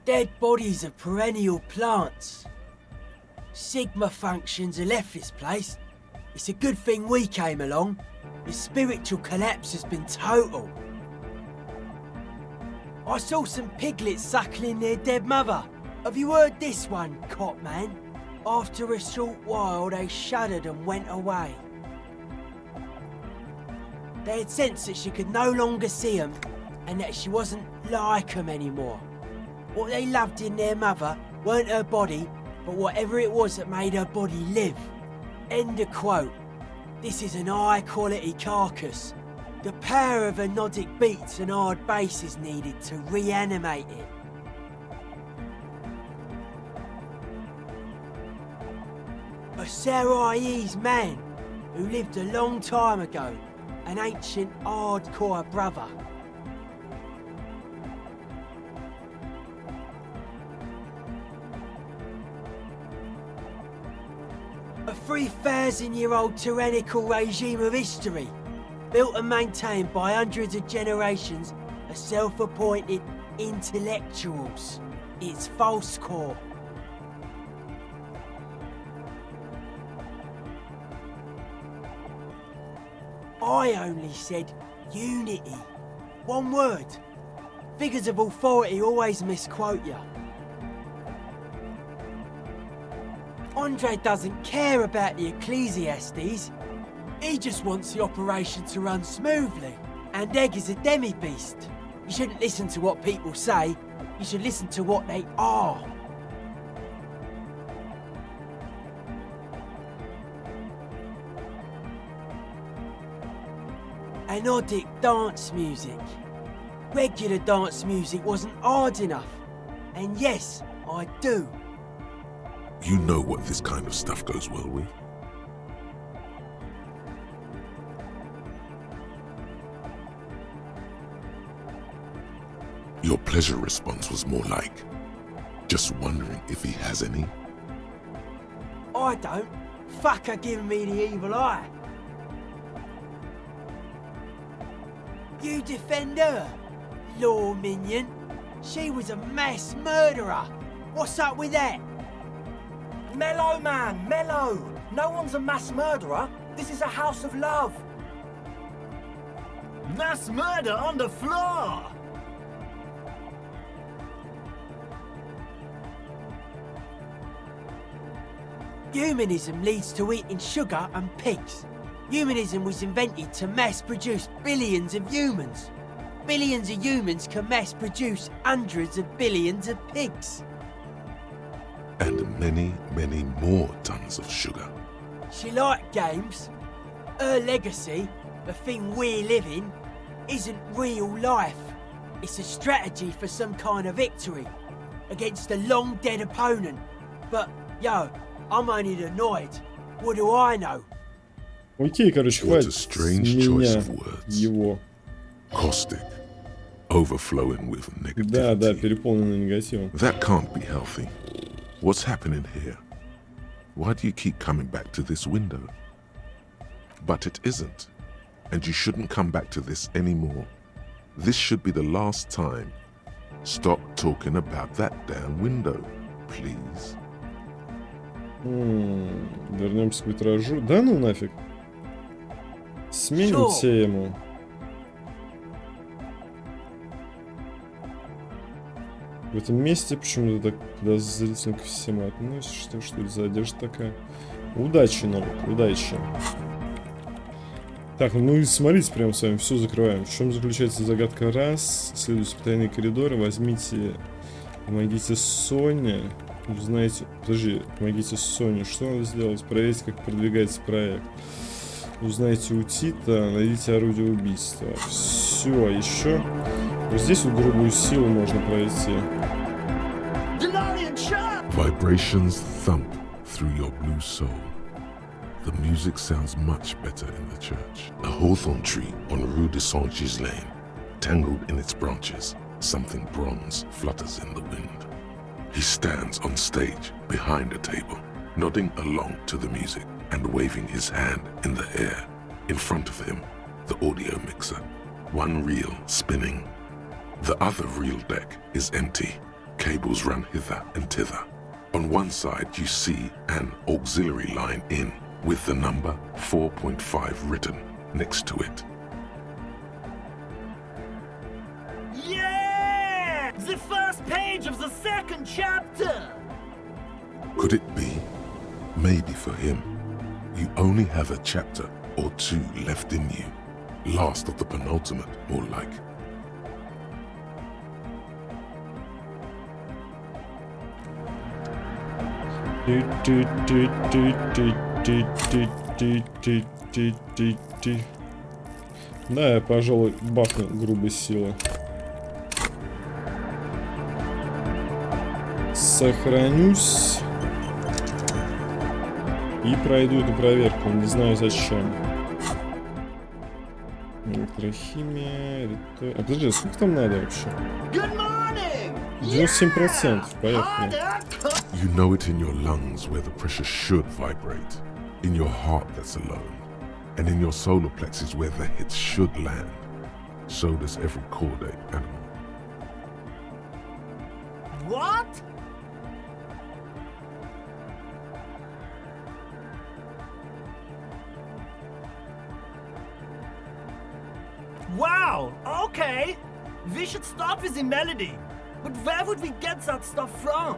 Dead bodies of perennial plants. Sigma functions have left this place. It's a good thing we came along. The spiritual collapse has been total. I saw some piglets suckling their dead mother. Have you heard this one, cop man? After a short while, they shuddered and went away. They had sensed that she could no longer see them and that she wasn't like them anymore. What they loved in their mother weren't her body, but whatever it was that made her body live. End of quote. This is an high-quality carcass. The power of anodic beats and hard bass is needed to reanimate it. A Sarai's man who lived a long time ago, an ancient hardcore brother. A 3,000-year-old tyrannical regime of history, built and maintained by hundreds of generations of self-appointed intellectuals. It's false core. I only said unity. One word. Figures of authority always misquote you. Andre doesn't care about the Ecclesiastes. He just wants the operation to run smoothly. And Egg is a demi-beast. You shouldn't listen to what people say. You should listen to what they are. Anodic dance music. Regular dance music wasn't hard enough. And yes, I do. You know what this kind of stuff goes well with. Your pleasure response was more like, just wondering if he has any. I don't. Fucker giving me the evil eye. You defend her, law minion. She was a mass murderer. What's up with that? Mellow, man, mellow. No one's a mass murderer. This is a house of love. Mass murder on the floor! Humanism leads to eating sugar and pigs. Humanism was invented to mass-produce billions of humans. Billions of humans can mass-produce hundreds of billions of pigs. And many, many more tons of sugar. She liked games. Her legacy, the thing we live in, isn't real life. It's a strategy for some kind of victory against a long-dead opponent. But, yo, I'm only annoyed. What do I know? Окей, короче, хватит с меня его. Caustic, overflowing with negativity. Да, переполненный негативом. That can't be healthy. What's happening here? Why do you keep coming back to this window? But it isn't, and you shouldn't come back to this anymore. This should be the last time. Stop talking about that damn window, please. Вернемся к витражу. Да ну нафиг. Сменим тему. В этом месте почему-то так подозрительно ко всему относишься. Что это за одежда такая? Удачи, новых, удачи. Так, ну смотрите, прям с вами все закрываем. В чем заключается загадка? Раз. Следуйте по тайные коридоры. Возьмите, помогите Соне. Узнаете, подожди, помогите Соне. Что надо сделать? Проверьте, как продвигается проект. Узнайте у Тита, найдите орудие убийства. Все, еще. Вот здесь вот грубую силу можно пройти. Vibrations thump through your blue soul. The music sounds much better in the church. A hawthorn tree on Rue de Saint-Gislain, tangled in its branches, something bronze flutters in the wind. He stands on stage behind a table, nodding along to the music and waving his hand in the air. In front of him, the audio mixer, one reel spinning. The other reel deck is empty. Cables run hither and thither. On one side, you see an auxiliary line in with the number 4.5 written next to it. Yeah! The first page of the second chapter! Could it be? Maybe for him, you only have a chapter or two left in you. Last of the penultimate, more like. Да, я, пожалуй, бахну грубой силы. Сохранюсь. И пройду эту проверку. Не знаю зачем. Электрохимия. А подожди, сколько там надо вообще? 97%. Поехали. You know it in your lungs where the pressure should vibrate, in your heart that's alone, and in your solar plexus where the hits should land. So does every chordate animal. What? Wow, okay. We should start with the melody. But where would we get that stuff from?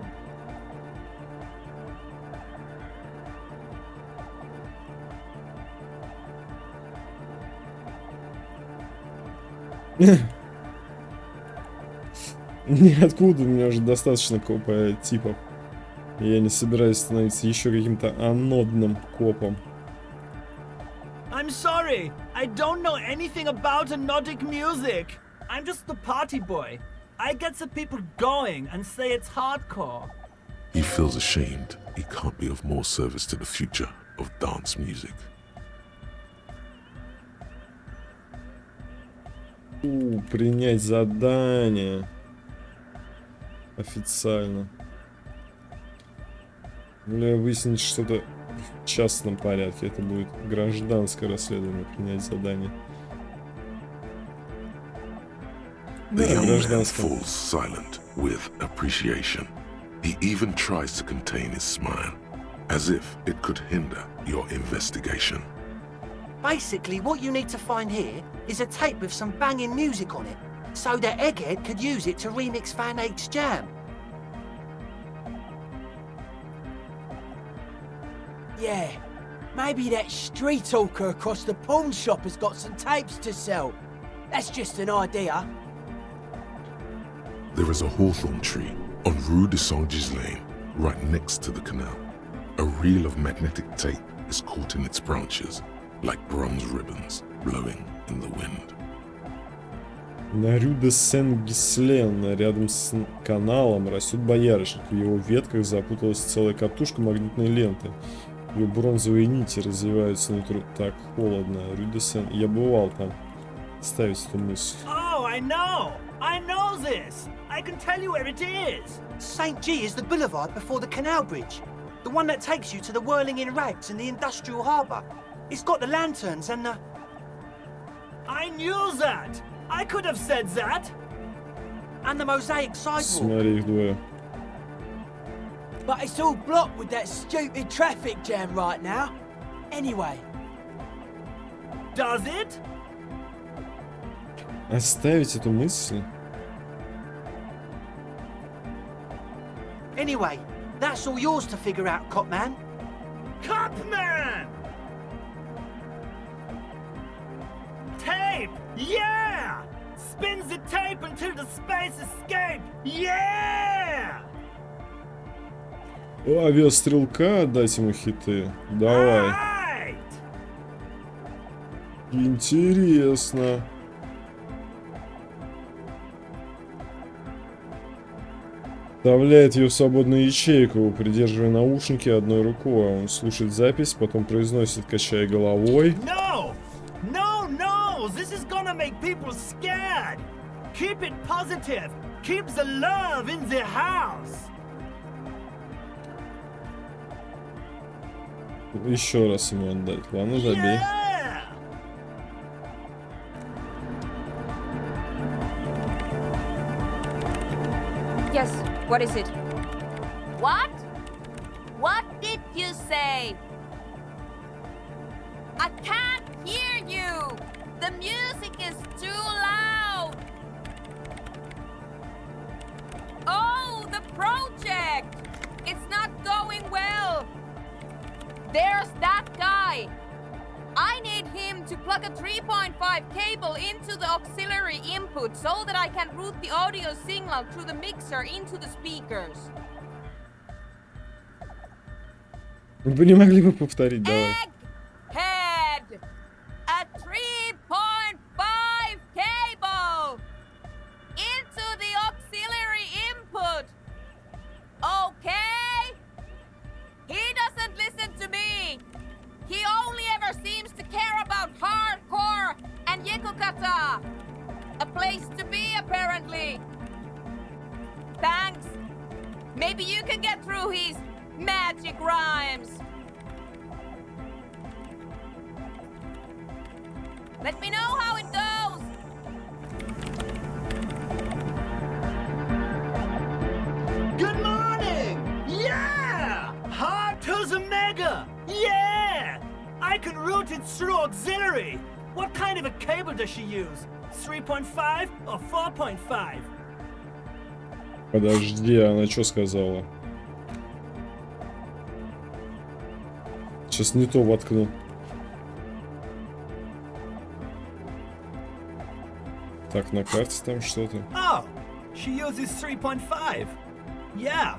Ниоткуда, у меня уже достаточно копа типов. Я не собираюсь становиться еще каким-то анодным копом. I'm sorry, I don't know anything about anodic music. I'm just the party boy. I get the people going and say it's hardcore. He feels ashamed he can't be of more service to the future of dance music. Принять задание. Официально. Или выяснить что-то в частном порядке. Это будет гражданское расследование. Принять задание. The young man falls silent with appreciation. He even tries to contain his smile, as if it could hinder your investigation. Basically, what you need to find here is a tape with some banging music on it, so that Egghead could use it to remix Van Eyck's jam. Yeah, maybe that street hawker across the pawn shop has got some tapes to sell. That's just an idea. There is a hawthorn tree on Rue de Saint-Gislain, right next to the canal. A reel of magnetic tape is caught in its branches, like bronze ribbons blowing in the wind. На Рю де Сен-Гислен, рядом с каналом, растет боярышник. В его ветках запуталась целая катушка магнитной ленты. Ее бронзовые нити развиваются внутри. Так, холодно. Рюдесен. Я бывал там. Ставить эту мысль. Oh, I know this. I can tell you where it is. St. G is the boulevard before the canal bridge. The one that takes you to the whirling in rags and the industrial harbour. It's got the lanterns and the... I knew that. I could have said that. And the mosaic sidewalk. Смотри, их двое. But it's all blocked with that stupid traffic jam right now. Anyway. Does it? Оставить эту мысль? Anyway, that's all yours to figure out, Copman. Copman! Tape! Yeah! Spins the tape until the space escape! Yeah! У авиастрелка отдать ему хиты. Давай. Интересно. Вставляет ее в свободную ячейку, придерживая наушники одной рукой. Он слушает запись, потом произносит, качая головой. No! No, no! This is gonna make people scared! Keep it positive! Keep the love in the house! Еще раз ему отдать. Ладно, забей. Yes, what is it? What? What did you say? I can't hear you! The music is too loud! Oh, the project! It's not going well! There's that guy! I need him to plug a 3.5 cable into the auxiliary input so that I can route the audio signal through the mixer into the speakers. Вы не могли бы повторить, давай. Head! A 3.5 cable! Into the auxiliary input! Okay? He doesn't listen to me! He only ever seems to care about hardcore and Yekokata! A place to be, apparently! Thanks! Maybe you can get through his magic rhymes! Let me know how it goes! Good morning! Yeah! Hard to the mega! Yeah! I can route it through auxiliary! What kind of a cable does she use? 3.5 or 4.5? Подожди, она что сказала? Сейчас не то воткну. Так, на карте там что-то. Oh! She uses 3.5. Yeah.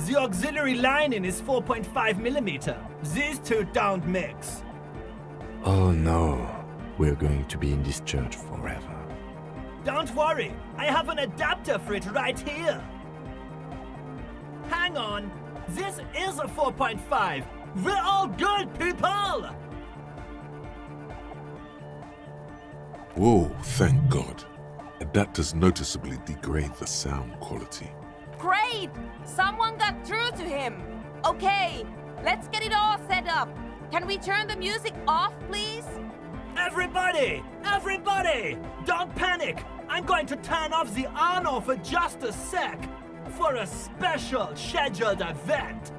The auxiliary lining is 4.5 millimeter. These two don't mix. Oh no, we're going to be in this church forever. Don't worry, I have an adapter for it right here. Hang on, this is a 4.5. We're all good people! Whoa, thank God. Adapters noticeably degrade the sound quality. Great! Someone got through to him! Okay, let's get it all set up. Can we turn the music off, please? Everybody! Everybody! Don't panic! I'm going to turn off the on for just a sec for a special scheduled event.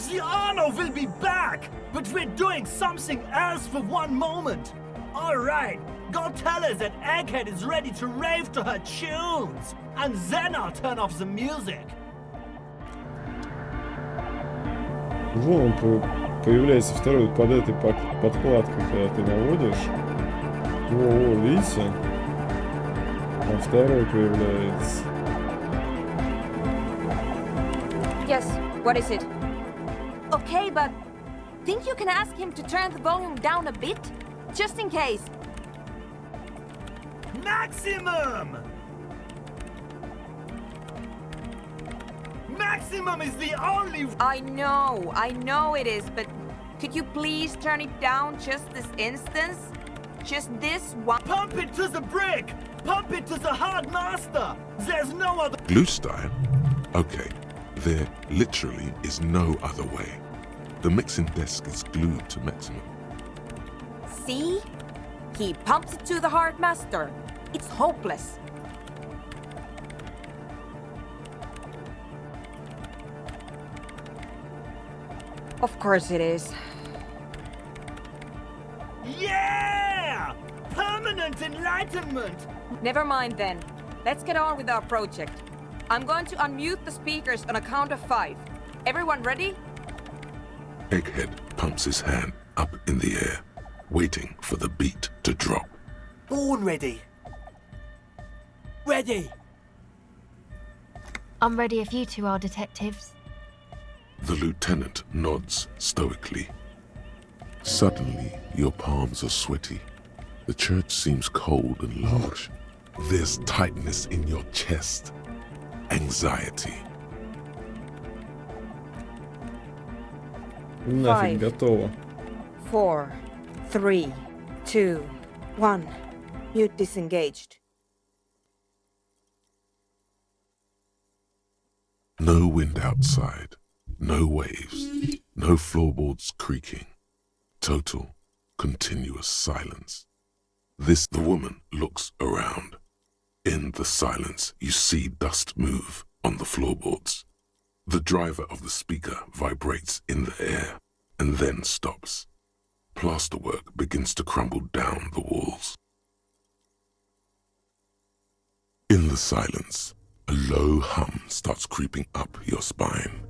The Arno will be back, but we're doing something else for one moment. All right, go tell her that Egghead is ready to rave to her tunes, and then I'll turn off the music. Вон он появляется второй под этой подкладкой, когда ты наводишь. О, видите? А второй появляется. Yes, what is it? Okay, but think you can ask him to turn the volume down a bit? Just in case. Maximum! maximum is the only... I know it is, but could you please turn it down just this instance? Just this one. Pump it to the brick! Pump it to the hard master! There's no other... Glue style? Okay, there literally is no other way. The mixing desk is glued to maximum. See? He pumps it to the hard master. It's hopeless. Of course it is. Yeah! Permanent enlightenment! Never mind then. Let's get on with our project. I'm going to unmute the speakers on a count of 5. Everyone ready? Egghead pumps his hand up in the air, waiting for the beat to drop. Born ready. Ready. I'm ready if you two are detectives. The lieutenant nods stoically. Suddenly, your palms are sweaty. The church seems cold and large. There's tightness in your chest. Anxiety. Нафиг, готово. 4, 3, 2, 1. Mute disengaged. No wind outside. No waves. No floorboards creaking. Total, continuous silence. The woman looks around. In the silence, you see dust move on the floorboards. The driver of the speaker vibrates in the air and then stops. Plasterwork begins to crumble down the walls. In the silence, a low hum starts creeping up your spine.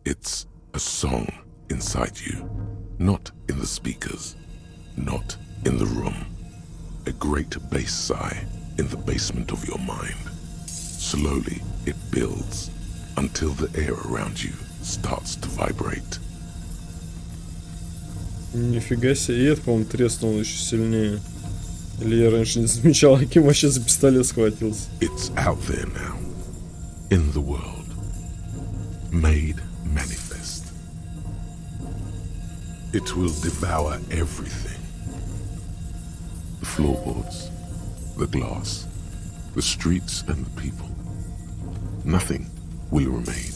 It's a song inside you, not in the speakers, not in the room. A great bass sigh in the basement of your mind. Slowly, it builds until the air around you starts to vibrate. Нифига себе, и это, по-моему, треснул еще сильнее. Или я раньше не замечал, каким вообще за пистолет схватился. It's out there now, in the world, made manifest. It will devour everything. The floorboards, the glass, the streets and the people. Nothing will remain.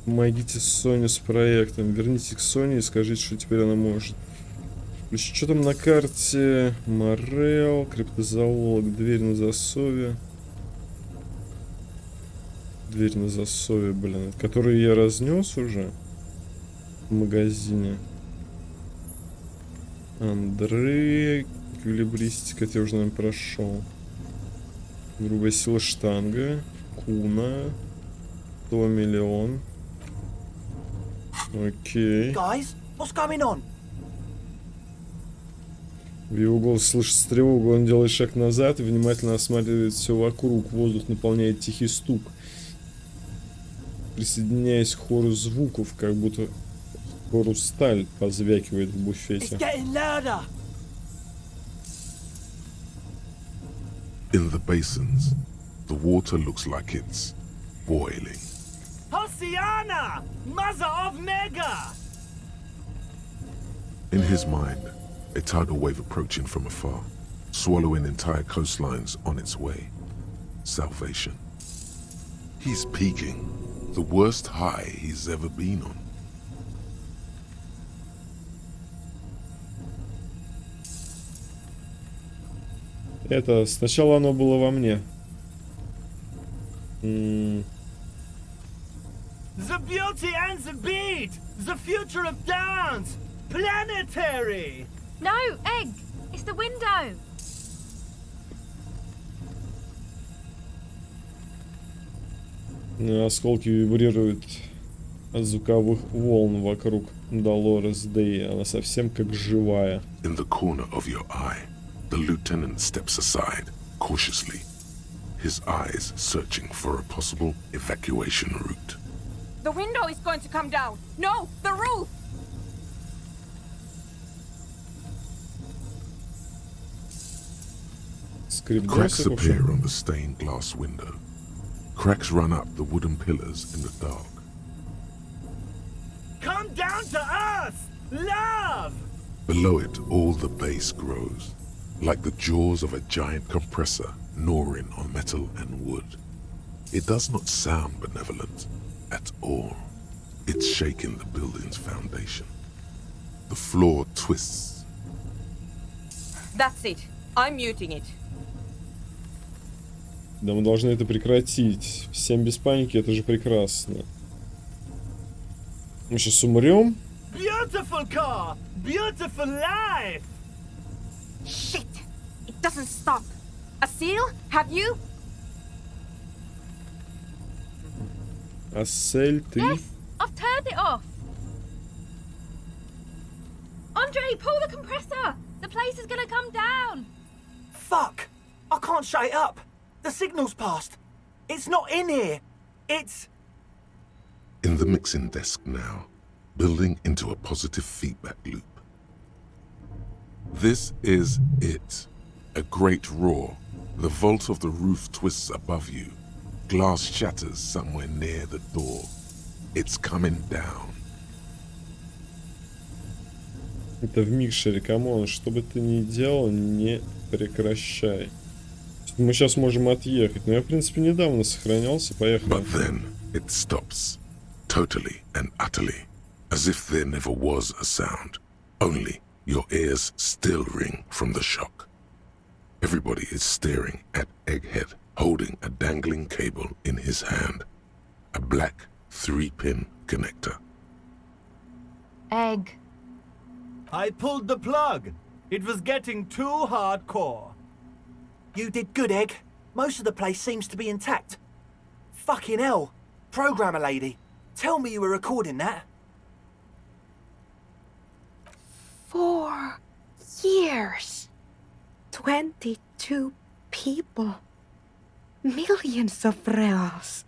Помогите Соне с проектом. Верните к Соне и скажите, что теперь она может. Что там на карте? Морел, криптозоолог, дверь на засове. Дверь на засове, блин. Которую я разнес уже в магазине. Андрей, эквилибристика, это я уже, наверное, прошел. Грубая сила штанга. Куна. 100 миллион. Окей. Guys, what's going on? В его голосе слышится тревога, он делает шаг назад и внимательно осматривает все вокруг. Воздух наполняет тихий стук, присоединяясь к хору звуков, как будто хору сталь позвякивает в буфете. In the basins, the water looks like it's boiling. Hosiana! Mother of Mega! In his mind, a tidal wave approaching from afar, swallowing entire coastlines on its way. Salvation. He's peaking, the worst high he's ever been on. Это сначала оно было во мне. The beauty and the beat! The future of dance! Planetary! No, Egg! It's the window! Осколки вибрируют от звуковых волн вокруг Долорес Дэй. Она совсем как живая. In the corner of your eye, the lieutenant steps aside, cautiously, his eyes searching for a possible evacuation route. The window is going to come down. No, the roof! Cracks appear on the stained glass window. Cracks run up the wooden pillars in the dark. Come down to us! Love! Below it, all the bass grows, like the jaws of a giant compressor gnawing on metal and wood. It does not sound benevolent at all. It's shaking the building's foundation. The floor twists. That's it. I'm muting it. Да, мы должны это прекратить. Всем без паники, это же прекрасно. Мы сейчас умрем. Beautiful car! Beautiful life! Shit! It doesn't stop. A seal? Have you? Асель, ты? Yes, I've turned it off. Andre, pull the compressor. The place is gonna come down. Fuck! I can't shut it up. The signal's passed. It's not in here. It's... In the mixing desk now, building into a positive feedback loop. This is it. A great roar. The vault of the roof twists above you. Glass shatters somewhere near the door. It's coming down. Это в микшере, камон, что бы ты ни делал, не прекращай. Мы сейчас можем отъехать, но я, в принципе, недавно сохранялся, поехали. But then it stops, totally and utterly, as if there never was a sound. Only your ears still ring from the shock. Everybody is staring at Egghead, holding a dangling cable in his hand. A black 3-pin connector. Egg. I pulled the plug. It was getting too hardcore. You did good, Egg. Most of the place seems to be intact. Fucking hell. Programmer lady, tell me you were recording that. 4 years. 22 people. Millions of reals.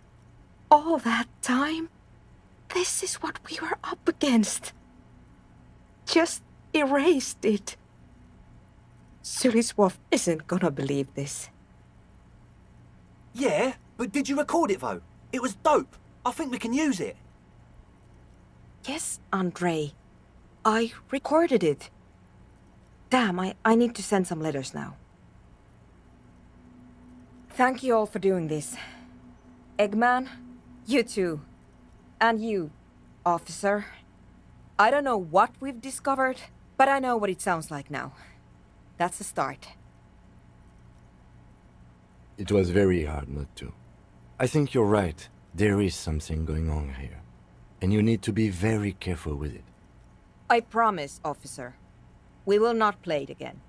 All that time? This is what we were up against. Just erased it. Suliswolf isn't gonna believe this. Yeah, but did you record it though? It was dope. I think we can use it. Yes, Andre. I recorded it. Damn, I need to send some letters now. Thank you all for doing this. Eggman, you too. And you, officer. I don't know what we've discovered, but I know what it sounds like now. That's a start. It was very hard not to. I think you're right. There is something going on here. And you need to be very careful with it. I promise, officer. We will not play it again.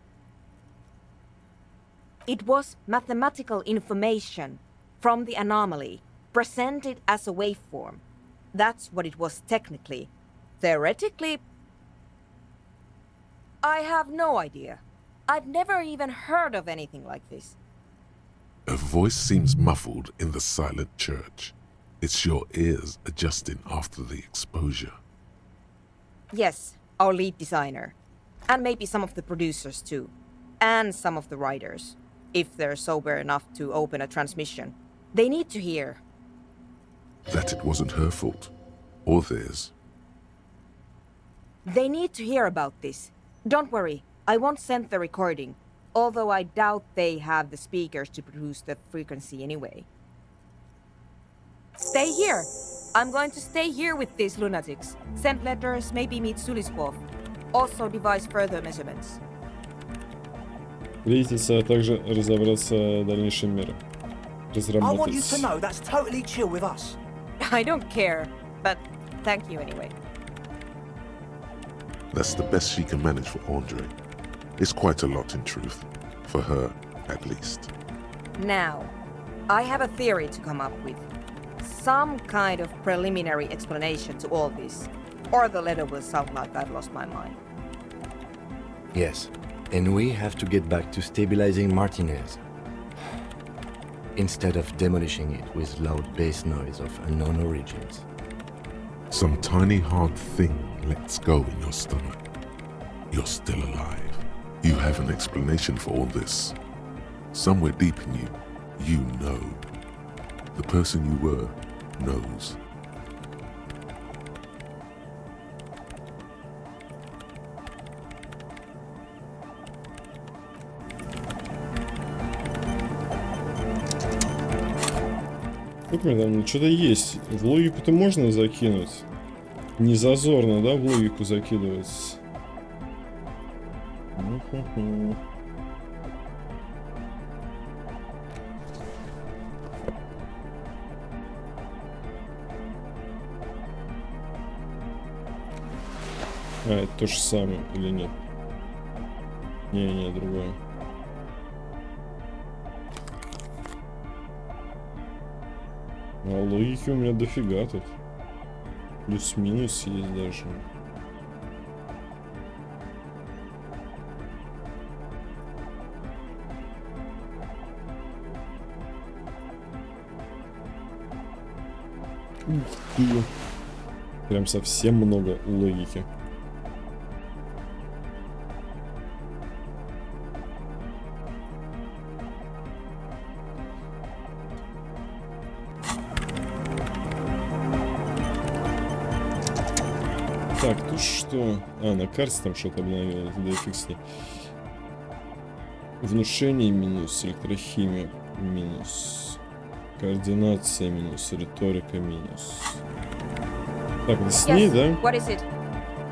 It was mathematical information from the anomaly, presented as a waveform. That's what it was technically. Theoretically, I have no idea. I've never even heard of anything like this. A voice seems muffled in the silent church. It's your ears adjusting after the exposure. Yes, our lead designer. And maybe some of the producers too. And some of the writers. If they're sober enough to open a transmission. They need to hear. That it wasn't her fault. Or theirs. They need to hear about this. Don't worry, I won't send the recording. Although I doubt they have the speakers to produce the frequency anyway. Stay here. I'm going to stay here with these lunatics. Send letters, maybe meet Suliswolf. Also devise further measurements. Встретиться, а также разобраться дальнейшие меры. I want you to know that's totally chill with us. I don't care, but thank you anyway. That's the best she can manage for Andre. It's quite a lot in truth. For her, at least. Now, I have a theory to come up with. Some kind of preliminary explanation to all this. Or the letter will sound like I've lost my mind. Yes, and we have to get back to stabilizing Martinez. Instead of demolishing it with loud bass noise of unknown origins. Some tiny hard thing lets go in your stomach. You're still alive. You have an explanation for all this. Somewhere deep in you, you know. The person you were knows. Как там, что-то есть. В логику-то можно закинуть. Не зазорно, да, в логику закидывать. А, это то же самое или нет? Не, другое. А логики у меня дофига тут. Плюс-минус есть даже. Ух ты. Прям совсем много логики. Так, тут что? А, на карте там что-то обновилось, да фиг с ней. Внушение минус, электрохимия минус, координация минус, риторика минус. Так, это с ней, да?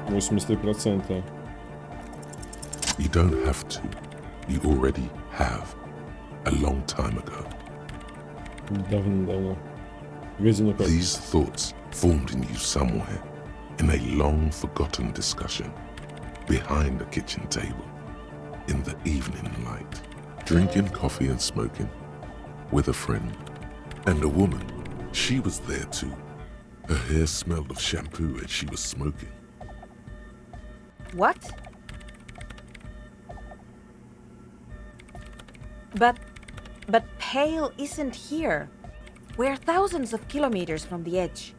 83%. You don't have to. You already have. A long time ago. Давно-давно. These thoughts formed in you somewhere. In a long-forgotten discussion, behind a kitchen table, in the evening light, drinking coffee and smoking, with a friend, and a woman. She was there too. Her hair smelled of shampoo as she was smoking. What? But Pale isn't here. We're thousands of kilometers from the edge.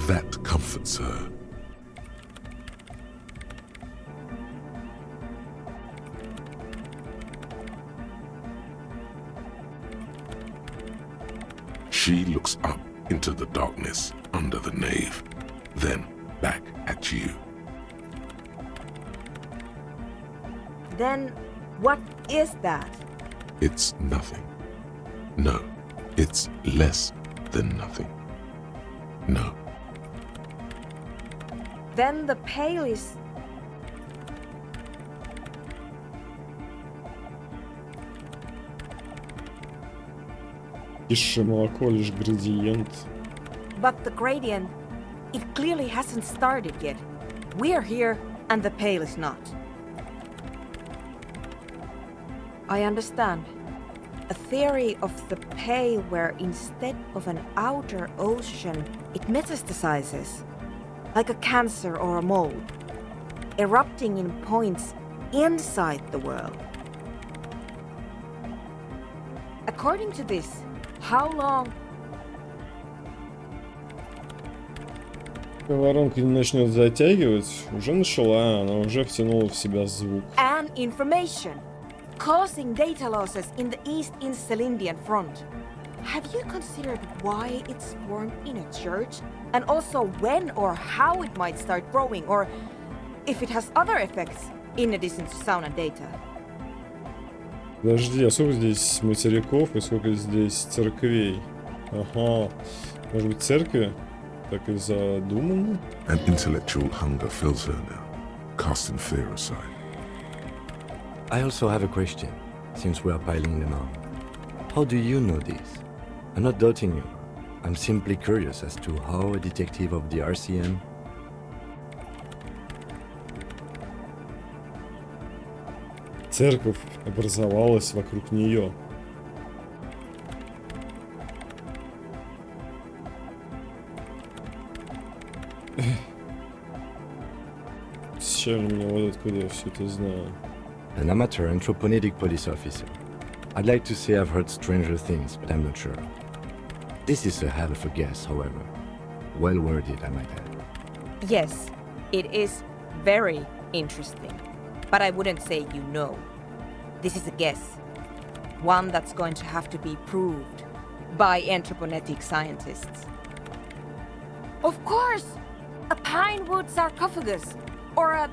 That comforts her. She looks up into the darkness under the nave, then back at you. Then what is that? It's nothing. No, it's less than nothing. No. Then the Pale is... Тише молоко, лишь градиент. But the gradient, it clearly hasn't started yet. We're here, and the Pale is not. I understand. A theory of the Pale where instead of an outer ocean, it metastasizes. Like a cancer or a mold, erupting in points inside the world. According to this, how long... Воронка не начнет затягивать, уже начала, она уже втянула в себя звук. And information, causing data losses in the East Insulindian front. Have you considered why it's formed in a church? And also when or how it might start growing, or if it has other effects in addition to sound and data? Подожди, а сколько здесь материков и сколько здесь церквей? Ага, может быть церкви? Так и задумано? An intellectual hunger fills her now, casting fear aside. I also have a question, since we are piling them on. How do you know this? I'm not doubting you. I'm simply curious as to how a detective of the RCM... Церковь образовалась вокруг нее. Сейчас меня вот откуда я все это знаю. An amateur anthropomedic police officer. I'd like to say I've heard stranger things, but I'm not sure. This is a hell of a guess, however. Well worded, I might add. Yes, it is very interesting. But I wouldn't say you know. This is a guess. one that's going to have to be proved by anthroponetic scientists. Of course! A pine wood sarcophagus, or a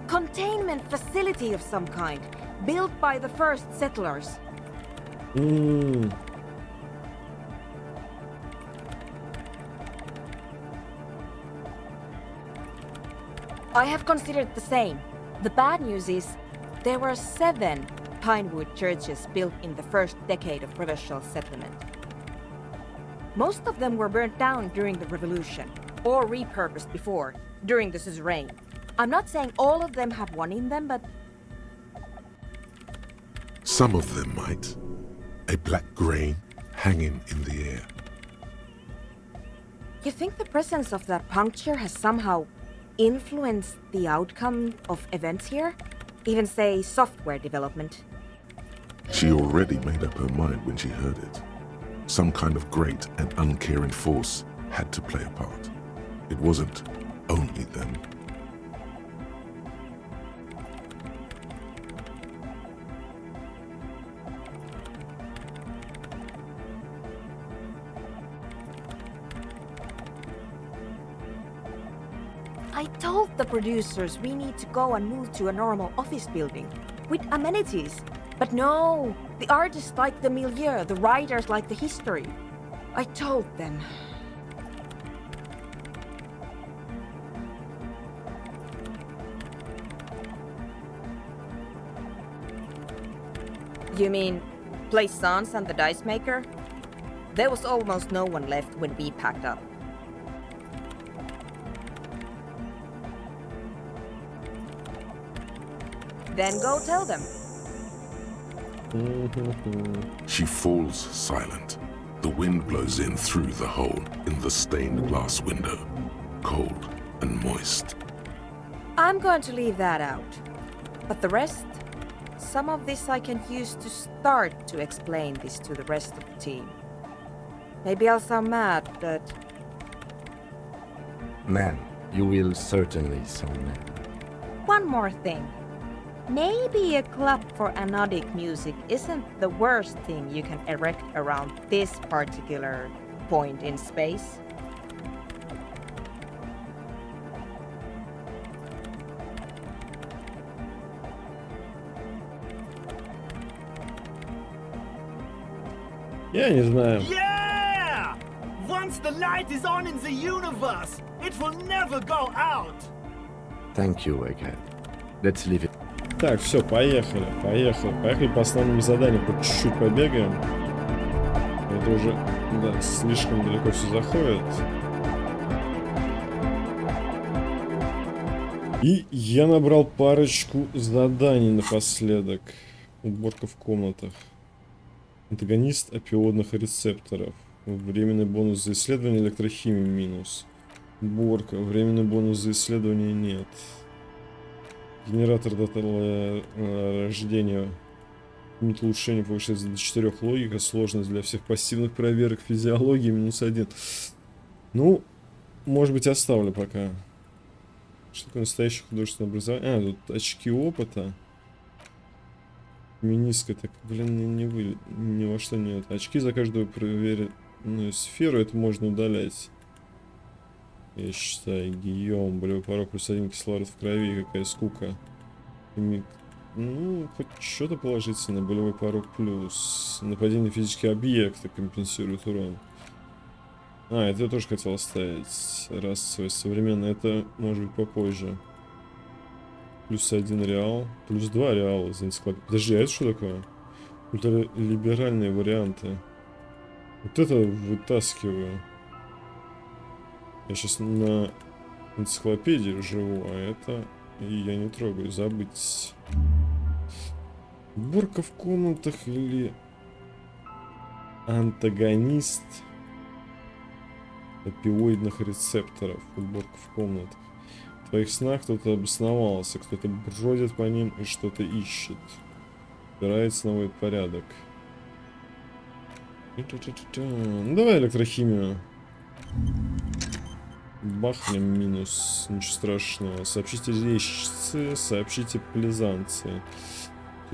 containment facility of some kind, built by the first settlers. I have considered the same. The bad news is there were 7 pinewood churches built in the first decade of provincial settlement. Most of them were burnt down during the revolution, or repurposed before, during the suzerain. I'm not saying all of them have one in them, but... Some of them might. A black grain hanging in the air. You think the presence of that puncture has somehow influenced the outcome of events here? Even say software development? She already made up her mind when she heard it. Some kind of great and uncaring force had to play a part. It wasn't only them. I told the producers we need to go and move to a normal office building with amenities. But no, the artists like the milieu, the writers like the history. I told them. You mean Plaisance and the Dice Maker? There was almost no one left when we packed up. Then go tell them. She falls silent. The wind blows in through the hole in the stained glass window, cold and moist. I'm going to leave that out. But the rest, some of this I can use to start to explain this to the rest of the team. Maybe I'll sound mad, but... Man, you will certainly sound mad. One more thing. Maybe a club for anodic music isn't the worst thing you can erect around this particular point in space. Я не знаю. Yeah! Once the light is on in the universe, it will never go out. Thank you, Egghead. Let's leave it. Так, все, поехали. Поехали по основным заданиям, по чуть-чуть побегаем. Это уже, да, слишком далеко все заходит. И я набрал парочку заданий напоследок. Уборка в комнатах. Антагонист опиодных рецепторов. Временный бонус за исследование электрохимии минус. Уборка. Временный бонус за исследование нет. Генератор даты рождения. Лимит улучшения повышается до 4. Логика. Сложность для всех пассивных проверок физиологии -1. Ну, может быть, оставлю пока. Что такое настоящее художественное образование? А, тут очки опыта. Миниска, так, блин, ни во что нет. Очки за каждую проверенную сферу, это можно удалять. Я считаю, Гийом, болевой порог +1, кислород в крови, какая скука. Ну, хоть что-то положительное, болевой порог плюс. Нападение на физические объекты компенсирует урон. А, это я тоже хотел оставить. Расовое, современное, это может быть попозже. +1 реал, +2 реала за энциклопедию. Подожди, а это что такое? Ультралиберальные варианты. Вот это вытаскиваю. Я сейчас на энциклопедии живу, а это я не трогаю. Забыть. Уборка в комнатах или антагонист опиоидных рецепторов. Уборка в комнатах. В твоих снах кто-то обосновался, кто-то бродит по ним и что-то ищет. Опирается, наводит порядок. Ну, давай электрохимию. Бахнем минус. Ничего страшного. Сообщите резчицы, сообщите плезанцы.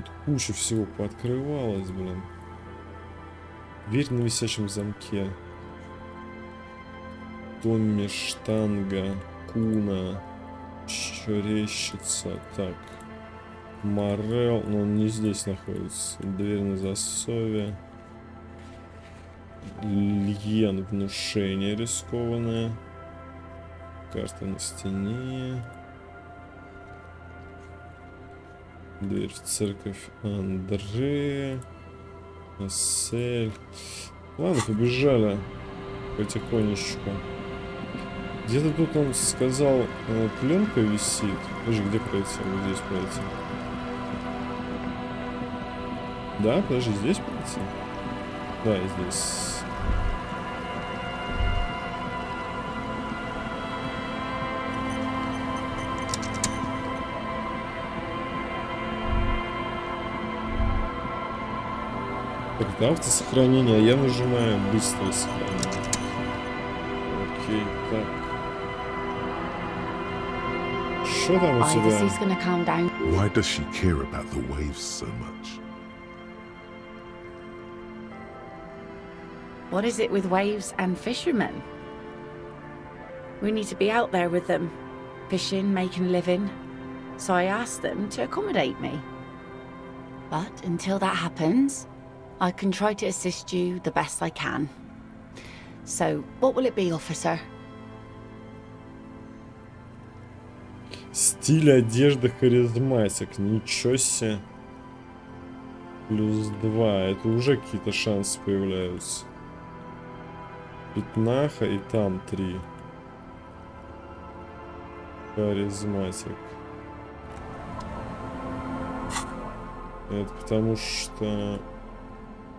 Тут куча всего пооткрывалась, блин. Дверь на висячем замке. Томми, штанга, куна, черещица. Так. Морел, но он не здесь находится. Дверь на засове. Льен, внушение рискованное. Карта на стене. Дверь в церковь Андрея. Сель. Ладно, побежали потихонечку. Где-то тут он сказал, пленка висит. Подожди, где пройти? Вот здесь пройти. Да, подожди, здесь пройти? Да, и здесь. Так, автосохранение, а я нажимаю быстрое сохранение. Окей, так. Что там у тебя? Why does she care about the waves so much? What is it with waves and fishermen? We need to be out there with them, fishing, making a living. So I asked them to accommodate me. But until that happens, I can try to assist you the best I can. So, what will it be, officer? Стиль одежды харизматик. Ничего себе. +2. Это уже какие-то шансы появляются. Пятнаха и там 3. Харизматик. Это потому что...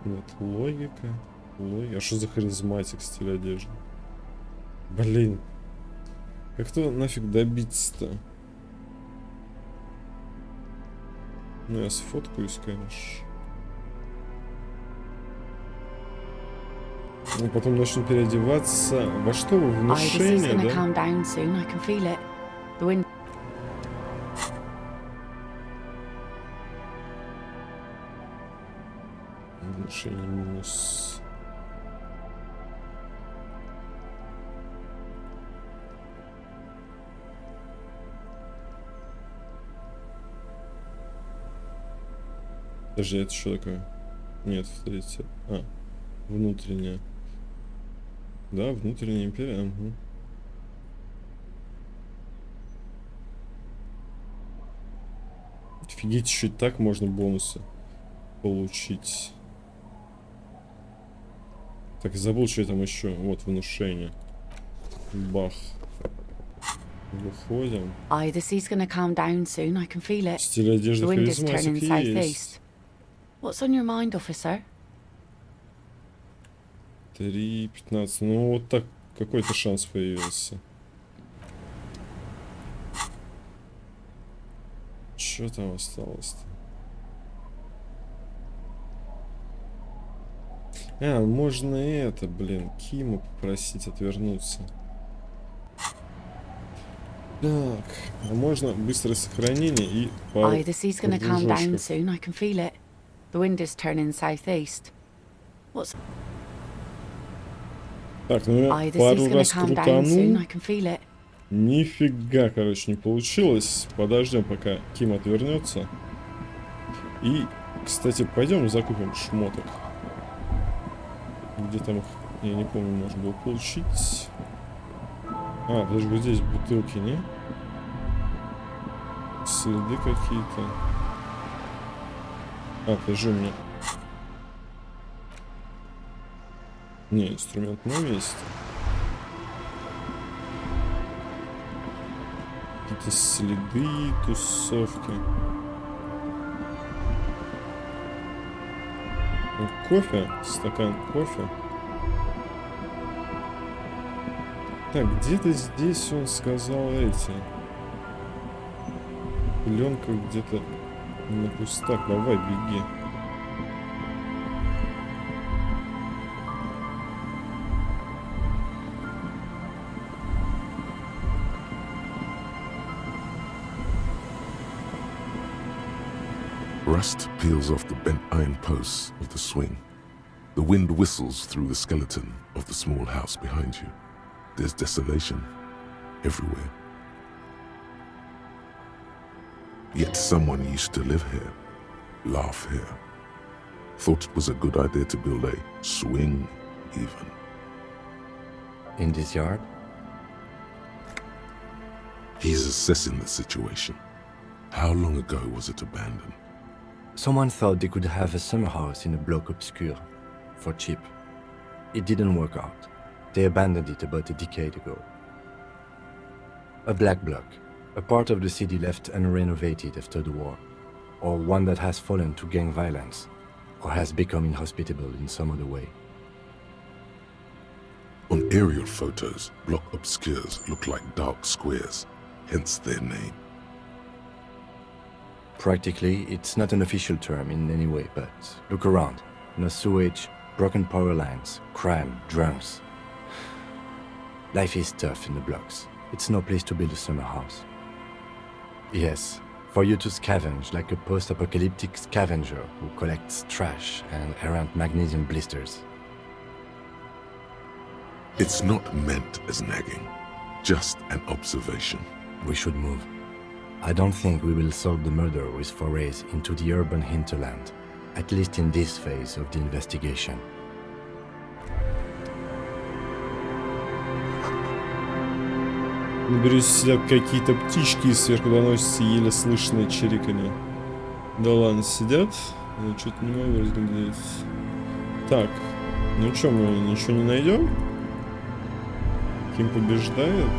Вот, логика. А что за харизматик, стиль одежды? Блин. Как-то нафиг добиться-то? Ну, я сфоткаюсь, конечно. Ну, потом начну переодеваться. Во что вы? Внушение, да? Внушение минус. Подожди, это что такое? Нет, смотрите. А, внутренняя. Да, внутренняя империя. Угу. Офигеть, еще и так можно бонусы получить. Так, забыл, что я там еще. Вот, внушение. Бах. Выходим. Стиль одежды харизматик есть. What's on your mind, officer? 3:15. Ну, вот так какой-то шанс появился. Что там осталось-то? А, можно это, блин, Киму попросить отвернуться. Так, а можно быстрое сохранение и пару кружочков. The wind is turning southeast. What's... Так, ну я пару раз крутанул. Нифига, короче, не получилось. Подождем, пока Ким отвернется. И, кстати, пойдем закупим шмоток. Где там их, я не помню, можно было получить. А, подожди, вот здесь бутылки, не? Следы какие-то. А, подожди, у меня... Не, инструмент на месте. Какие-то следы тусовки. Кофе, стакан кофе. Так, где-то здесь он сказал эти. Пленка где-то на кустах. Давай, беги. Rust peels off the bent iron posts of the swing. The wind whistles through the skeleton of the small house behind you. There's desolation everywhere. Yet someone used to live here, laugh here. Thought it was a good idea to build a swing, even. In this yard? He's assessing the situation. How long ago was it abandoned? Someone thought they could have a summer house in a bloc obscure, for cheap. It didn't work out. They abandoned it about a decade ago. A black bloc, a part of the city left unrenovated after the war, or one that has fallen to gang violence, or has become inhospitable in some other way. On aerial photos, block obscures look like dark squares, hence their name. Practically, it's not an official term in any way, but look around. No sewage, broken power lines, crime, drunks. Life is tough in the blocks. It's no place to build a summer house. Yes, for you to scavenge like a post-apocalyptic scavenger who collects trash and errant magnesium blisters. It's not meant as nagging, just an observation. We should move. I don't think we will solve the murder with forays into the urban hinterland, at least in this phase of the investigation. Наберись себя какие-то птички и сверху доносятся еле слышное чириканье. Да ладно, сидят. Я что-то не могу разглядеть. Так, ну что, мы ничего не найдем? Ким побеждает?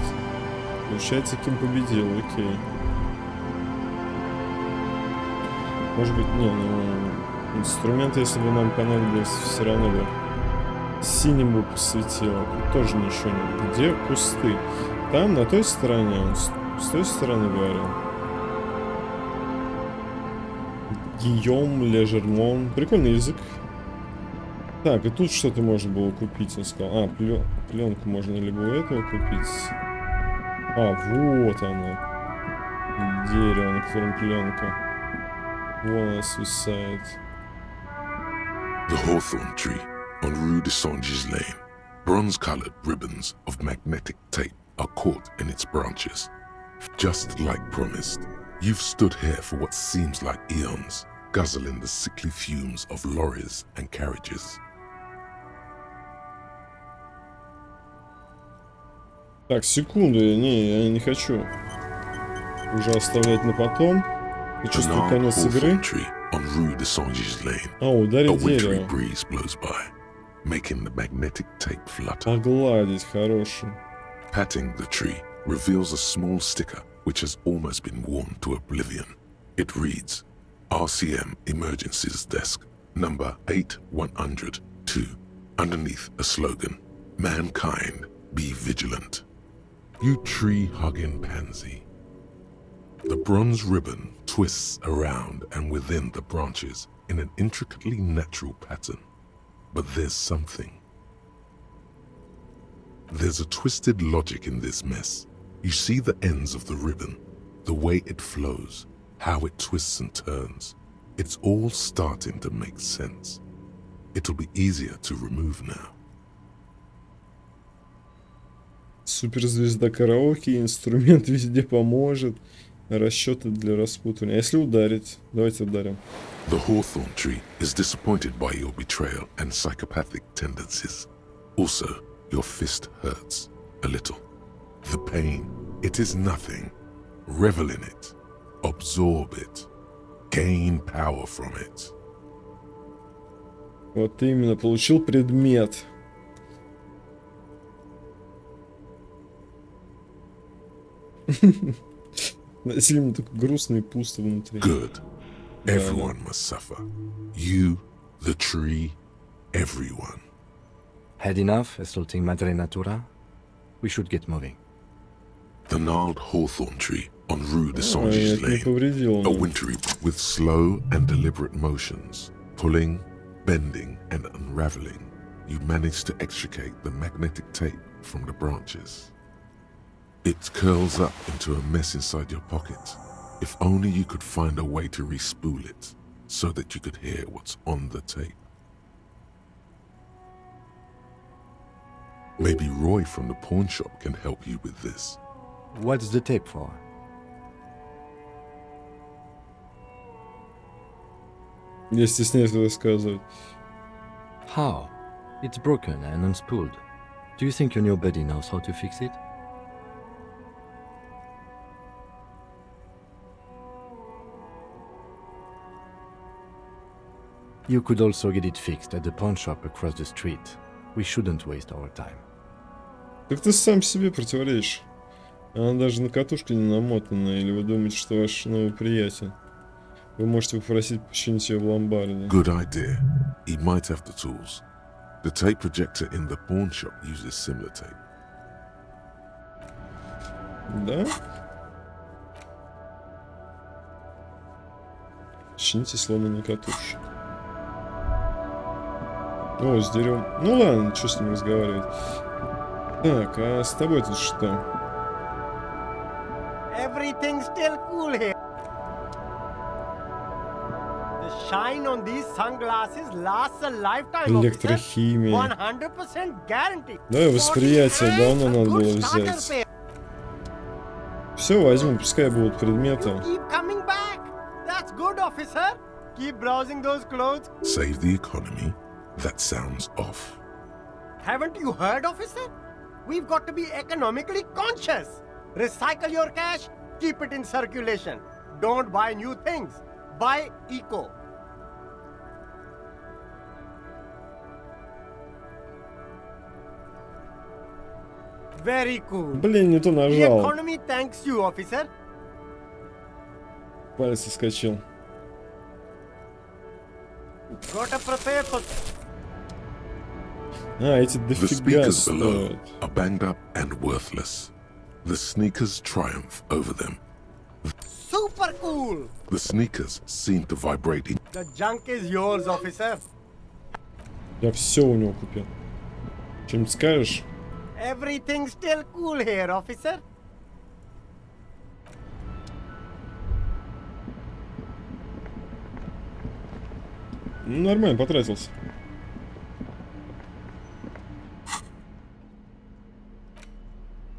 Получается, Ким победил, окей. Может быть, не, ну... Инструмент, если бы нам понадобился, все равно бы синим бы посветило. Тут тоже ничего нет. Где кусты? Там, на той стороне, он с той стороны говорил. Гийом, Лежермон. Прикольный язык. Так, и тут что-то можно было купить, он сказал. А, пленку можно либо у этого купить. А, вот она. Дерево, на котором пленка. Вон она свисает. The hawthorn tree on Rue de Saint-Gilles Lane. Bronze-colored ribbons of magnetic tape are caught in its branches. Just like promised, you've stood here for what seems like eons, guzzling the sickly fumes of lorries and carriages. Так, секунду, не, я не хочу уже оставлять на потом. Я чувствую конец игры. On Rue de Saint-Gilles Lane. Ударить A wintry дерево. breeze blows by, making the magnetic tape flutter. Погладить, хороший. Patting the tree reveals a small sticker which has almost been worn to oblivion. It reads, RCM Emergencies Desk, number 8102. Underneath a slogan, Mankind, be vigilant. You tree-hugging pansy. The bronze ribbon twists around and within the branches in an intricately natural pattern. But there's something. There's a twisted logic in this mess. You see the ends of the ribbon, the way it flows, how it twists and turns. It's all starting to make sense. It'll be easier to remove now. Суперзвезда караоке, инструмент везде поможет. Расчеты для распутывания. А если ударить? Давайте ударим. The hawthorn tree is disappointed by your betrayal and psychopathic tendencies. Also, your fist hurts a little. The pain, it is nothing. Revel in it. Absorb it. Gain power from it. Вот именно, получил предмет. Сильно так грустно и пусто внутри. Good. Everyone must suffer. You, the tree, everyone. Had enough assaulting Madre Natura? We should get moving. The gnarled hawthorn tree on Rue de Saint-Gilles Lane. A wintry with slow and deliberate motions, pulling, bending, and unraveling. You manage to extricate the magnetic tape from the branches. It curls up into a mess inside your pocket. If only you could find a way to respool it. so that you could hear what's on the tape. Maybe Roy from the pawn shop can help you with this. What's the tape for? Я стесняюсь рассказывать. How? It's broken and unspooled. Do you think your new buddy knows how to fix it? You could also get it fixed at the pawn shop across the street. We shouldn't waste our time. Так ты сам себе противоречишь. Она даже на катушке не намотана. Или вы думаете, что ваш новый приятель? Вы можете попросить починить ее в ломбарде. Good idea. He might have the tools. The tape projector in the pawn shop uses similar tape. Да? Чините сломанный катушек. О, с деревом. Ну ладно, что с ним разговаривать. Так, а с тобой тут что? Everything's still cool here. The shine on these sunglasses lasts a lifetime. Электрохимия. 100% guarantee. Да, восприятие давно надо было взять. Все, возьму, пускай будут предметы. Keep coming back. That's good, officer. Keep browsing those clothes. Save the economy. That sounds off. Haven't you heard, officer? We've got to be economically conscious. Recycle your cash, keep it in circulation. Don't buy new things. Buy eco. Very cool. Блин, не то The нажал. economy thanks you, officer. Палец соскочил. Gotta prepare for... А, эти The дофига speakers below стоят. are banged up and worthless. The sneakers triumph over them. Super cool. The sneakers seem to vibrate in. The junk is yours, officer. Я все у него купил. Что-нибудь скажешь? Everything's still cool here, officer. Ну, нормально, потратился.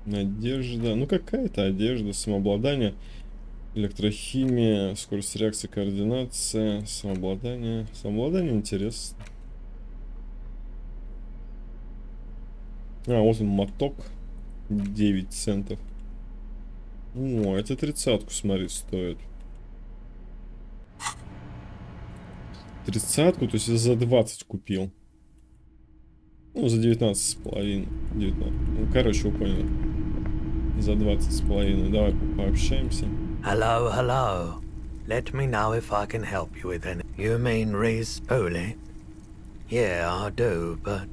Надежда. Ну, какая-то одежда, самообладание, электрохимия, скорость реакции, координация, самообладание. Самообладание интересно. А, вот он, моток. 9 центов. О, это 30-ку, смотри, стоит. 30-ку, то есть я за 20 купил. Ну, за 19,5. 19. Ну, короче, вы поняли. За 20,5. Давай пообщаемся. Hello, hello. Let me know if I can help you with anything. You mean re-spool it? Yeah, I do, but...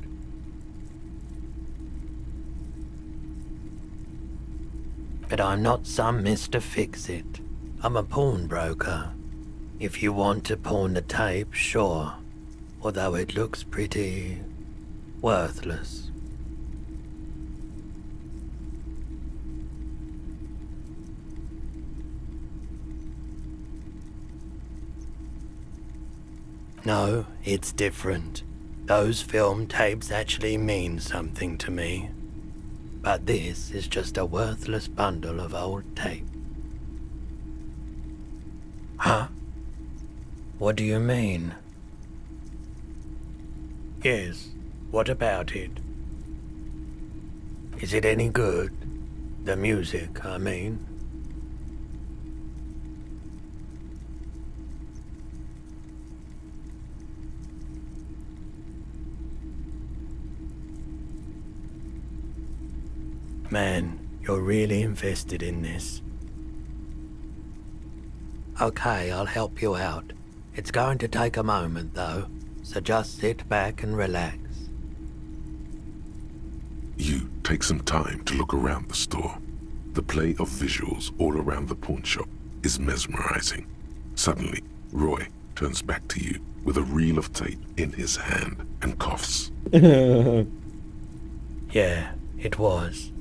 But I'm not some Mr. Fix-It. I'm a pawnbroker. If you want to pawn the tape, sure. Although it looks pretty... worthless. No, it's different. Those film tapes actually mean something to me. But this is just a worthless bundle of old tape. Huh? What do you mean? Yes, what about it? Is it any good? The music, I mean. Man, you're really invested in this. Okay, I'll help you out. It's going to take a moment, though, so just sit back and relax. You take some time to look around the store. The play of visuals all around the pawn shop is mesmerizing. Suddenly, Roy turns back to you with a reel of tape in his hand and coughs. Yeah, it was.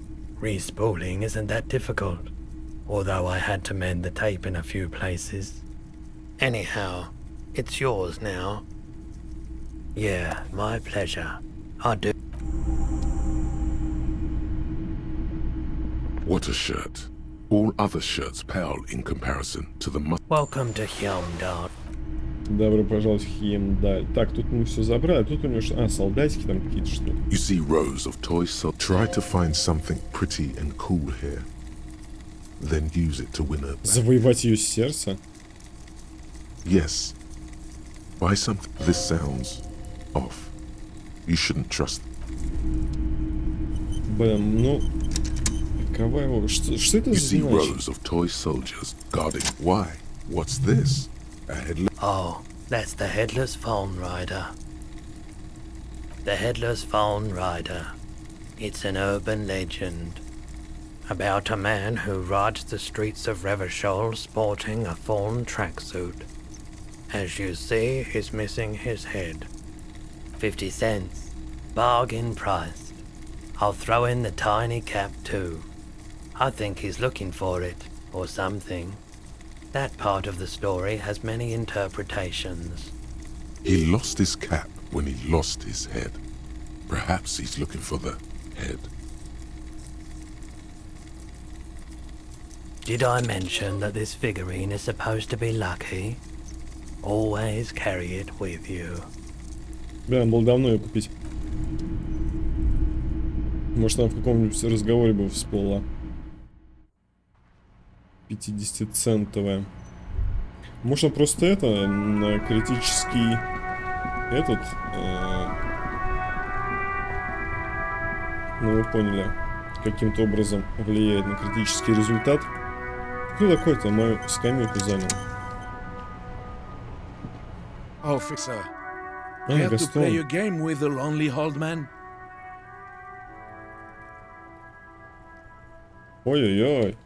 Respooling isn't that difficult, although I had to mend the tape in a few places. Anyhow, It's yours now. Yeah, my pleasure. I do. What a shirt. All other shirts pale in comparison to the Welcome to Hyundai. Добро пожаловать в Hyundai. Так, тут мы все забрали. Тут у него солдатики там какие-то, что ли. You see rows of toys, so try to find something pretty and cool here. Then use it to win a... Завоевать ее сердце? Yes. Buy something. This sounds off. You shouldn't trust. Блин, ну... Какова его... Что это You за see значит? rows of toy soldiers guarding. Why? What's this? A headless... Oh, that's the Headless Phone Rider. The Headless Phone Rider. It's an urban legend about a man who rides the streets of Revachol sporting a fawn tracksuit. As you see, he's missing his head. 50 cents. Bargain priced. I'll throw in the tiny cap too. I think he's looking for it, or something. That part of the story has many interpretations. He lost his cap when he lost his head. Perhaps he's looking for the head. Did I mention that this figurine is supposed to be lucky? Always carry it with you. Бля, было давно ее купить. Может, она в каком-нибудь разговоре бы всплыла. 50-центовая. Можно просто это, на критический этот, ну вы поняли, каким-то образом влияет на критический результат. Кто такой-то мою скамейку занял? Officer, you have to play your game with the lonely old man. Ой-ой-ой.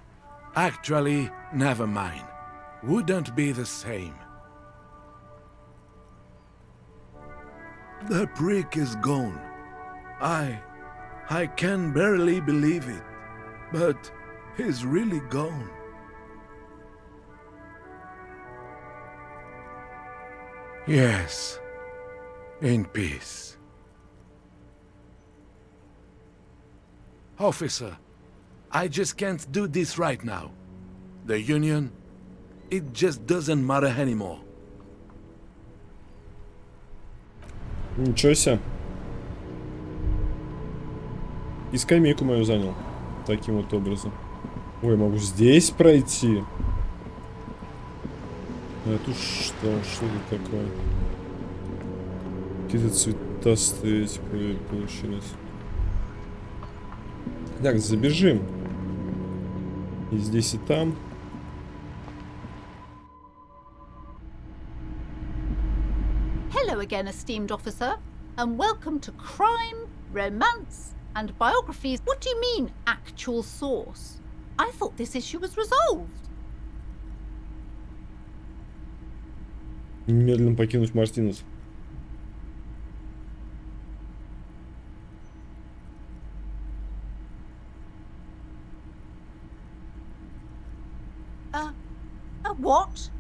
Actually, never mind. Wouldn't be the same. The prick is gone. I can barely believe it, but he's really gone. Yes, in peace. Officer, I just can't do this right now. The Union, it just doesn't matter anymore. Ничего себе. И скамейку мою занял. Таким вот образом. Ой, могу здесь пройти. А тут что? Что тут такое? Какие-то цветастые эти получились. Так, забежим. И здесь, и там. Hello again, esteemed officer, and welcome to Crime, Romance, and Biographies. What do you mean, actual source? I thought this issue was resolved. Немедленно покинуть Мартинус. What?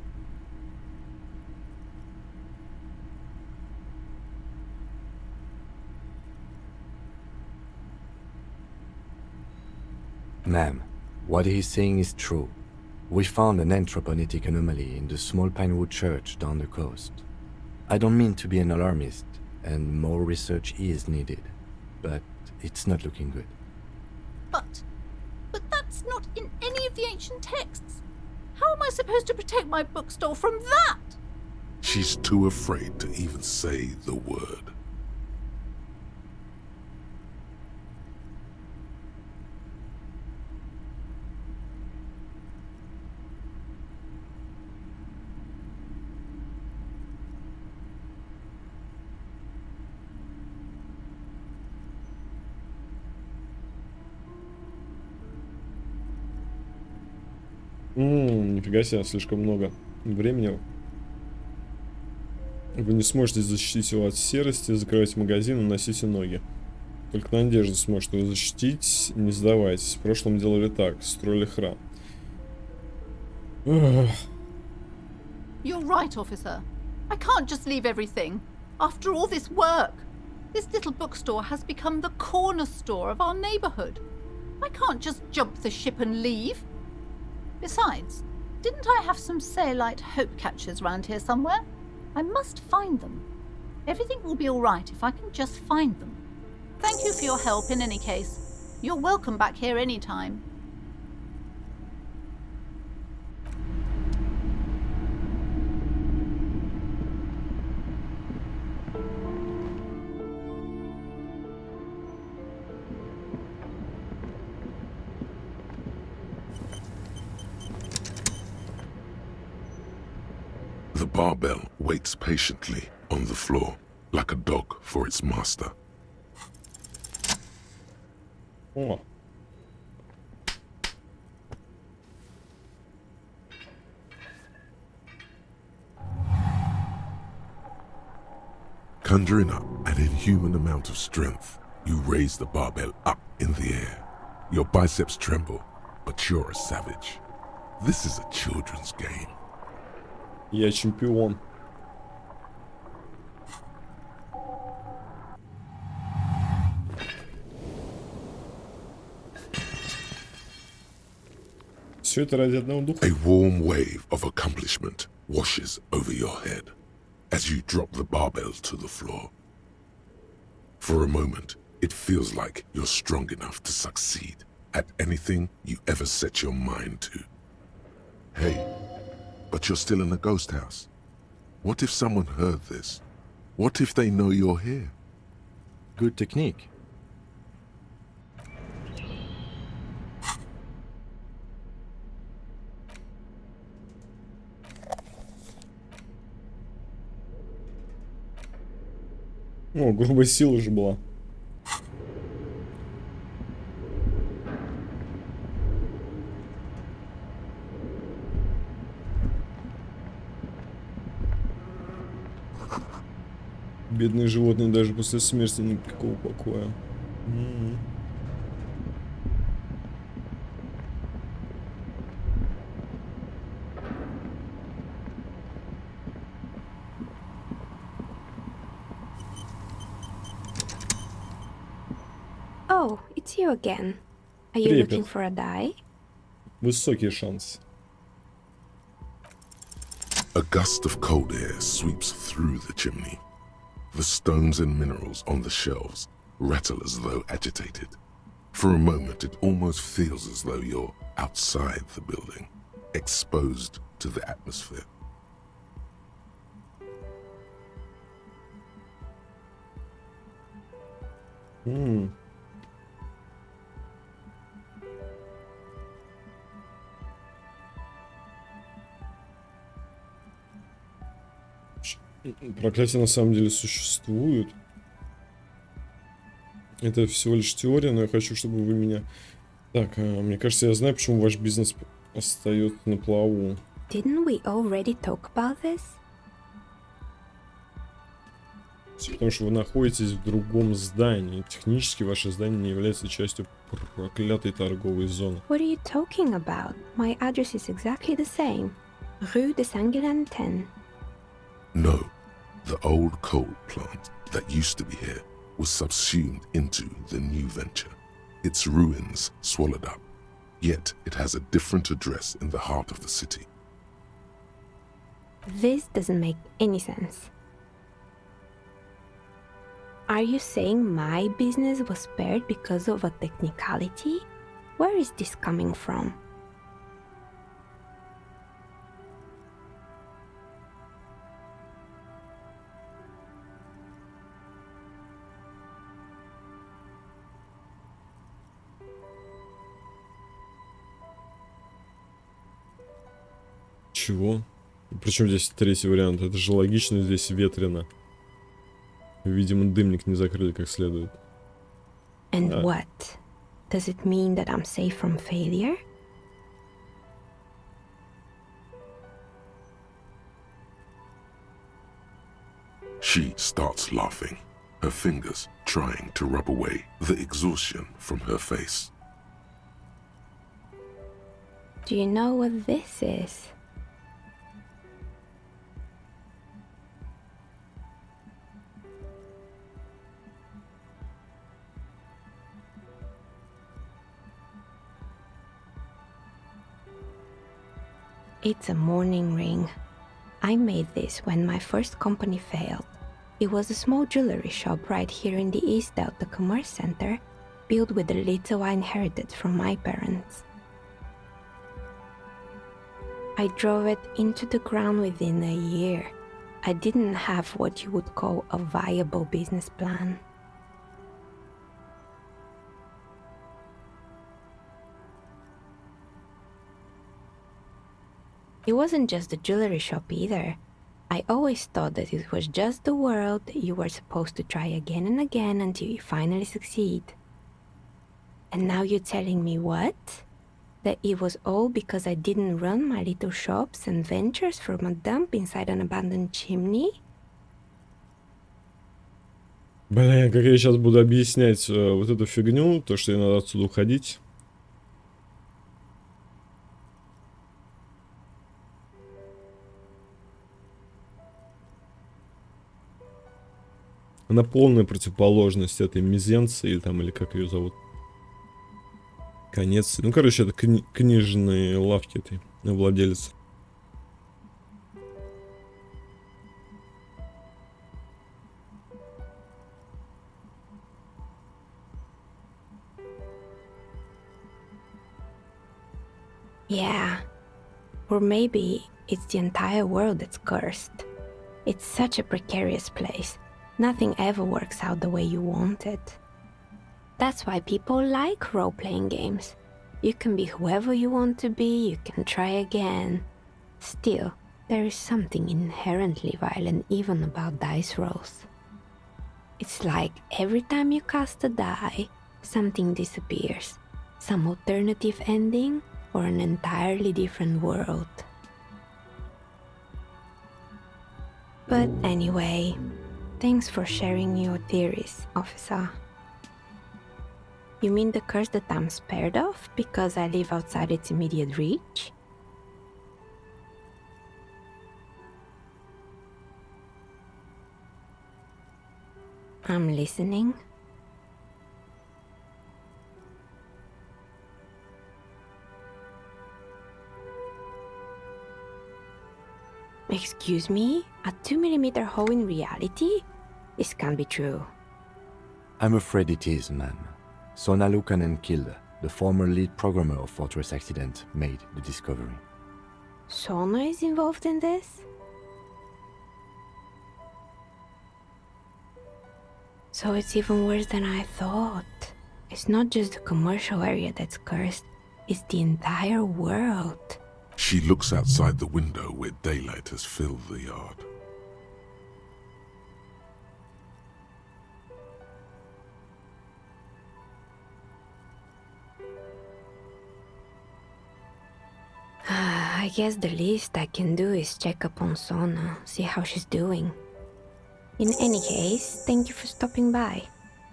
Ma'am, what he's saying is true. We found an anthroponetic anomaly in the small Pinewood church down the coast. I don't mean to be an alarmist, and more research is needed, but it's not looking good. But that's not in any of the ancient texts. How am I supposed to protect my bookstore from that? She's too afraid to even say the word. Нифига себе, слишком много времени. Вы не сможете защитить его от серости, закрывайте магазин и носите ноги. Только Надежда сможет его защитить, не сдавайтесь. В прошлом делали так, строили храм. You're right, officer. I can't just leave everything. After all this work, this little bookstore has become the corner store of our neighborhood. I can't just jump the ship and leave. Besides, didn't I have some Sailite hope catchers round here somewhere? I must find them. Everything will be all right if I can just find them. Thank you for your help in any case. You're welcome back here anytime. The barbell waits patiently on the floor, like a dog for its master. О. Conjuring up an inhuman amount of strength, you raise the barbell up in the air. Your biceps tremble, but you're a savage. This is a children's game. Я чемпион. Все это ради одного духа. A warm wave of accomplishment washes over your head as you drop the barbell to the floor. For a moment, it feels like you're strong enough to succeed at anything you ever set your mind to. Hey, but you're still in a ghost house. What if someone heard this? What if they know you're here? Good technique. О, грубая сила же была. Бедные животные даже после смерти никакого покоя. Oh, it's you again. Are you Привет. looking for a die? Высокий шанс. A gust of cold air sweeps through the chimney. The stones and minerals on the shelves rattle as though agitated. For a moment, it almost feels as though you're outside the building, exposed to the atmosphere. Проклятие на самом деле существует. Это всего лишь теория, но я хочу, чтобы вы меня... Так, мне кажется, я знаю, почему ваш бизнес остается на плаву. Didn't we already talk about this? Потому что вы находитесь в другом здании. Технически ваше здание не является частью проклятой торговой зоны. What are you talking about? My address is exactly the same. Rue de Saint-Guélan 10. No, the old coal plant that used to be here was subsumed into the new venture. Its ruins swallowed up, yet it has a different address in the heart of the city. This doesn't make any sense. Are you saying my business was spared because of a technicality? Where is this coming from? Чего? Причем здесь третий вариант? Это же логично, здесь ветрено. Видимо, дымник не закрыли как следует. And what? Does it mean that I'm safe from failure? She starts laughing, her fingers trying to rub away the exhaustion from her face. Do you know what this is? It's a morning ring. I made this when my first company failed. It was a small jewelry shop right here in the East Delta Commerce Center, built with the little I inherited from my parents. I drove it into the ground within a year. I didn't have what you would call a viable business plan. It wasn't just a jewelry shop either. I always thought that it was just the world you were supposed to try again and again until you finally succeed. And now you're telling me what? That it was all because I didn't run my little shops and ventures from a dump inside an abandoned chimney? Блин, как я сейчас буду объяснять вот эту фигню, то, что ей надо отсюда уходить. Она полная противоположность этой мизенции, или там, или как ее зовут. Конец. Ну, короче, это книжные лавки этой владелец. Yeah. Or maybe it's the entire world that's cursed. It's such a precarious place. Nothing ever works out the way you want it. That's why people like role-playing games. You can be whoever you want to be, you can try again. Still, there is something inherently violent even about dice rolls. It's like every time you cast a die, something disappears. Some alternative ending or an entirely different world. But anyway, thanks for sharing your theories, officer. You mean the curse that I'm spared of because I live outside its immediate reach? I'm listening. Excuse me? A 2mm hole in reality? This can't be true. I'm afraid it is, ma'am. Sona Lukanen-Kilde, the former lead programmer of Fortress Accident, made the discovery. Sona is involved in this? So it's even worse than I thought. It's not just the commercial area that's cursed, it's the entire world. She looks outside the window where daylight has filled the yard. I guess the least I can do is check up on Sona, see how she's doing. In any case, thank you for stopping by.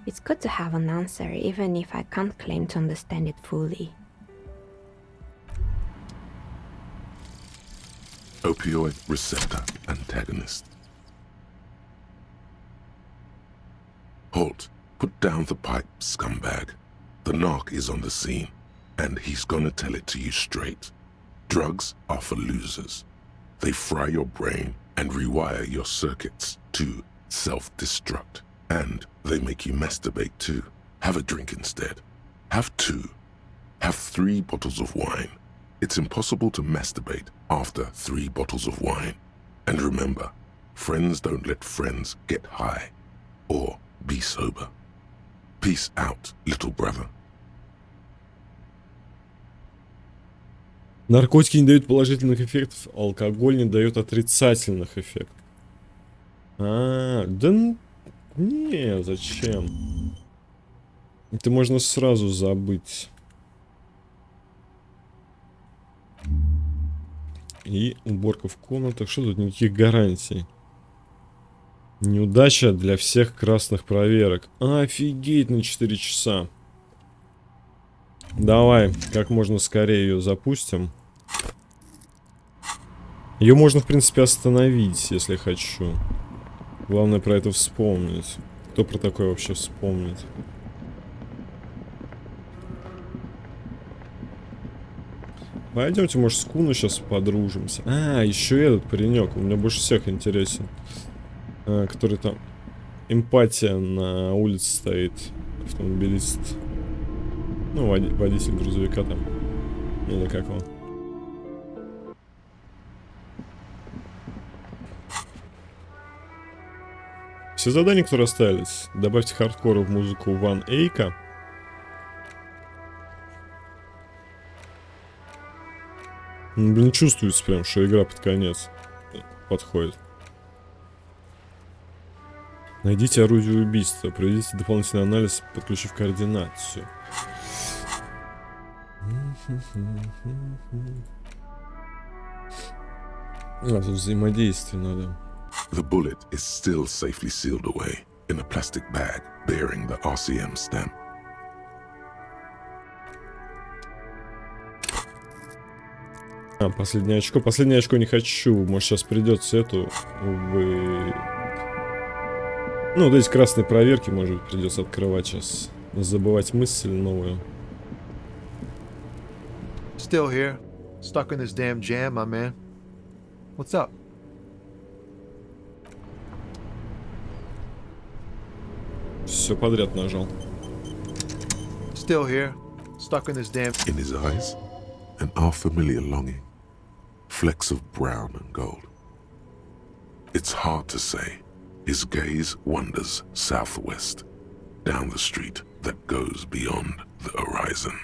It's good to have an answer, even if I can't claim to understand it fully. Opioid receptor antagonist. Halt. Put down the pipe, scumbag. The narc is on the scene, and he's gonna tell it to you straight. Drugs are for losers. They fry your brain and rewire your circuits to self-destruct. And they make you masturbate too. Have a drink instead. Have 2. Have 3 bottles of wine. It's impossible to masturbate after 3 bottles of wine. And remember, friends don't let friends get high or be sober. Peace out, little brother. Наркотики не дают положительных эффектов, алкоголь не дает отрицательных эффектов. Да не, зачем? Это можно сразу забыть. И уборка в комнатах. Что тут? Никаких гарантий. Неудача для всех красных проверок. Офигеть, на 4 часа. Давай, как можно скорее ее запустим. Ее можно, в принципе, остановить, если хочу. Главное про это вспомнить. Кто про такое вообще вспомнит? Пойдемте, может, с Куну сейчас подружимся. А, еще этот паренек. У меня больше всех интересен. Который там... Эмпатия на улице стоит. Автомобилист. Ну, водитель грузовика там. Или как он. Все задания, которые остались. Добавьте хардкора в музыку Ван Эйка. Блин, чувствуется прям, что игра под конец подходит. Найдите орудие убийства. Проведите дополнительный анализ, подключив координацию. Тут взаимодействие надо. The bullet is still safely sealed away in a plastic bag bearing the RCM stamp. Последнее очко. Последнее очко не хочу. Может, сейчас придется эту... Ну, вот эти красные проверки, может быть, придется открывать сейчас. Не забывать мысль новую. Still here. Stuck in this damn jam, my man. What's up? Все подряд нажал. Still here. Stuck in this damn... In his eyes, an unfamiliar longing. Flecks of brown and gold. It's hard to say. His gaze wanders southwest, down the street that goes beyond the horizon.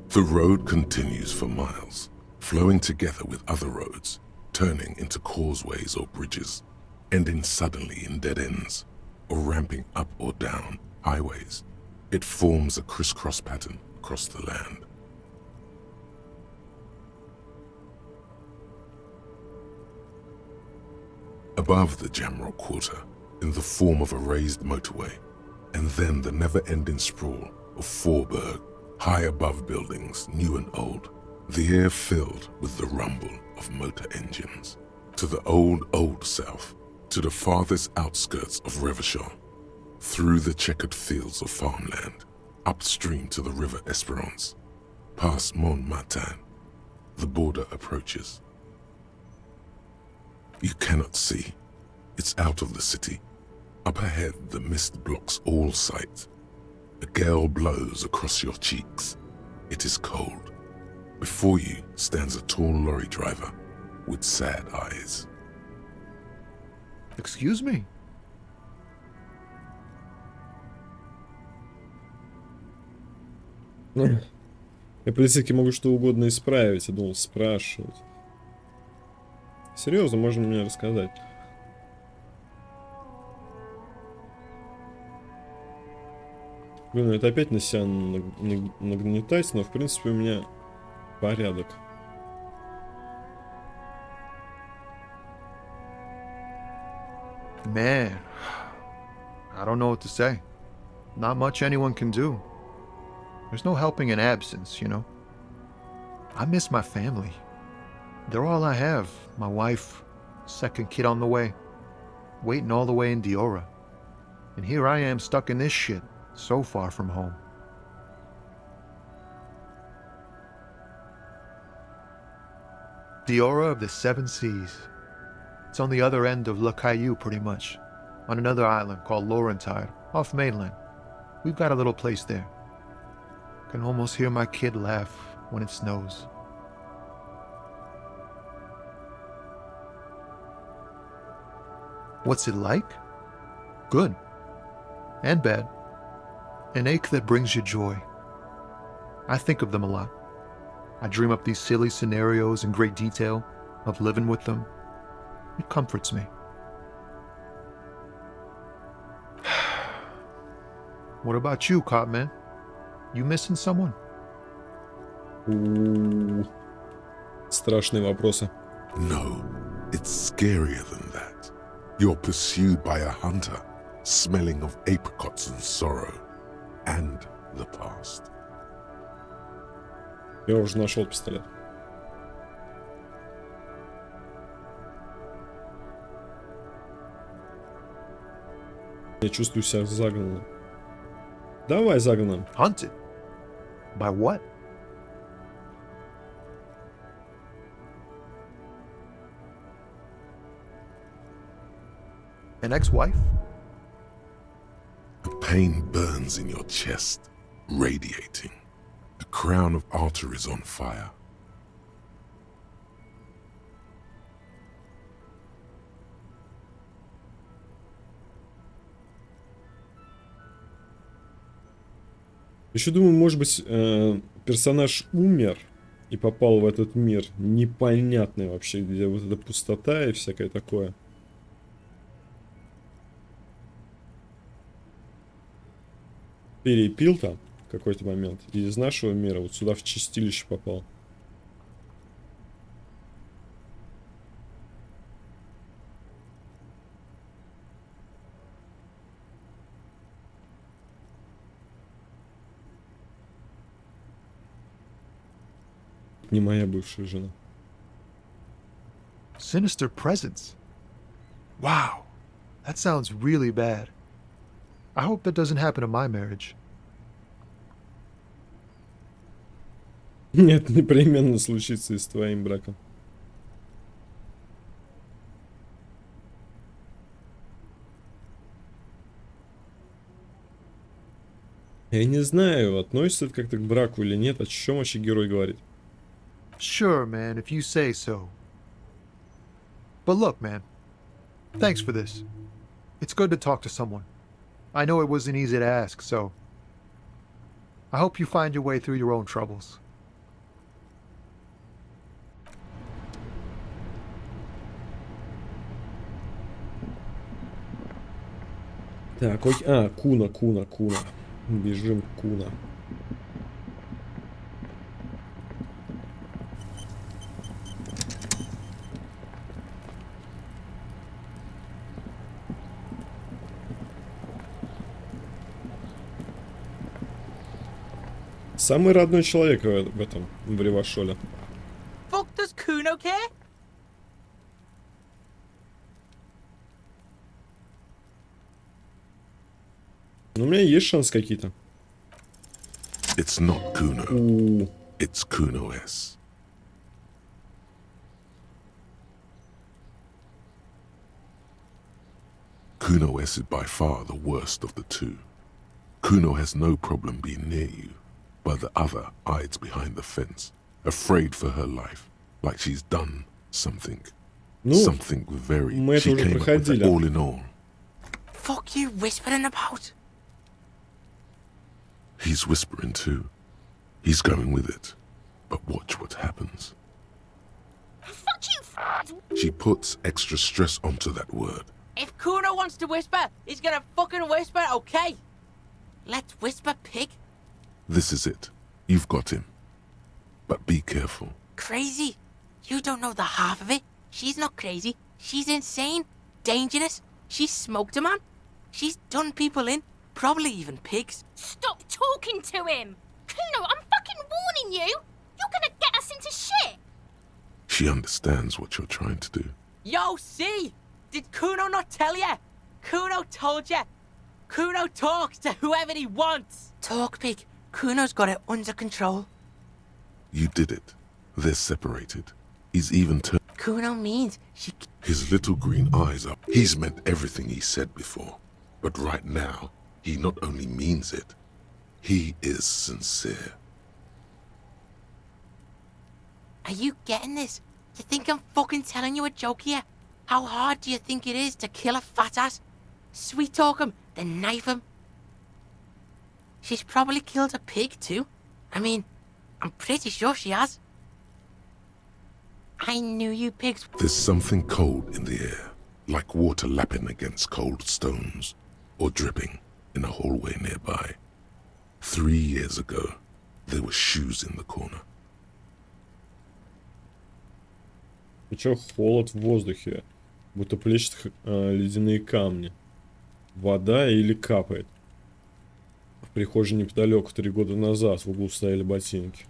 The road continues for miles, flowing together with other roads, turning into causeways or bridges, ending suddenly in dead ends, or ramping up or down highways. It forms a crisscross pattern across the land. Above the Jamrock Quarter, in the form of a raised motorway, and then the never-ending sprawl of Forburg, high above buildings, new and old, the air filled with the rumble of motor engines. To the old south, to the farthest outskirts of Revershaw, through the checkered fields of farmland, upstream to the river Esperance, past Montmartin, the border approaches. You cannot see. It's out of the city. Up ahead, the mist blocks all sight. A gale blows across your cheeks. It is cold. Before you stands a tall lorry driver with sad eyes. Excuse me? Я полицейский могу что угодно исправить. Я думал, спрашивать. Серьезно, можно мне рассказать? Блин, это опять на себя нагнетать, но в принципе у меня порядок. Man, I don't know what to say. Not much anyone can do. There's no helping in absence, you know. I miss my family. They're all I have. My wife, second kid on the way, waiting all the way in Diora. And here I am stuck in this shit, so far from home. Diora of the Seven Seas. It's on the other end of Le Caillou, pretty much, on another island called Laurentide, off mainland. We've got a little place there. Can almost hear my kid laugh when it snows. What's it like? Good. And bad. An ache that brings you joy. I think of them a lot. I dream up these silly scenarios in great detail of living with them. It comforts me. What about you, Cop Man? You missing someone? Страшные вопросы. No, it's scarier than that. You're pursued by a hunter, smelling of apricots and sorrow, and the past. Я уже нашел пистолет. Я чувствую себя загнанным. Давай загнанным. Hunted? By what? An ex-wife? A pain burns in your chest, radiating. The crown of arteries on fire. Еще думаю, может быть, персонаж умер и попал в этот мир непонятный вообще, где вот эта пустота и всякое такое. Перепил там в какой-то момент и из нашего мира вот сюда в чистилище попал. Не моя бывшая жена. Sinister presence. Wow, that sounds really bad. I hope that doesn't happen to my marriage. Нет, непременно случится и с твоим браком. Я не знаю, относится это как-то к браку или нет, о чем вообще герой говорит. Sure, man, if you say so. But look, man, thanks for this. It's good to talk to someone. I know it wasn't easy to ask, so I hope you find your way through your own troubles. Так, Куна. Бежим к Куна. Самый родной человек в этом, в Ревашоле. Fuck does Kuno care? Ну, у меня есть шанс какие-то. It's not Kuno. It's Kuno S. Kuno S is by far the worst of the two. Kuno has no problem being near you, but the other hides behind the fence, afraid for her life, like she's done something. Something very... She came up with it all in all. Fuck you whispering about? He's whispering too. He's going with it. But watch what happens. Fuck you! She puts extra stress onto that word. If Kuno wants to whisper, he's gonna fucking whisper, okay? Let's whisper, pig. This is it. You've got him. But be careful. Crazy? You don't know the half of it. She's not crazy. She's insane. Dangerous. She's smoked a man. She's done people in. Probably even pigs. Stop talking to him! Kuno, I'm fucking warning you! You're gonna get us into shit! She understands what you're trying to do. Yo, see? Did Kuno not tell you? Kuno told you. Kuno talks to whoever he wants. Talk, pig. Kuno's got it under control. You did it. They're separated. He's even turned... Kuno means she... His little green eyes up. He's meant everything he said before. But right now, he not only means it, he is sincere. Are you getting this? You think I'm fucking telling you a joke here? How hard do you think it is to kill a fat ass? Sweet talk him, then knife him. She's probably killed a pig too. I mean, I'm pretty sure she has. I knew you pigs... There's something cold in the air, like water lapping against cold stones, or dripping in a hallway nearby. 3 years ago, there were shoes in the corner. Причем холод в воздухе, будто плещут ледяные камни. Вода или капает. В прихожей неподалеку 3 года назад в углу стояли ботинки.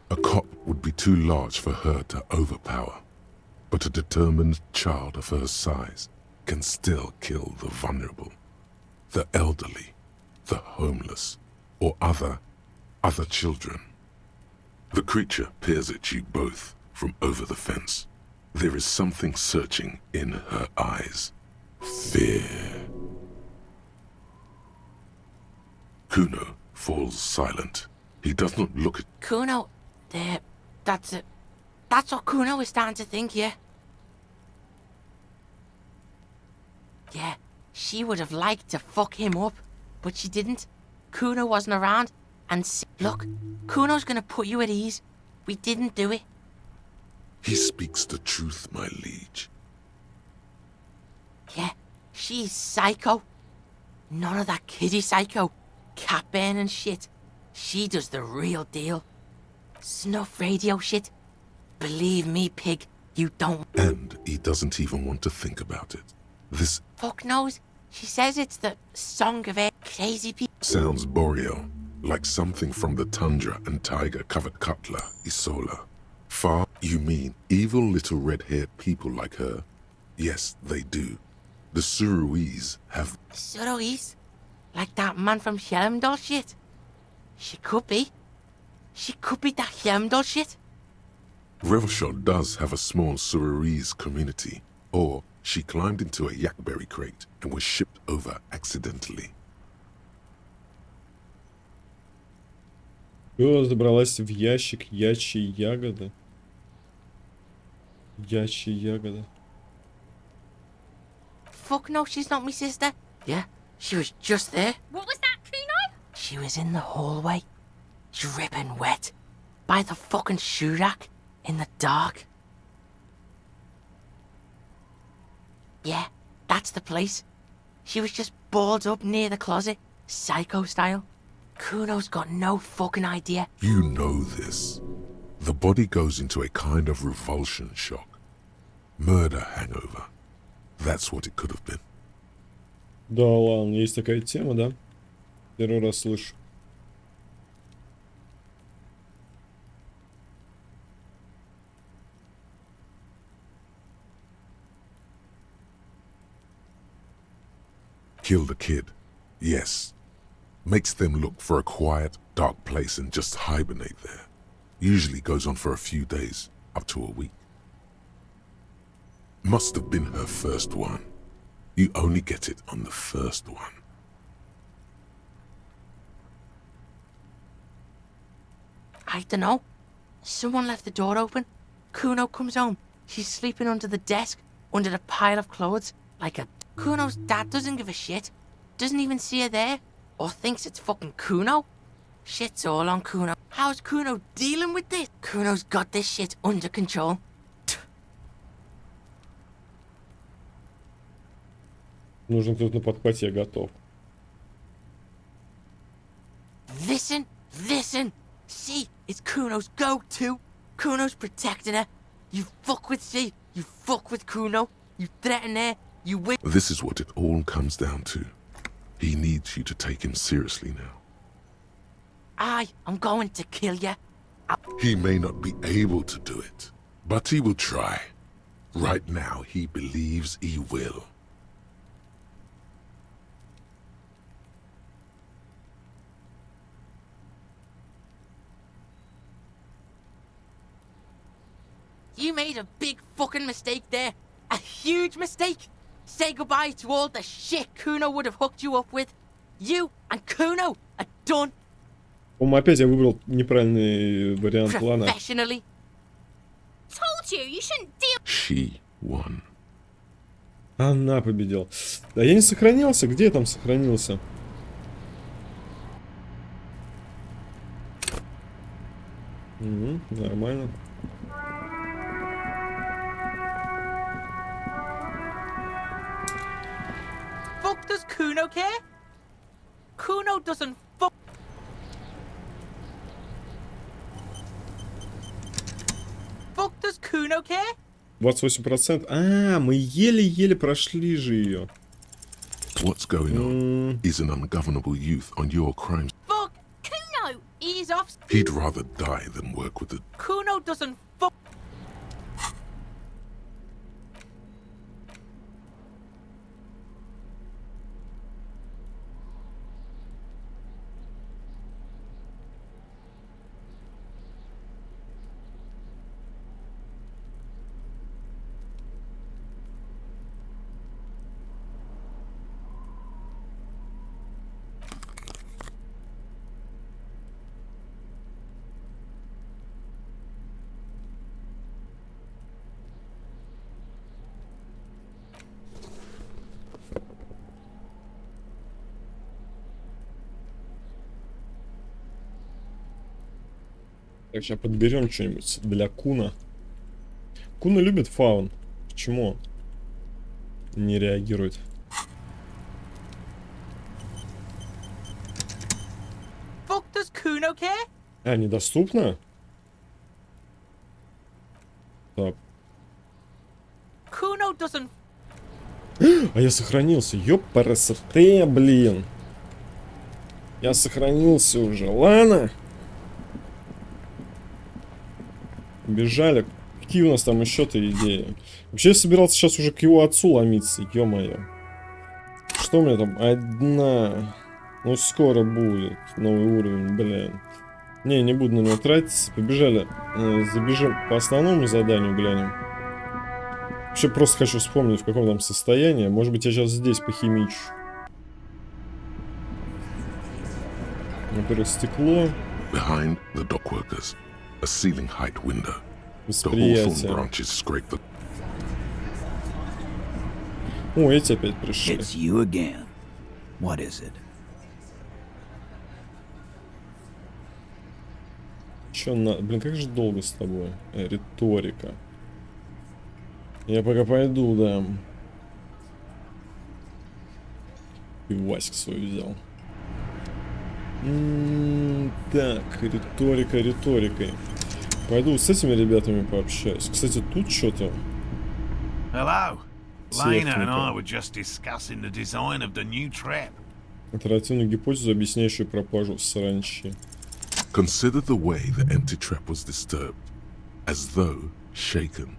A cop would be too large for her to overpower, but a determined child of her size can still kill the vulnerable, the elderly, the homeless, or other children. The creature peers at you both from over the fence. There is something searching in her eyes, Fear. Kuno falls silent. He does not look at... Kuno, there, that's it. That's what Kuno is starting to think, yeah? Yeah, she would have liked to fuck him up, but she didn't. Kuno wasn't around, and look, Kuno's gonna put you at ease. We didn't do it. He speaks the truth, my liege. Yeah, she's psycho. None of that kiddie psycho. Cat burning shit. She does the real deal. Snuff radio shit. Believe me, pig, you don't. And he doesn't even want to think about it. This fuck knows. She says it's the song of crazy people. sounds boreal, like something from the tundra and tiger-covered cutler, Isola. Far, you mean evil little red-haired people like her? Yes, they do. The Suruese have... Suruese? Like that man from Helmdall shit? She could be. She could be that Helmdall shit. Revelshot does have a small Suruese community, or she climbed into a yakberry crate and was shipped over accidentally. Кто забралась в ящик ячьей ягоды? Ячья ягода. Fuck no, she's not my sister. Yeah, she was just there. What was that, Kuno? She was in the hallway, dripping wet, by the fucking shoe rack, in the dark. Yeah, that's the place. She was just balled up near the closet, psycho style. Kuno's got no fucking idea. You know this. The body goes into a kind of revulsion shock. Murder hangover. That's what it could have been. Да ладно, есть такая тема, да? Первый раз слышу. Kill the kid. Yes. Makes them look for a quiet, dark place and just hibernate there. Usually goes on for a few days, up to a week. Must have been her first one. You only get it on the first one. I don't know. Someone left the door open. Kuno comes home. She's sleeping under the desk, under the pile of clothes, like a... Kuno's dad doesn't give a shit. Doesn't even see her there. Or thinks it's fucking Kuno. Shit's all on Kuno. How's Kuno dealing with this? Kuno's got this shit under control. Нужен кто-то на подхвате, я готов. Listen, listen. See, it's Kuno's go-to. Kuno's protecting her. You fuck with C, you fuck with Kuno. You threaten her, you win. This is what it all comes down to. He needs you to take him seriously now. I'm going to kill you. He may not be able to do it, but he will try. Right now, he believes he will. You made a big fucking mistake there. A huge mistake. Say goodbye to all the shit Kuno would have hooked you up with. You and Kuno are done. По-моему, опять я выбрал неправильный вариант плана. Professionally. Told you, you shouldn't deal. She won. Она победила. Да я не сохранился. Где я там сохранился? Нормально. Fuck does Kuno care? Kuno doesn't fuck. Fuck does Kuno care? 28%. А, мы еле-еле прошли же ее. What's going on? He's an ungovernable youth on your crimes. Fuck Kuno. Ease off. He'd rather die than work with the... Kuno doesn't fuck. Так, сейчас подберем что-нибудь для Куна. Куна любит фаун. Почему он не реагирует? Fuck does Kuno care? А, недоступно? Так. Kuno doesn't. А я сохранился. Ёпарасоте, блин. Я сохранился уже. Ладно. Бежали. Какие у нас там еще-то идеи? Вообще я собирался сейчас уже к его отцу ломиться. Ё-моё. Что у меня там? Одна. Ну скоро будет. Новый уровень, блин. Не буду на него тратиться. Побежали. Забежим по основному заданию, глянем. Вообще просто хочу вспомнить, в каком там состоянии. Может быть, я сейчас здесь похимичу. Во-первых, стекло. Behind the dockworkers, a ceiling height window. The Восприятие. hawthorn branches scrape the. О, эти опять пришли. It's you again. What is it? Чё на... Блин, как же долго с тобой? Риторика. Я пока пойду, да. И Ваську свою взял. Так, риторикой. Пойду с этими ребятами пообщаюсь. Кстати, тут что-то. Hello. Lena and I were just discussing the design of the new trap. Альтернативную гипотезу, объясняющую пропажу саранчи. Consider the way the empty trap was disturbed, as though shaken.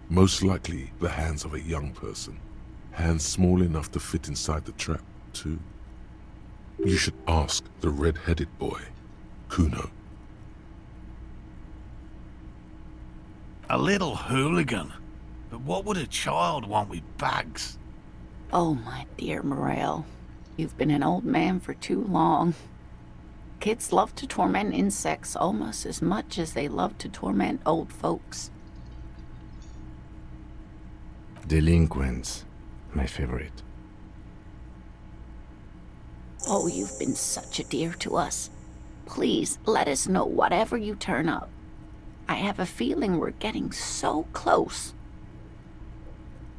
Most likely the hands of a young person. Hands small enough to fit inside the trap, too. You should ask the red-headed boy, Kuno. A little hooligan. But what would a child want with bags? Oh, my dear Morel. You've been an old man for too long. Kids love to torment insects almost as much as they love to torment old folks. Delinquents, my favorite. Oh, you've been such a dear to us. Please, let us know whatever you turn up. I have a feeling we're getting so close.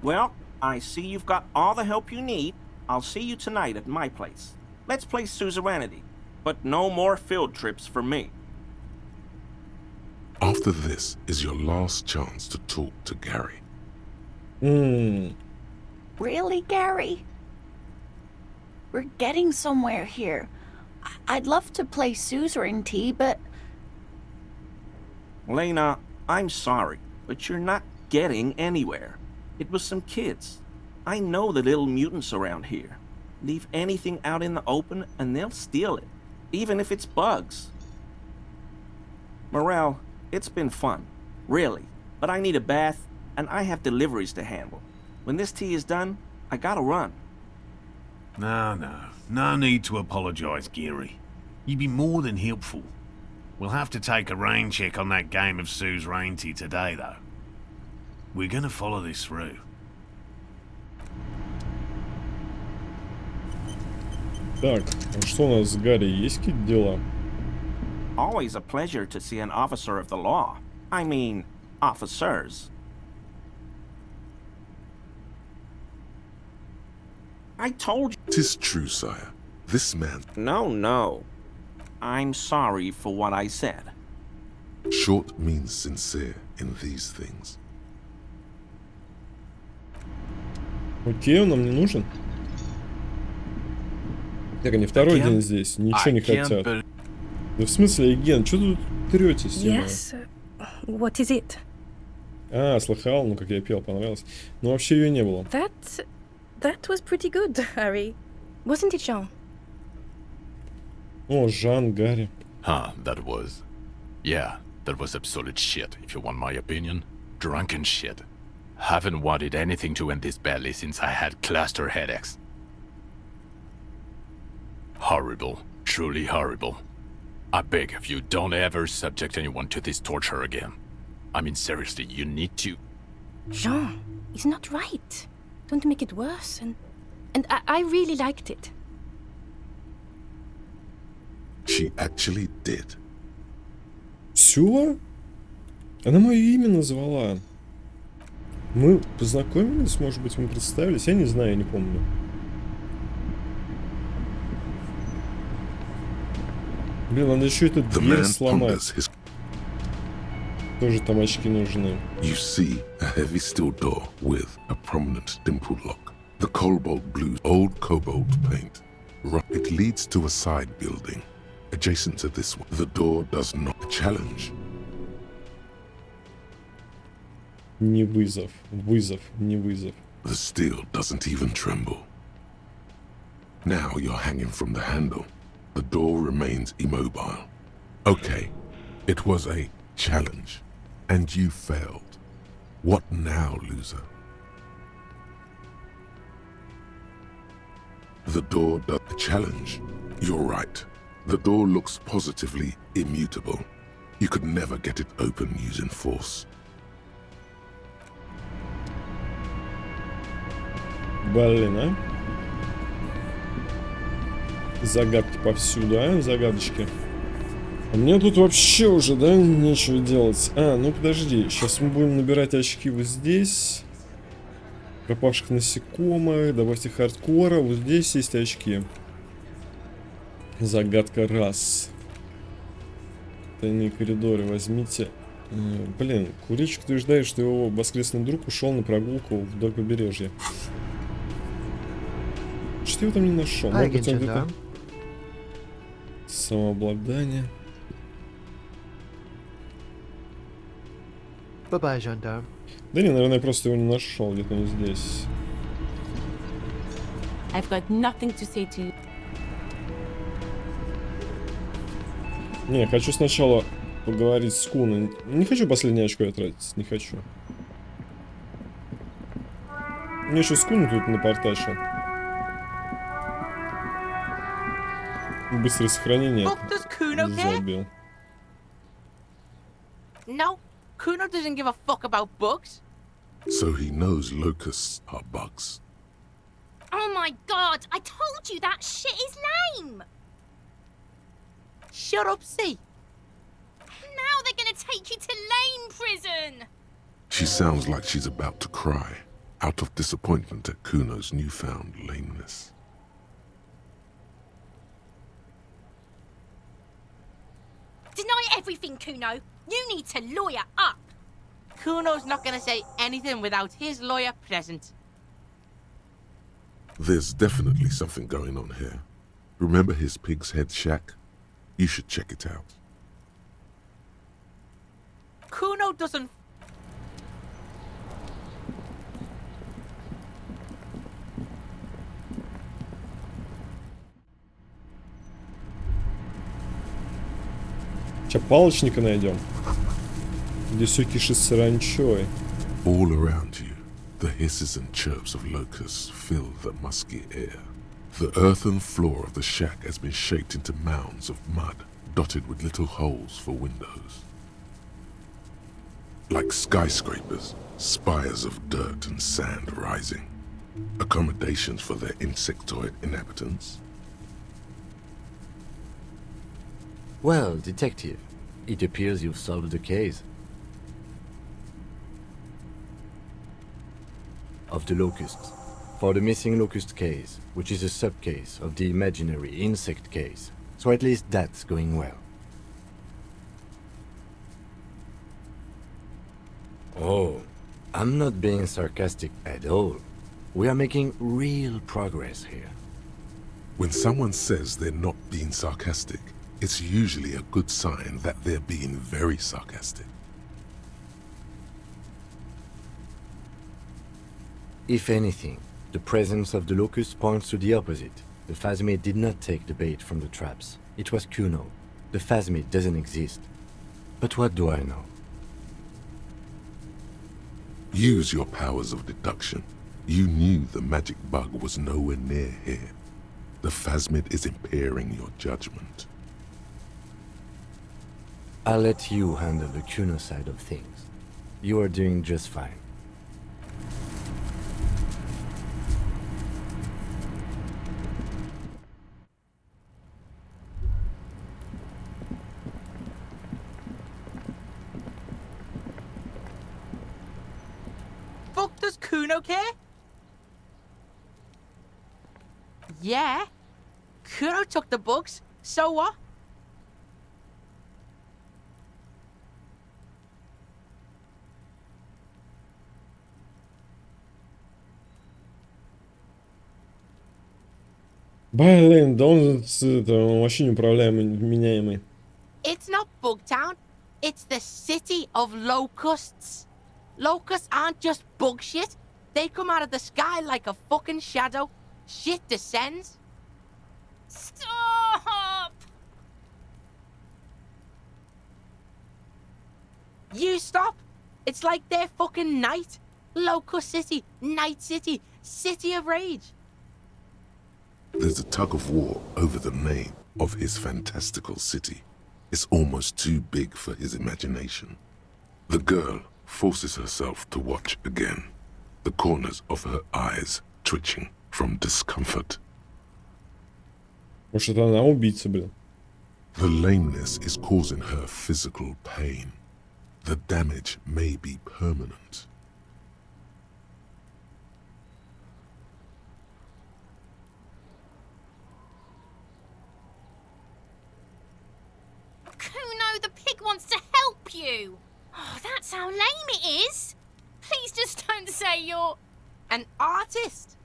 Well, I see you've got all the help you need. I'll see you tonight at my place. Let's play suzerainty, but no more field trips for me. After this is your last chance to talk to Gary. Really, Gary? We're getting somewhere here. I'd love to play suzerainty, but... Lena, I'm sorry, but you're not getting anywhere. It was some kids. I know the little mutants around here. Leave anything out in the open and they'll steal it, even if it's bugs. Morel, it's been fun, really, but I need a bath and I have deliveries to handle. When this tea is done, I gotta run. No need to apologize, Gary. You'd be more than helpful. We'll have to take a rain check on that game of suzerainty today, though. We're gonna follow this through. Так, а что у нас с Гарри? Есть какие-то дела? Always a pleasure to see an officer of the law. I mean, officers. I told you. 'Tis true, sire. This man. No. I'm sorry for what I said. Short means sincere in these things. Окей, он нам не нужен. Так, они второй день здесь, ничего не хотят. Да в смысле, Еген, что тут третесь? Yes. What is it? А, слыхал, ну как я пел, понравилось. Но вообще ее не было. That was pretty good, Harry. Wasn't it, Jean? О, Жан, Гарри. That was absolute shit, if you want my opinion. Drunken shit. Haven't wanted anything to end this badly since I had cluster headaches. Horrible. Truly horrible. I beg of you, don't ever subject anyone to this torture again. I mean, seriously, you need to... Jean, it's not right. Don't make it worse. And I really liked it. She actually did. Все? Она мое имя назвала. Мы познакомились, может быть, мы представились? Я не знаю, я не помню. Блин, надо еще эту дверь сломать. Тоже там очки нужны. You see a heavy steel door with a prominent dimpled lock. The cobalt blue, old cobalt paint. It leads to a side building. Adjacent to this one, the door does not challenge. Не вызов. Вызов, не вызов. The steel doesn't even tremble. Now you're hanging from the handle. The door remains immobile. Okay, it was a challenge, and you failed. What now, loser? The door does the challenge. You're right. The door looks positively immutable. You could never get it open using force. Блин, а? Загадки повсюду, а? Загадочки. А мне тут вообще уже, да, нечего делать. А, ну подожди. Сейчас мы будем набирать очки вот здесь. Пропавших насекомых. Добавьте хардкора. Вот здесь есть очки. Загадка раз. Тайные коридоры. Возьмите. Блин, курильщик утверждает, что его воскресный друг ушел на прогулку вдоль побережья. Что я его там не нашел? Может быть, он где-то... Самообладание. Bye-bye, gendarme. Да не, наверное, я просто его не нашел, где-то он здесь. I've got nothing to say to you. Не, я хочу сначала поговорить с Куной. Не хочу последнее очко я тратить, не хочу. Мне еще с Куной тут напортачил. Быстрое сохранение. Забил. No, Kuno doesn't give a fuck about bugs. So he knows locusts are bugs. Oh my god, I told you that shit is lame! Shut up, see. Now they're gonna take you to lame prison! She sounds like she's about to cry, out of disappointment at Kuno's newfound lameness. Deny everything, Kuno. You need to lawyer up. Kuno's not gonna say anything without his lawyer present. There's definitely something going on here. Remember his pig's head shack? You should check it out. Kuno doesn't... Сейчас палочника найдем. Где все кишит саранчой. All around you, the hisses and chirps of locusts fill the musky air. The earthen floor of the shack has been shaped into mounds of mud, dotted with little holes for windows. Like skyscrapers, spires of dirt and sand rising. Accommodations for their insectoid inhabitants. Well, detective, it appears you've solved the case. Of the locusts. For the missing locust case, which is a sub-case of the imaginary insect case. So at least that's going well. Oh, I'm not being sarcastic at all. We are making real progress here. When someone says they're not being sarcastic, it's usually a good sign that they're being very sarcastic. If anything, the presence of the locust points to the opposite. The phasmid did not take the bait from the traps. It was Kuno. The phasmid doesn't exist. But what do I know? Use your powers of deduction. You knew the magic bug was nowhere near here. The phasmid is impairing your judgment. I'll let you handle the Kuno side of things. You are doing just fine. does Kuno care? Yeah. Kuno took the bugs, so what? Блин, да он вообще неуправляемый. It's not Bugtown. It's the city of locusts. Locusts aren't just bug shit. They come out of the sky like a fucking shadow. Shit descends. Stop! You stop. It's like their fucking night. Locust City, Night City, City of Rage. There's a tug of war over the name of his fantastical city. It's almost too big for his imagination. The girl forces herself to watch again, the corners of her eyes twitching from discomfort. Может, она убийца, блин. The lameness is causing her physical pain. The damage may be permanent. Kuno, the pig wants to help you. Oh, that's how lame it is. Please just don't say you're... An artist?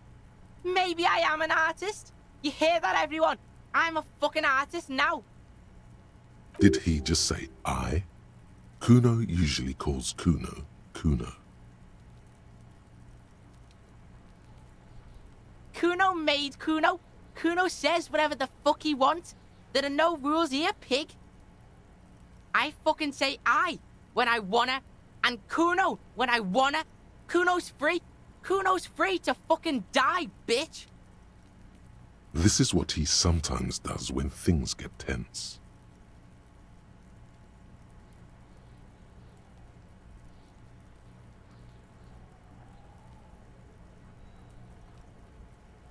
Maybe I am an artist. You hear that, everyone? I'm a fucking artist now. Did he just say I? Kuno usually calls Kuno, Kuno. Kuno made Kuno. Kuno says whatever the fuck he wants. There are no rules here, pig. I fucking say I when I wanna, and Kuno when I wanna. Kuno's free. Kuno's free to fucking die, bitch. This is what he sometimes does when things get tense.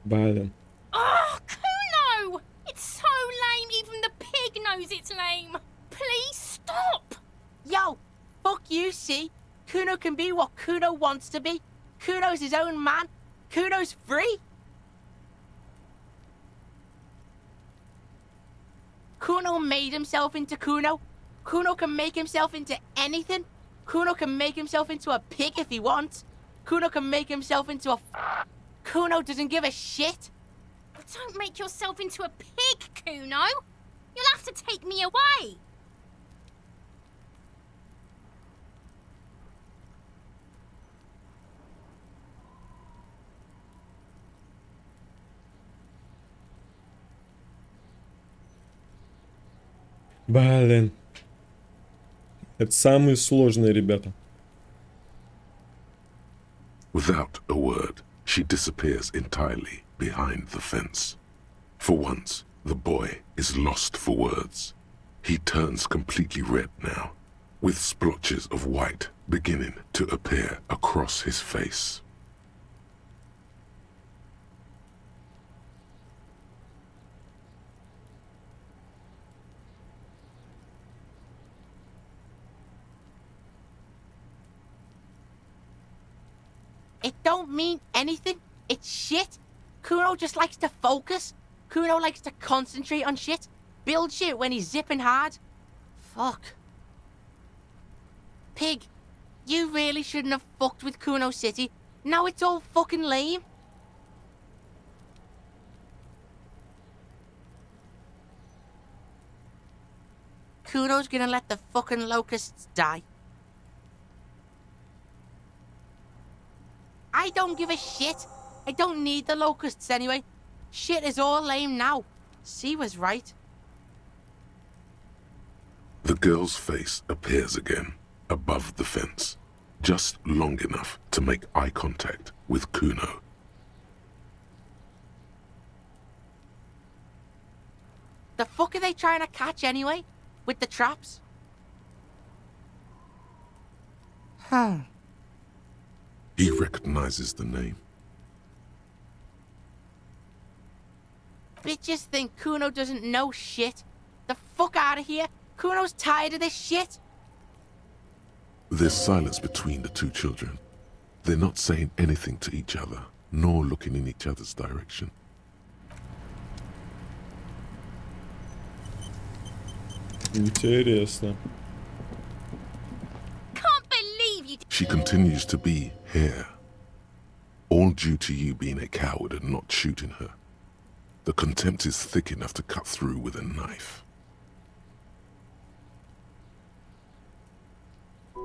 Блин. Oh, Kuno! It's so lame, even the pig knows it's lame. Please stop! Yo, fuck you, see? Kuno can be what Kuno wants to be. Kuno's his own man. Kuno's free. Kuno made himself into Kuno. Kuno can make himself into anything. Kuno can make himself into a pig if he wants. Kuno can make himself into a... Kuno doesn't give a shit. Don't make yourself into a pig, Kuno. You'll have to take me away. Блин. Это самые сложные ребята. Without a word, she disappears entirely behind the fence. For once, the boy is lost for words. He turns completely red now, with splotches of white beginning to appear across his face. It don't mean anything. It's shit. Kuno just likes to focus. Kuno likes to concentrate on shit. Build shit when he's zipping hard. Fuck. Pig, you really shouldn't have fucked with Kuno City. Now it's all fucking lame. Kuno's gonna let the fucking locusts die. I don't give a shit. I don't need the locusts anyway. Shit is all lame now. C was right. The girl's face appears again, above the fence, just long enough to make eye contact with Kuno. The fuck are they trying to catch anyway? With the traps? He recognizes the name. Bitches think Kuno doesn't know shit. The fuck out of here. Kuno's tired of this shit. There's silence between the two children. They're not saying anything to each other, nor looking in each other's direction. Интересно. Can't believe you. She continues to be here. All due to you being a coward and not shooting her. The contempt is thick enough to cut through with a knife.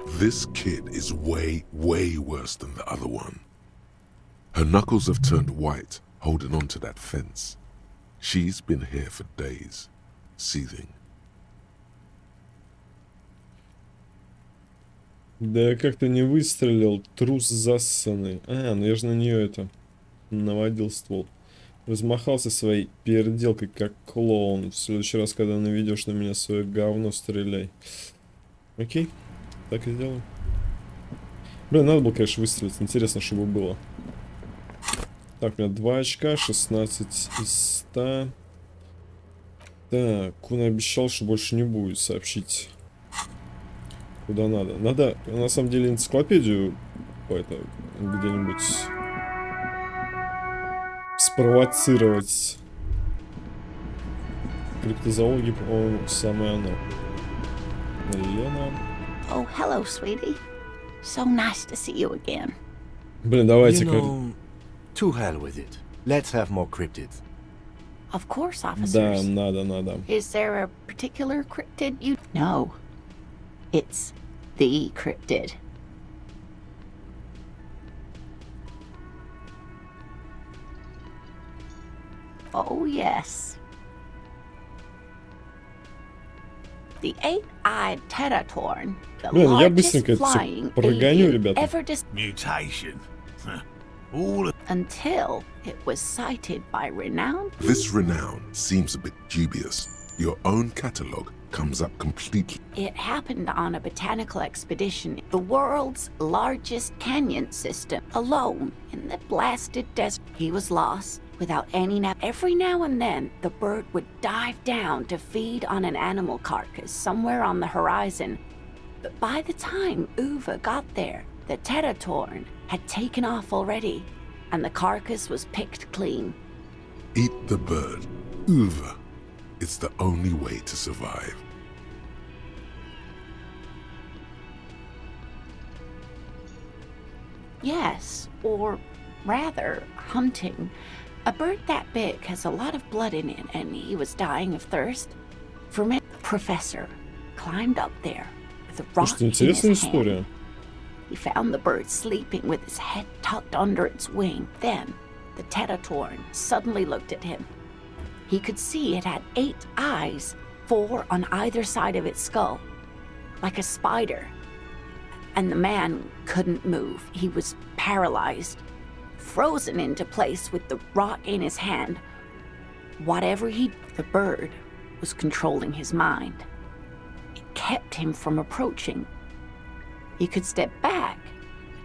This kid is way, way worse than the other one. Her knuckles have turned white, holding on to that fence. She's been here for days, seething. Да я как-то не выстрелил, трус зассанный. Ну я же на нее это наводил ствол. Размахался своей переделкой, как клоун. В следующий раз, когда наведешь на меня свое говно, стреляй. Окей, так и сделаем. Блин, надо было, конечно, выстрелить. Интересно, что бы было. Так, у меня 2 очка, 16 из 100. Так, он обещал, что больше не будет сообщить. Куда надо. Надо, на самом деле, энциклопедию где-нибудь спровоцировать. Криптозоологи, по-моему, самое оно. Лена. Oh, hello, sweetie. So nice to see you again. Блин, давайте. To hell with it. Let's have more cryptids. Of course, officers. Да, надо. Is there a particular cryptid you know? It's the cryptid. Oh, yes. The eight-eyed Teratorn, the largest flying alien ever Mutation. Until it was sighted by renowned... This renown seems a bit dubious. Your own catalogue comes up completely. It happened on a botanical expedition. The world's largest canyon system, alone in the blasted desert. He was lost without any nap. Every now and then, the bird would dive down to feed on an animal carcass somewhere on the horizon. But by the time Uva got there, the Teratorn had taken off already, and the carcass was picked clean. Eat the bird, Uva. It's the only way to survive. Yes, or rather, hunting. A bird that big has a lot of blood in it, and he was dying of thirst. For me, the professor climbed up there with a rock in his hand. He found the bird sleeping with his head tucked under its wing. Then, the Teratorn suddenly looked at him. He could see it had 8 eyes, 4 on either side of its skull, like a spider. And the man couldn't move. He was paralyzed, frozen into place with the rock in his hand. Whatever the bird was controlling his mind. It kept him from approaching. He could step back.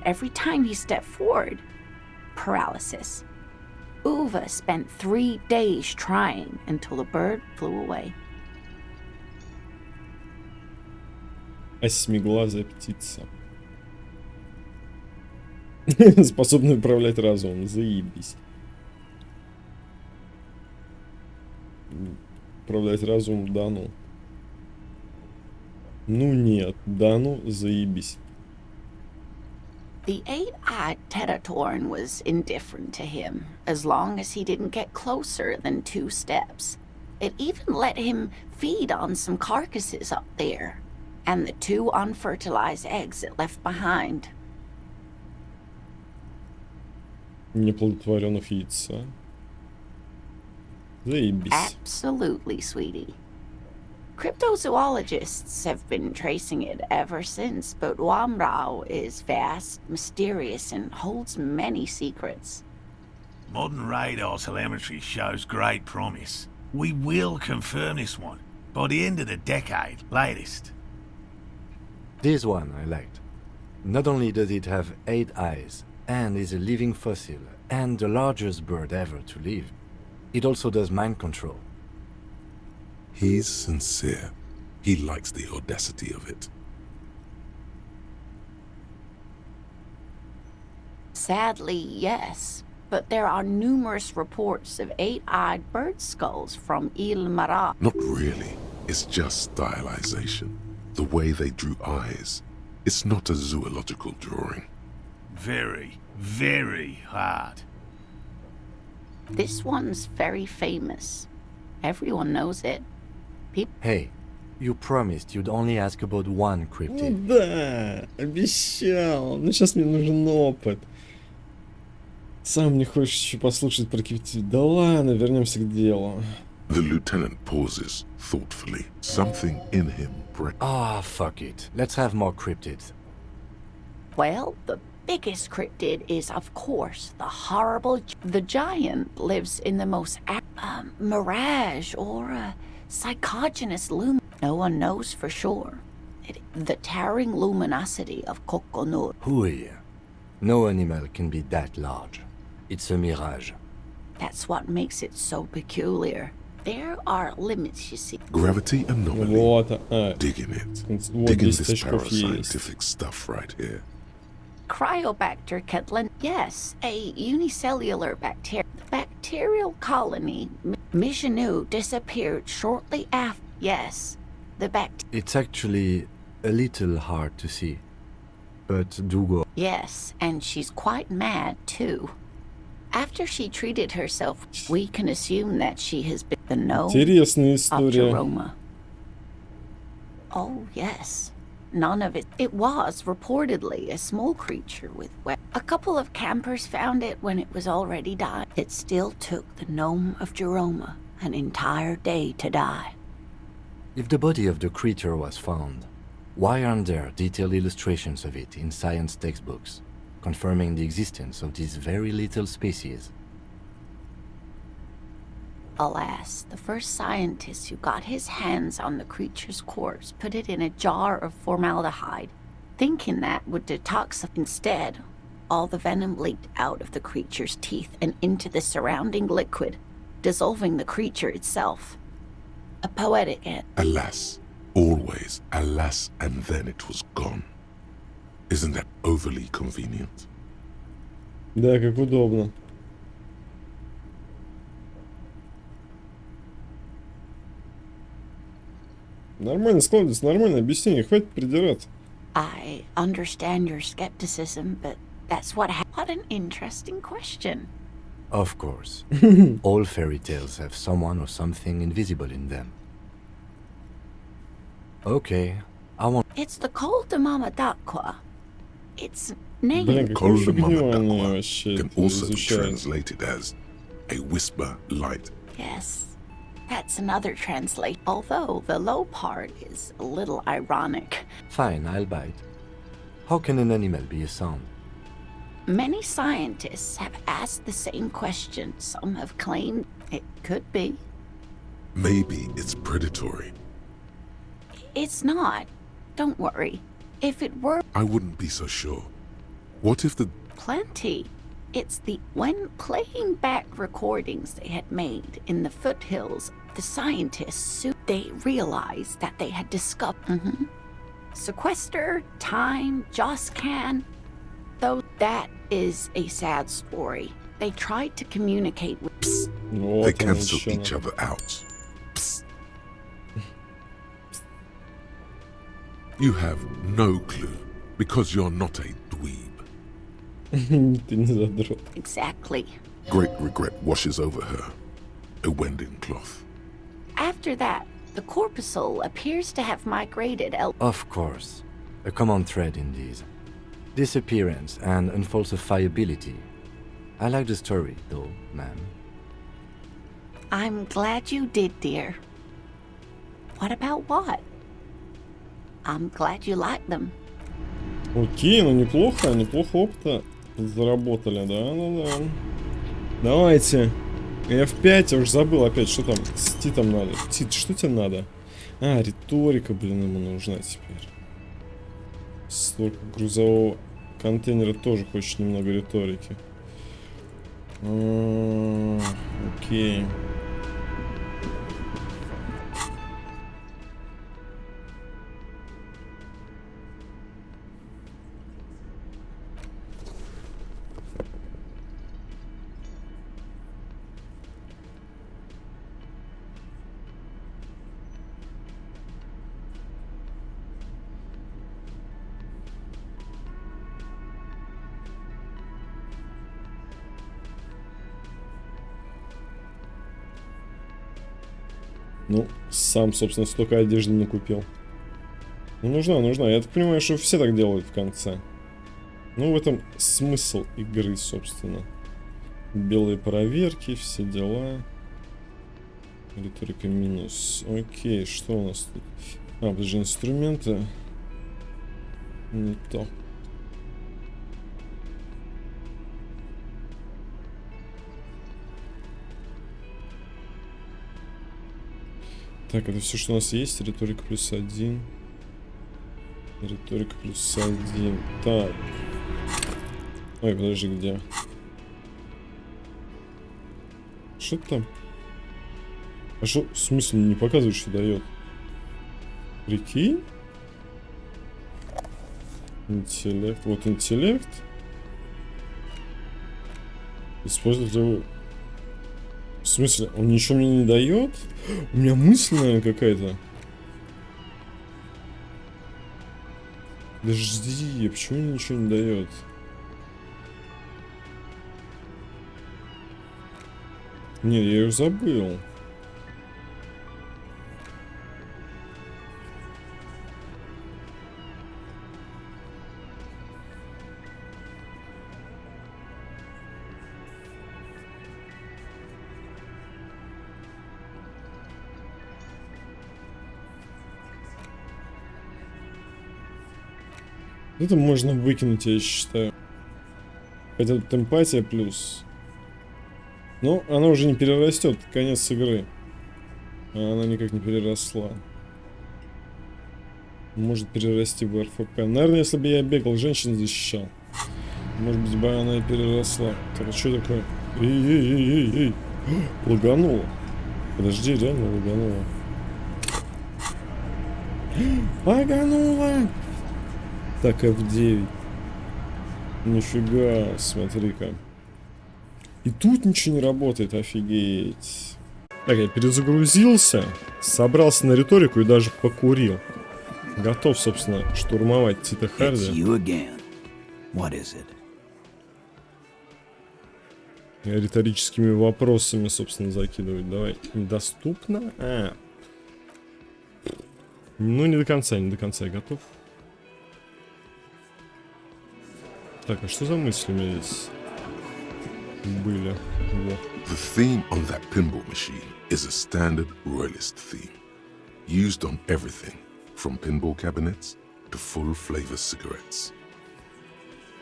Every time he stepped forward, paralysis. Uva spent 3 days trying until the bird flew away. Осьмиглазая птица. Способна управлять разумом. Заебись. Управлять разумом, да ну. Ну нет, да ну, заебись. The eight-eyed Teratorn was indifferent to him, as long as he didn't get closer than 2 steps. It even let him feed on some carcasses up there, and the 2 unfertilized eggs it left behind. Неплодотворенных яйца. Заебись. Absolutely, sweetie. Cryptozoologists have been tracing it ever since, but Wamrao is vast, mysterious, and holds many secrets. Modern radar telemetry shows great promise. We will confirm this one by the end of the decade, latest. This one I liked. Not only does it have 8 eyes, and is a living fossil, and the largest bird ever to live, it also does mind control. He's sincere. He likes the audacity of it. Sadly, yes. But there are numerous reports of 8-eyed bird skulls from Il Mara. Not really. It's just stylization. The way they drew eyes. It's not a zoological drawing. Very, very hard. This one's very famous. Everyone knows it. Hey, you promised you'd only ask about one Ну cryptid. да, обещал. Ну сейчас мне нужен опыт. Сам не хочешь еще послушать про криптид. Да ладно, вернемся к делу. The lieutenant pauses thoughtfully. Something in him breaks. Ah, fuck it. Let's have more cryptids. Well, the biggest cryptid is, of course, the horrible... The giant lives in the most... mirage or a psychogenous lumen. No one knows for sure. The towering luminosity of Kokonur. Hui. No animal can be that large. It's a mirage. That's what makes it so peculiar. There are limits, you see. Gravity anomaly. Вот, Digging it. вот Digging 10 this очков есть. parascientific stuff right here. Cryobacter Ketlin. Yes, a unicellular bacteria. The bacterial colony, Mishanu, disappeared shortly after. Yes, the It's actually a little hard to see. But do go. Yes, and she's quite mad, too. After she treated herself, we can assume that she has been the gnome Интересная of история. Jeroma. Oh, yes. None of it. It was reportedly a small creature with A couple of campers found it when it was already dying. It still took the gnome of Jeroma an entire day to die. If the body of the creature was found, why aren't there detailed illustrations of it in science textbooks, confirming the existence of this very little species? Alas, the first scientist who got his hands on the creature's corpse put it in a jar of formaldehyde, thinking that would detoxify. Instead, all the venom leaked out of the creature's teeth and into the surrounding liquid, dissolving the creature itself. A poetic end. Alas. Always alas, and then it was gone. Isn't that overly convenient? Да, как удобно. Нормально складывается, нормально объяснение, хватит придираться. I understand your skepticism, but that's what an interesting question. Of course. All fairy tales have someone or something invisible in them. Okay, I want... It's the Col de Mama d'Aqua. It's named... Блин, какое фигня вообще Can это also be изучают. translated as a whisper light. Yes, that's another translate. Although the low part is a little ironic. Fine, I'll bite. How can an animal be a sound? Many scientists have asked the same question. Some have claimed it could be. Maybe it's predatory. It's not. Don't worry. If it were... I wouldn't be so sure. What if the... Plenty. It's the... When playing back recordings they had made in the foothills, the scientists, they realized that they had discovered... Sequester, time, Joscan... Though that is a sad story. They tried to communicate with... Вот They оно cancel ещё each надо. other out. Psst. You have no clue because you're not a dweeb. Ты не задрот. Exactly. Great regret washes over her. A wending cloth. After that, the corpuscle appears to have migrated Of course. A common thread in these. Disappearance and unfalsifiability. I like the story, though, ma'am. I'm glad you did, dear. What about what? I'm glad you like them. Окей, ну неплохо, неплохо опыта заработали, да. Давайте. F5, я уже забыл опять, что там с Титом надо. Тит, что тебе надо? А, риторика, блин, ему нужна теперь. Столько грузового контейнера тоже хочет немного риторики. Окей. Ну, сам, собственно, столько одежды накупил. Ну, нужна. Я так понимаю, что все так делают в конце. Ну, в этом смысл игры, собственно. Белые проверки, все дела. Риторика минус. Окей, что у нас тут? А, подожди, инструменты. Не то. Так, это все, что у нас есть. Риторика +1. Риторика +1. Так. Ой, подожди, где? Что там? А что, в смысле, не показывает, что дает? Прикинь? Интеллект. Вот интеллект. Использовать его. В смысле, он ничего мне не дает? У меня мысль, наверное, какая-то. Подожди, почему мне ничего не дает? Не, я ее забыл. Это можно выкинуть, я считаю. Хотя тут эмпатия плюс. Но она уже не перерастет. Конец игры. А она никак не переросла. Может перерасти в РФП. Наверное, если бы я бегал, женщин защищал. Может быть, бы она и переросла. Так, а что такое? Эй. Лагануло. Подожди, реально лагануло. Лагануло! Так, F9. Нифига, смотри-ка. И тут ничего не работает, офигеть. Так, я перезагрузился, собрался на риторику и даже покурил. Готов, собственно, штурмовать Тита Харди. Риторическими вопросами, собственно, закидывать. Давай. Доступно? Ну, не до конца я готов. Так, а что за мысли у меня здесь были? The theme on that pinball machine is a standard royalist theme, used on everything from pinball cabinets to full flavor cigarettes.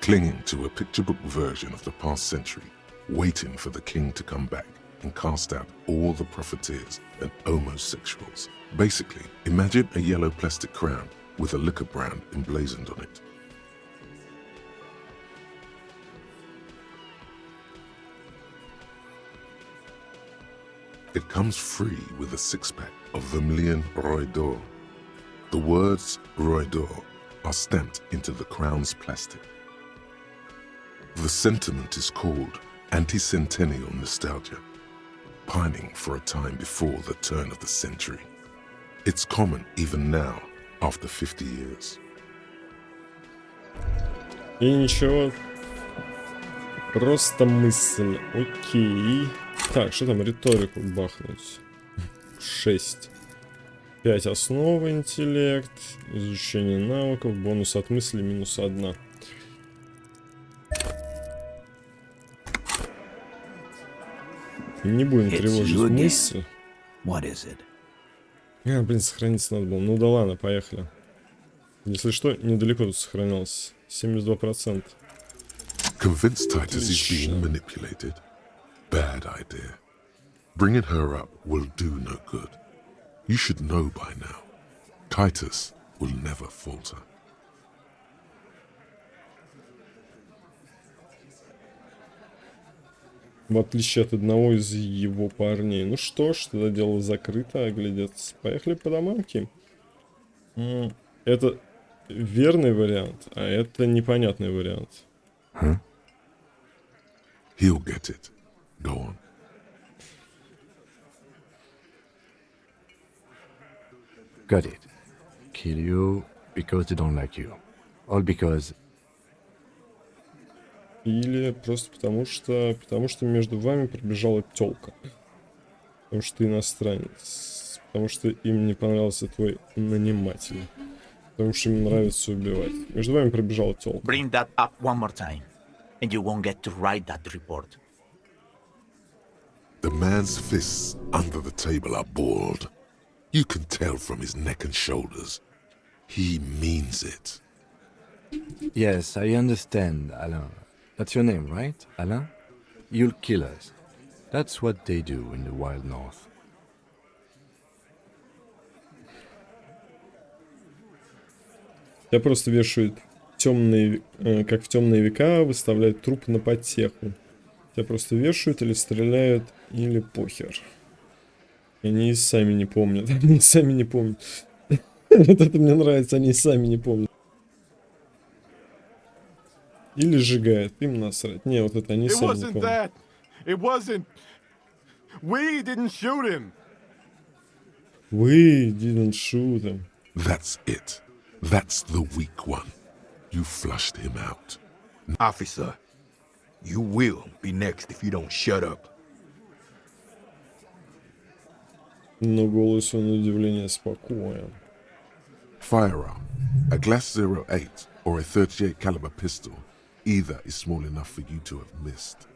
Clinging to a picture book version of the past century, waiting for the king to come back and cast out all the profiteers and homosexuals. Basically, imagine a yellow plastic crown with a liquor brand emblazoned on it. It comes free with a 6-pack of Vermilion Roy d'Or. The words Roy d'Or are stamped into the crown's plastic. The sentiment is called anti-centennial nostalgia, pining for a time before the turn of the century. It's common even now, after 50 years. И ничего. Просто мысль. Окей. Так, что там риторику бахнуть? 6. 5 основы интеллект. Изучение навыков. Бонус от мысли -1. Не будем тревожить мысли. Блин, сохраниться надо было. Ну да ладно, поехали. Если что, недалеко тут сохранялся. 72%. Convinced Titus is being manipulated. Bad idea. Bringing her up will do no good. You should know by now. Titus will never falter. В отличие от одного из его парней. Ну что ж, тогда дело закрыто, оглядеться. Поехали по домамке. Это верный вариант, а это непонятный вариант. He'll get it. Go on. Got it. Kill you because they don't like you. All because... Или просто потому что между вами пробежала тёлка. Потому что ты иностранец. Потому что им не понравился твой наниматель. Потому что им нравится убивать. Между вами пробежала тёлка. Bring that up one more time, and you won't get to write that report. The man's fists under the table are balled. You can tell from his neck and shoulders. He means it. Yes, I understand, Alain. That's your name, right, Alain? You'll kill us. That's what they do in the wild north. Тебя просто вешают темные, как в темные века, выставляют труп на потеху. Тебя просто вешают или стреляют, или похер. И они и сами не помнят. Они и сами не помнят. Вот это мне нравится, они и сами не помнят. Или сжигают, им насрать. Не, вот это они сами не помнят. It wasn't. We didn't shoot him. We didn't shoot him. That's it. That's the weak one. You flushed him out. Officer, you will be next if you don't shut up. Но голос он на удивление спокоен. Firearm, a Glass 08 or a 38 caliber pistol. Either is small enough for you to have missed.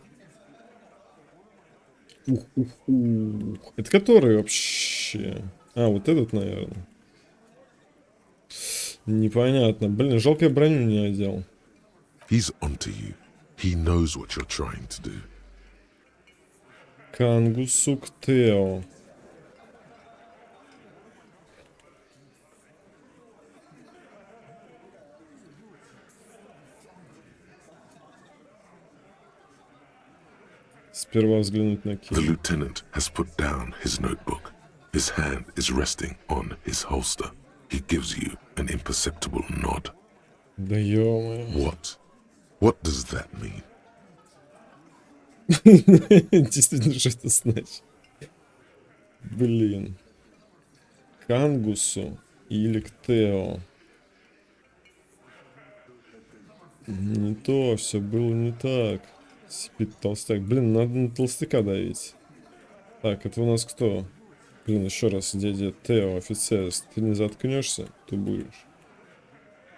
Это который вообще? А, вот этот, наверное. Непонятно. Блин, жалко, я броню не одел. He's onto you. He knows what you're trying to do. Кангусук Тео. Сперва взглянуть на Ким. The lieutenant has put down his notebook. His hand is resting on his holster. He gives you an imperceptible nod. Да ё-моё. What? What does that mean? Действительно, что это значит? Блин. К Ангусу или к Тео? Не то, все было не так. Спит толстяк. Блин, надо на толстяка давить. Так, это у нас кто? Блин, еще раз, дядя Тео, офицер. Если ты не заткнешься, то будешь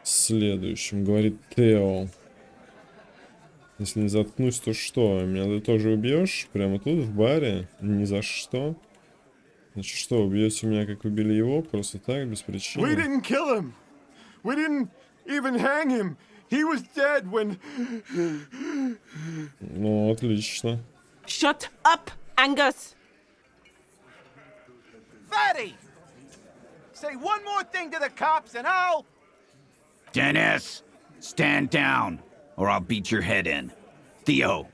следующим, говорит Тео. Если не заткнусь, то что? Меня ты тоже убьешь? Прямо тут, в баре? Ни за что? Значит, что, убьете меня, как убили его? Просто так, без причины? We didn't kill him. We didn't even hang him. He was dead when... Ну, отлично. Shut up, Angus! Fatty! Say one more thing to the cops and I'll... Dennis, stand down, or I'll beat your head in. Theo,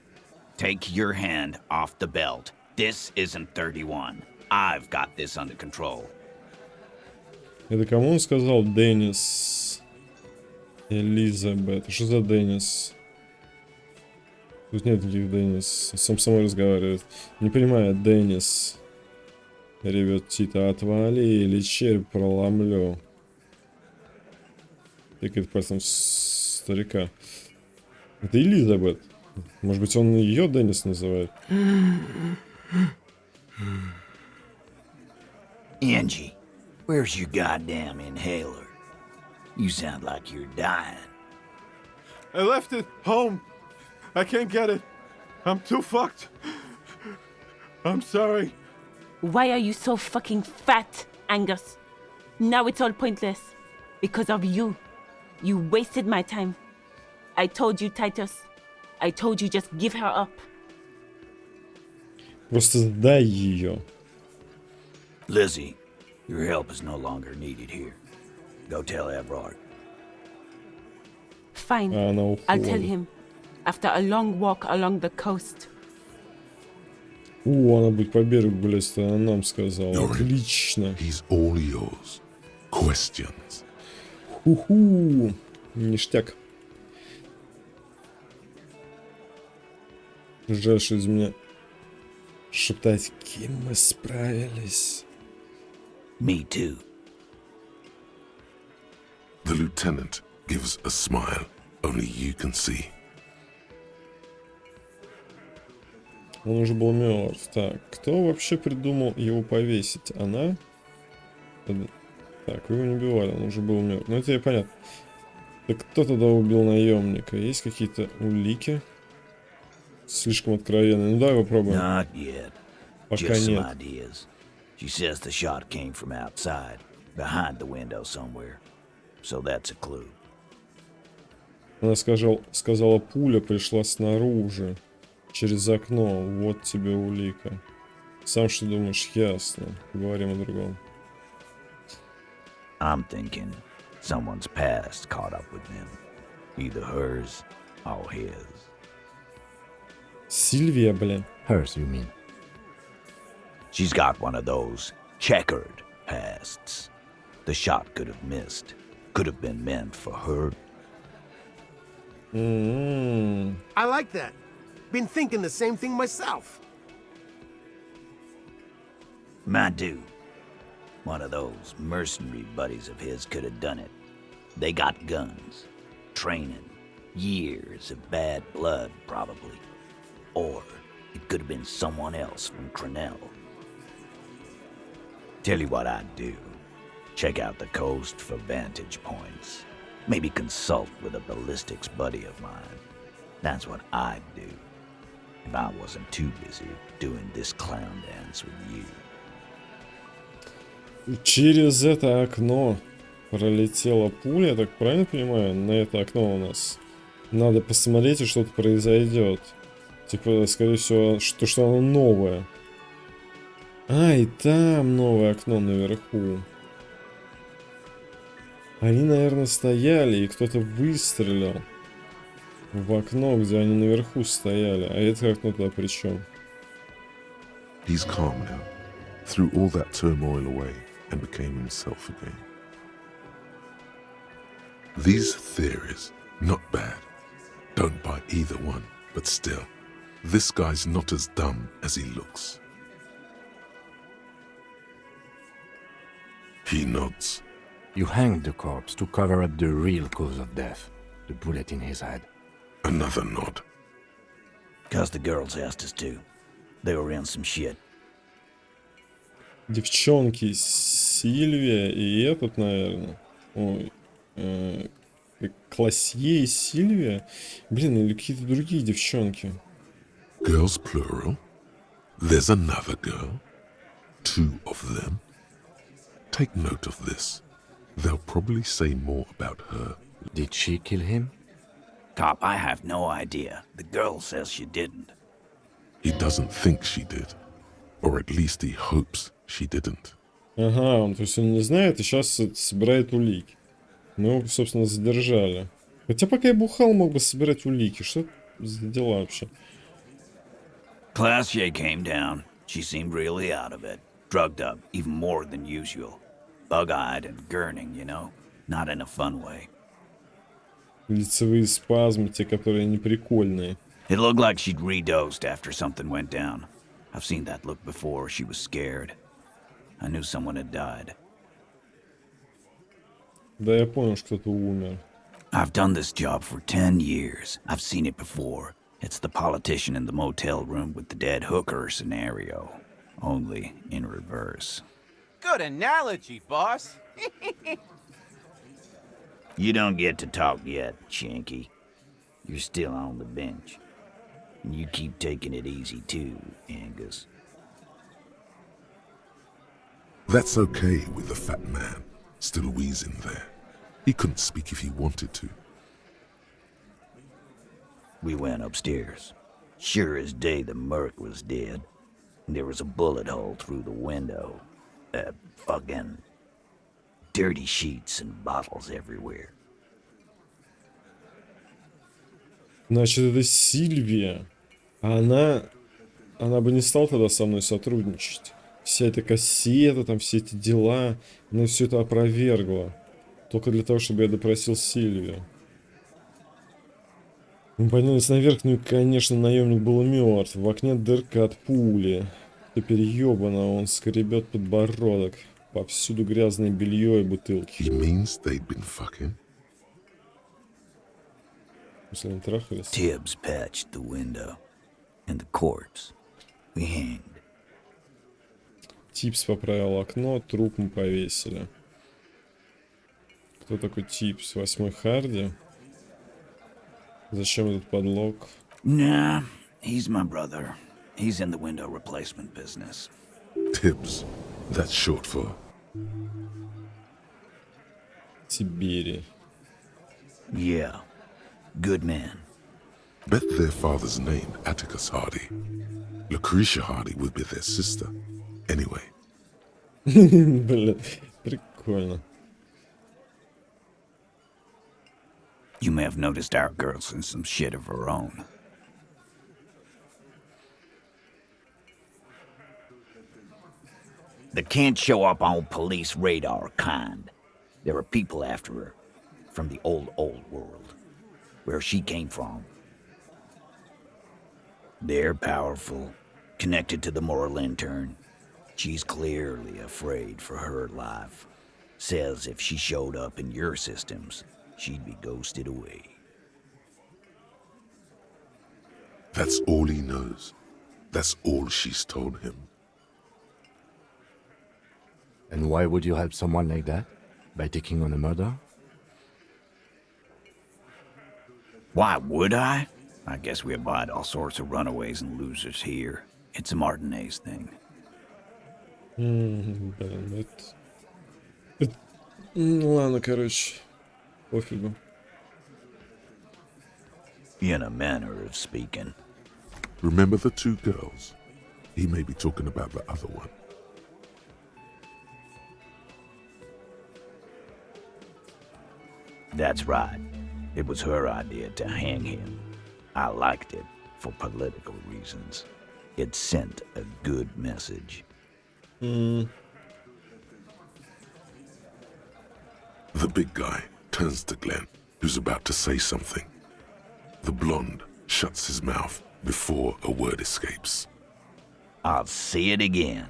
take your hand off the belt. This isn't 31. I've got this under control. Это кому он сказал? Деннис. Элизабет. Что за Деннис? Тут нет никаких Деннис. Сам собой разговаривает. Не понимаю, Деннис. Ревет Тита. Отвали или череп проломлю. Тыкает пальцем старика. Это Элизабет. Может быть, он ее Деннис называет? Angie, where's your goddamn inhaler? You sound like you're dying. I left it home. I can't get it. I'm too fucked. I'm sorry. Why are you so fucking fat, Angus? Now it's all pointless. Because of you. You wasted my time. I told you, Titus. I told you just give her up. Просто сдай ее. Lizzie, your help is no longer needed here. Go tell Everard. Fine. I'll tell him. After a long walk along the coast. Она будет по берегу гулять, она нам сказала. Отлично. He's all yours. Questions. Ху-ху. Ништяк. Жаль, что из меня шептать, кем мы справились. Me too. The lieutenant gives a smile only you can see. Он уже был мертв. Так, кто вообще придумал его повесить? Она? Так, вы его не убивали, он уже был мертв. Ну это и понятно. Так кто тогда убил наемника? Есть какие-то улики? Слишком откровенные. Ну давай попробуем. Not yet. Пока Just some нет. ideas. She says the shot came from outside, behind the window somewhere. So that's a clue. Она сказала, пуля пришла снаружи, через окно. Вот тебе улика. Сам что думаешь? Ясно. Говорим о другом. I'm thinking someone's past caught up with them. Either hers or his. Сильвия, бля. Hers, you mean? She's got one of those checkered pasts. The shot could have missed. Could have been meant for her. I like that. Been thinking the same thing myself. My dude. One of those mercenary buddies of his could have done it. They got guns. Training. Years of bad blood, probably. Or it could have been someone else from Crenell. Tell you what I'd do. Check out the coast for vantage points. Maybe consult with a ballistics buddy of mine. That's what I'd do. If I wasn't too busy doing this clown dance with you. Через это окно пролетела пуля, я так правильно понимаю? На это окно у нас надо посмотреть, и что-то произойдет. Типа, скорее всего, что оно новое. А, и там новое окно наверху. Они, наверное, стояли, и кто-то выстрелил в окно, где они наверху стояли. А это окно туда при чем? He's calm now, threw all that turmoil away and became himself again. These theories, not bad. Don't buy either one, but still, this guy's not as dumb as he looks. He nods. You hanged the corpse to cover up the real cause of death, the bullet in his head. Another nod. 'Cause the girls asked us to. They were in some shit. Девчонки, Сильвия и этот, наверное. Ой, Классье и Сильвия. Блин, или какие-то другие девчонки. Girls plural. There's another girl. Two of them. Take note of this. They'll probably say more about her. Did she kill him? Cop, I have no idea. The girl says she didn't. He doesn't think she did. Or at least he hopes she didn't. Ага, то есть он не знает и сейчас собирает улики. Мы его, собственно, задержали. Хотя пока я бухал, мог бы собирать улики. Что за дела вообще? Class J came down. She seemed really out of it. Drugged up, even more than usual. Bug-eyed and gurning, you know? Not in a fun way. Лицевые спазмы, те, которые неприкольные. It looked like she'd redosed after something went down. I've seen that look before. She was scared. I knew someone had died. Да, я понял, что кто-то умер. I've done this job for 10 years. I've seen it before. It's the politician in the motel room with the dead hooker scenario. Only in reverse. Good analogy, boss. You don't get to talk yet, Shanky. You're still on the bench. And you keep taking it easy too, Angus. That's okay with the fat man, still wheezing there. He couldn't speak if he wanted to. We went upstairs. Sure as day the merc was dead. There was a bullet hole through the window. Fucking dirty sheets and bottles everywhere. Значит, это Сильвия. А она бы не стала тогда со мной сотрудничать. Вся эта кассета, там все эти дела, она все это опровергла. Только для того, чтобы я допросил Сильвию. Мы поднялись наверх, ну и, конечно, наемник был мертв. В окне дырка от пули. Теперь ёбано, он скребет подбородок. Повсюду грязное белье и бутылки. He means they'd been fucking. Если они трахались. Tibbs patched the window. And the corpse. we hanged. Типс поправил окно, труп мы повесили. Кто такой Типс? 8-й Харди? Зачем этот подлог? Nah, he's my brother. He's in the window replacement business. Tibbs. That's short for... Тибери. Yeah. Good man. Bet their father's name, Atticus Hardy. Lucretia Hardy would be their sister. Anyway. Блин, прикольно. You may have noticed our girl's in some shit of her own. The can't show up on police radar kind. There are people after her from the old world, where she came from. They're powerful, connected to the moral intern. She's clearly afraid for her life. Says if she showed up in your systems, she'd be ghosted away. That's all he knows. That's all she's told him. And why would you help someone like that? By taking on a murder? Why would I? I guess we abide all sorts of runaways and losers here. It's a Martinez thing. Блин, это... Ладно, короче. Пофигу. In a manner of speaking. Remember the two girls? He may be talking about the other one. That's right. It was her idea to hang him. I liked it for political reasons. It sent a good message. The big guy turns to Glenn, who's about to say something. The blonde shuts his mouth before a word escapes. I'll say it again.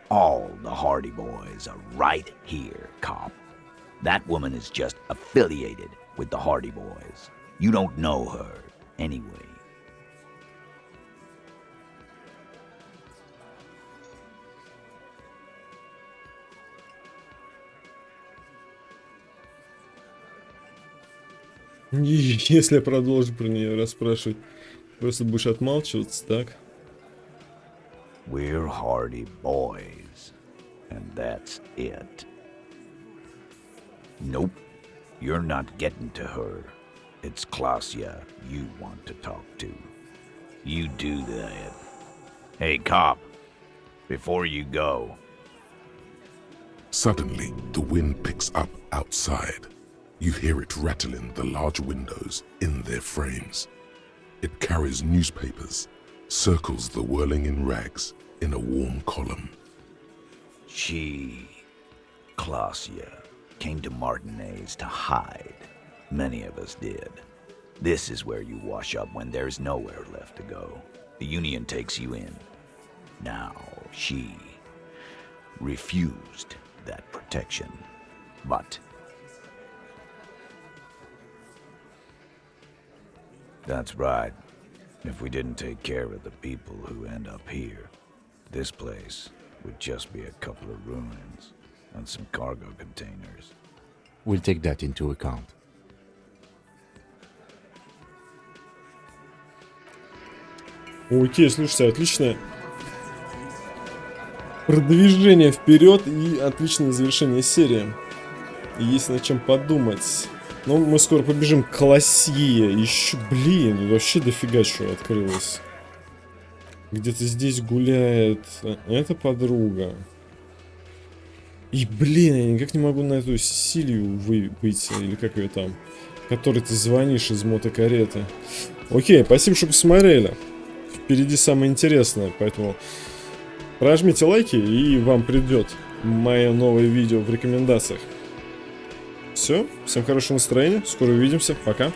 All the Hardy Boys are right here, cop. That woman is just affiliated with the Hardy Boys. You don't know her anyway. Если я продолжу про нее расспрашивать, просто будешь отмалчиваться, так? We're Hardy Boys, and that's it. Nope, you're not getting to her. It's Klasia you want to talk to. You do that. Hey, cop, before you go. Suddenly, the wind picks up outside. You hear it rattling the large windows in their frames. It carries newspapers, circles the whirling in rags in a warm column. She, Klasia, came to Martinez to hide. Many of us did. This is where you wash up when there's nowhere left to go. The Union takes you in. Now, she refused that protection. But that's right. If we didn't take care of the people who end up here, this place would just be a couple of ruins and some cargo containers. We'll take that into account. Окей, слушайте, отличное продвижение вперед и отличное завершение серии. И есть над чем подумать. Но мы скоро побежим к Классие. Еще, блин, вообще дофига чего открылось. Где-то здесь гуляет эта подруга. И, блин, я никак не могу на эту Силию выйти, или как ее там, которой ты звонишь из мотокареты. Окей, спасибо, что посмотрели. Впереди самое интересное, поэтому прожмите лайки, и вам придет мое новое видео в рекомендациях. Все, всем хорошего настроения, скоро увидимся, пока.